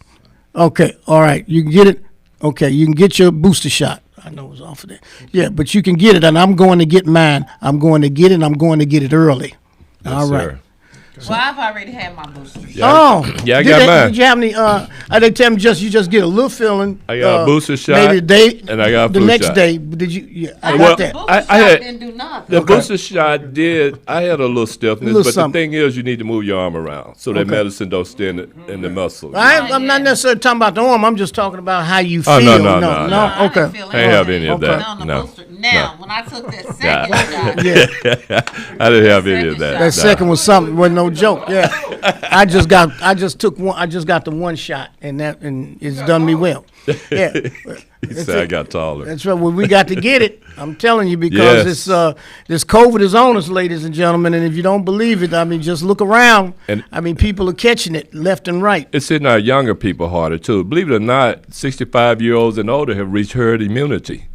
Okay, all right, you can get it. Okay, you can get your booster shot. I know it was off of that. Yeah, but you can get it, and I'm going to get mine. I'm going to get it, and I'm going to get it early. Yes, all right. Sir. Well, I've already had my booster. Yeah. Oh, yeah, I got mine. Did you have any? They tell me you just get a little feeling. I got a booster shot. Maybe the day, and I got a the flu next shot. day. Did you? Yeah, I well, got that. I had didn't do nothing. the booster shot did. I had a little stiffness, but something. the thing is, you need to move your arm around so that medicine don't stay in the muscle. I'm not necessarily talking about the arm. I'm just talking about how you feel. Oh, no. Okay. I ain't have any of that. No. Now, when I took that second shot, I didn't have any of that. That second was something. Wasn't no joke. Yeah, I just got the one shot, and it's done me well. Yeah, He said I got taller. That's right. Well, we got to get it. I'm telling you, because this COVID is on us, ladies and gentlemen. And if you don't believe it, I mean, just look around. And I mean, people are catching it left and right. It's hitting our younger people harder too. Believe it or not, 65-year-olds and older have reached herd immunity.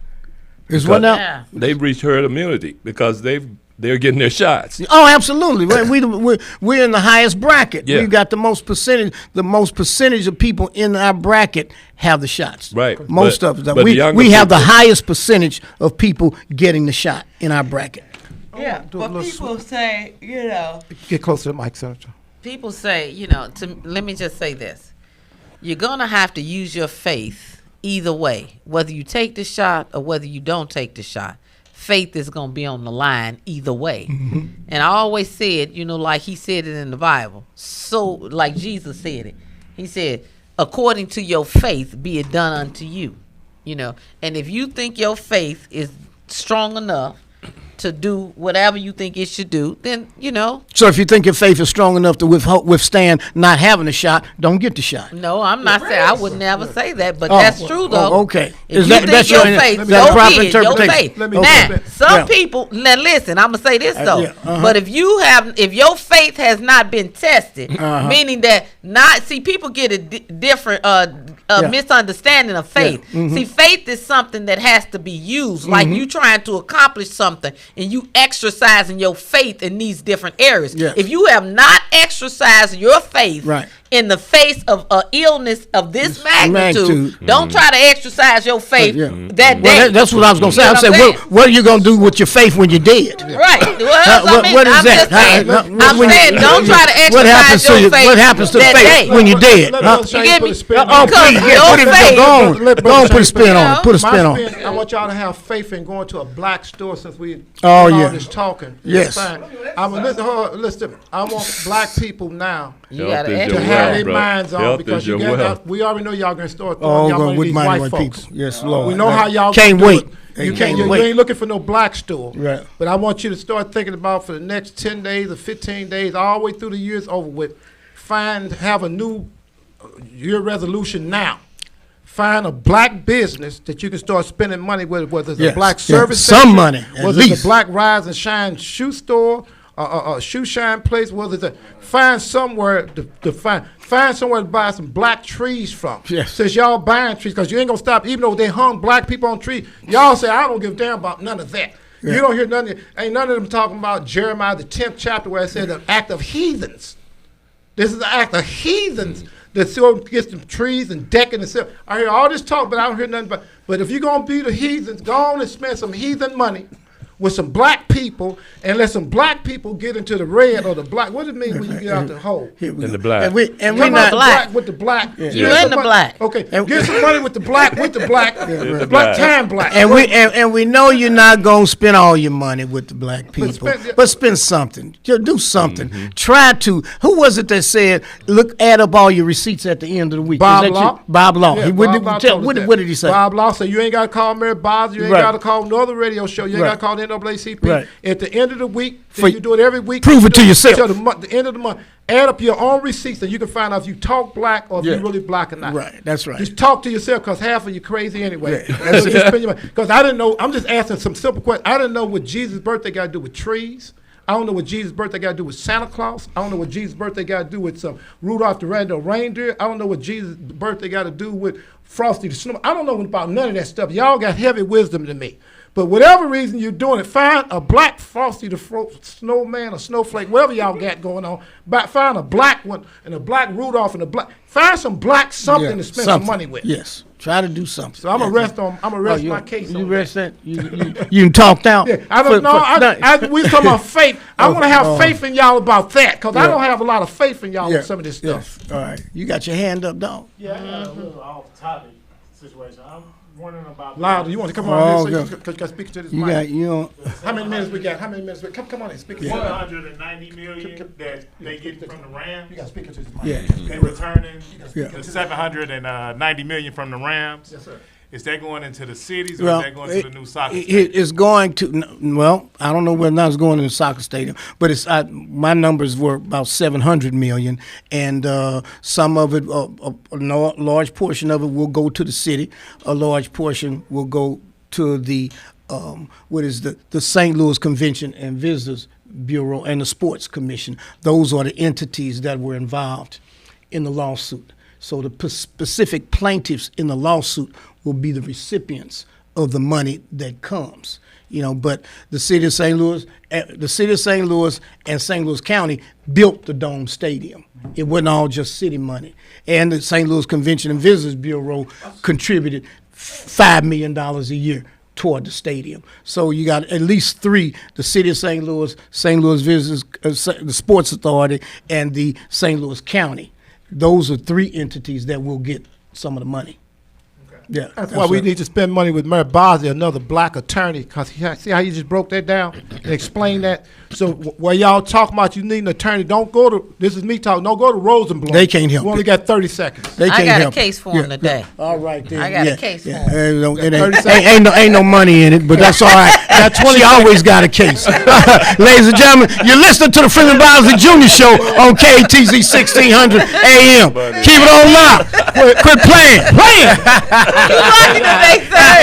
Is what now? Yeah. They've reached herd immunity because they're getting their shots. Oh, absolutely. We're in the highest bracket. Yeah. We've got the most percentage of people in our bracket have the shots. Right. Most of them. But We the have the highest percentage of people getting the shot in our bracket. Yeah, but people say, Get close to the mic, Senator. people say, let me just say this. You're going to have to use your faith either way, whether you take the shot or whether you don't take the shot. Faith is going to be on the line either way. And I always said, like he said it in the Bible, so like Jesus said it. He said, according to your faith, be it done unto you. And if you think your faith is strong enough to do whatever you think it should do, then, So if you think your faith is strong enough to withstand not having a shot, don't get the shot. No, I'm not saying, I would never say that, but that's true, though. Okay. If you think your faith, your faith. Now, some people, now listen, I'm going to say this, though. But if your faith has not been tested, meaning that people get a different misunderstanding of faith. See, faith is something that has to be used, like you trying to accomplish something and you exercising your faith in these different areas. If you have not exercised your faith in the face of an illness of this magnitude, don't try to exercise your faith that day. That's what I was going to say. I said, what are you going to do with your faith when you're dead? Right. Well, what is that? I'm saying, don't try to exercise your faith. What happens to the faith when you're dead? You get me? Go on, put a spin on it. Put a spin on it. I want y'all to have faith in going to a black store since we all this talking. Yes. I listen, I want black people now you gotta to have their minds on, because we already know y'all gonna start throwing y'all money to these white folks. People. Yes, Lord. We know how y'all can't wait. You ain't looking for no black store. Right. But I want you to start thinking about, for the next 10 days or 15 days, all the way through the year's over with, have a new year resolution now. Find a black business that you can start spending money with, whether it's a black service some station, money, whether it's a black Rise and Shine shoe store, a shoe shine place, whether it's find somewhere to find somewhere to buy some black trees from. Yes. Since y'all buying trees, because you ain't gonna stop, even though they hung black people on trees. Y'all say, I don't give a damn about none of that. Yeah. You don't hear ain't none of them talking about Jeremiah the 10th chapter where it said the act of heathens. This is the act of heathens that still gets some trees and decking and stuff. I hear all this talk, but I don't hear nothing about. But if you're gonna be the heathens, go on and spend some heathen money with some black people, and let some black people get into the red or the black. What does it mean when you get out the hole? In the black. And we're not black with the black. Yeah. You in the black. Okay. Get some money with the black, the black time black. And we know you're not gonna spend all your money with the black people, but spend something. Just do something. Try to. Who was it that said, add up all your receipts at the end of the week? Bob Law. Bob Law. Yeah, what did he say? Bob Law said you ain't got to call Mary Bosley. You ain't got to call no other radio show. You ain't got to call the NAACP. Right. At the end of the week, you do it every week. Prove it to yourself. Until the end of the month. Add up your own receipts, and you can find out if you talk black or if you're really black or not. Right, that's right. Just talk to yourself, because half of you crazy anyway. Because I didn't know. I'm just asking some simple questions. I didn't know what Jesus' birthday got to do with trees. I don't know what Jesus' birthday got to do with Santa Claus. I don't know what Jesus' birthday got to do with some Rudolph the Red-Nosed Reindeer. I don't know what Jesus' birthday got to do with Frosty the Snowman. I don't know about none of that stuff. Y'all got heavy wisdom to me. But whatever reason you're doing it, find a black Frosty the Snowman or Snowflake, whatever y'all got going on. Find a black one and a black Rudolph and a black. Find some black something to spend some money with. Yes. Try to do something. So I'm gonna rest my case. You rest that? You talked out. Yeah, I don't know. We talking about faith. I want to have faith in y'all about that, because I don't have a lot of faith in y'all with some of this stuff. All right, you got your hand up, dog. Yeah, a little off topic situation. I'm wondering about. Louder, you want to come on here so you can speak to this mic? You How many minutes we got? Come on in, speak. 190 million that they get from the Rams. You got to speak to this mic. Yeah. They returning the 790 million from the Rams. Yes, sir. Is that going into the cities, or is that going to the new soccer stadium? It's going to, well, I don't know whether or not it's going to the soccer stadium, but my numbers were about 700 million, and some of it, a large portion of it will go to the city, a large portion will go to the, the St. Louis Convention and Visitors Bureau and the Sports Commission. Those are the entities that were involved in the lawsuit. So the specific plaintiffs in the lawsuit will be the recipients of the money that comes. But the city of St. Louis, and St. Louis County built the Dome Stadium. It wasn't all just city money. And the St. Louis Convention and Visitors Bureau contributed $5 million a year toward the stadium. So you got at least three: the city of St. Louis Visitors, the Sports Authority, and the St. Louis County. those are 3 entities that will get some of the money. Yeah, That's why we right. need to spend money with Mayor Bosley, another black attorney, because see how you just broke that down and explained that? So where y'all talking about you need an attorney, don't go to, this is me talking, don't go to Rosenblum. They can't help We only it. got 30 seconds. They I can't got a help it. case for him today. All right, then. I got a case for him. Ain't no money in it, but that's all right. She always got a case. Ladies and gentlemen, you're listening to the Freeman Bosley Jr. Show on KTZ 1600 AM. Keep it on loud. Quit playing. You lucky today, sir.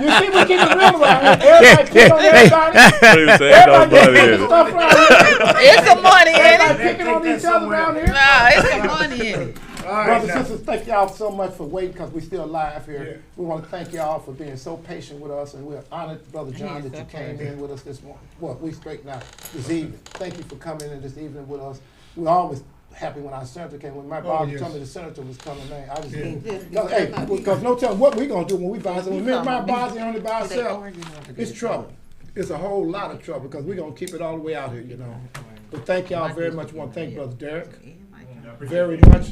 You see, we keep it real around here. Everybody pick on everybody. Everybody get stuff around here. It's some money in Everybody it. picking on each other around here. Nah, it's some money in it. Brothers and sisters, thank y'all so much for waiting because we're still live here. We want to thank y'all for being so patient with us, and we're honored, Brother John, that you came in with us this morning. Well, we straight now this evening. Thank you for coming in this evening with us. We're always happy when our senator came. When my boss told me the senator was coming, man, I just because no telling what we're gonna do when we buy something. When my boss are only by ourselves, it's trouble. It's a whole lot of trouble because we're gonna keep it all the way out here, you know. But thank y'all very much. I want to thank Brother Derek very much.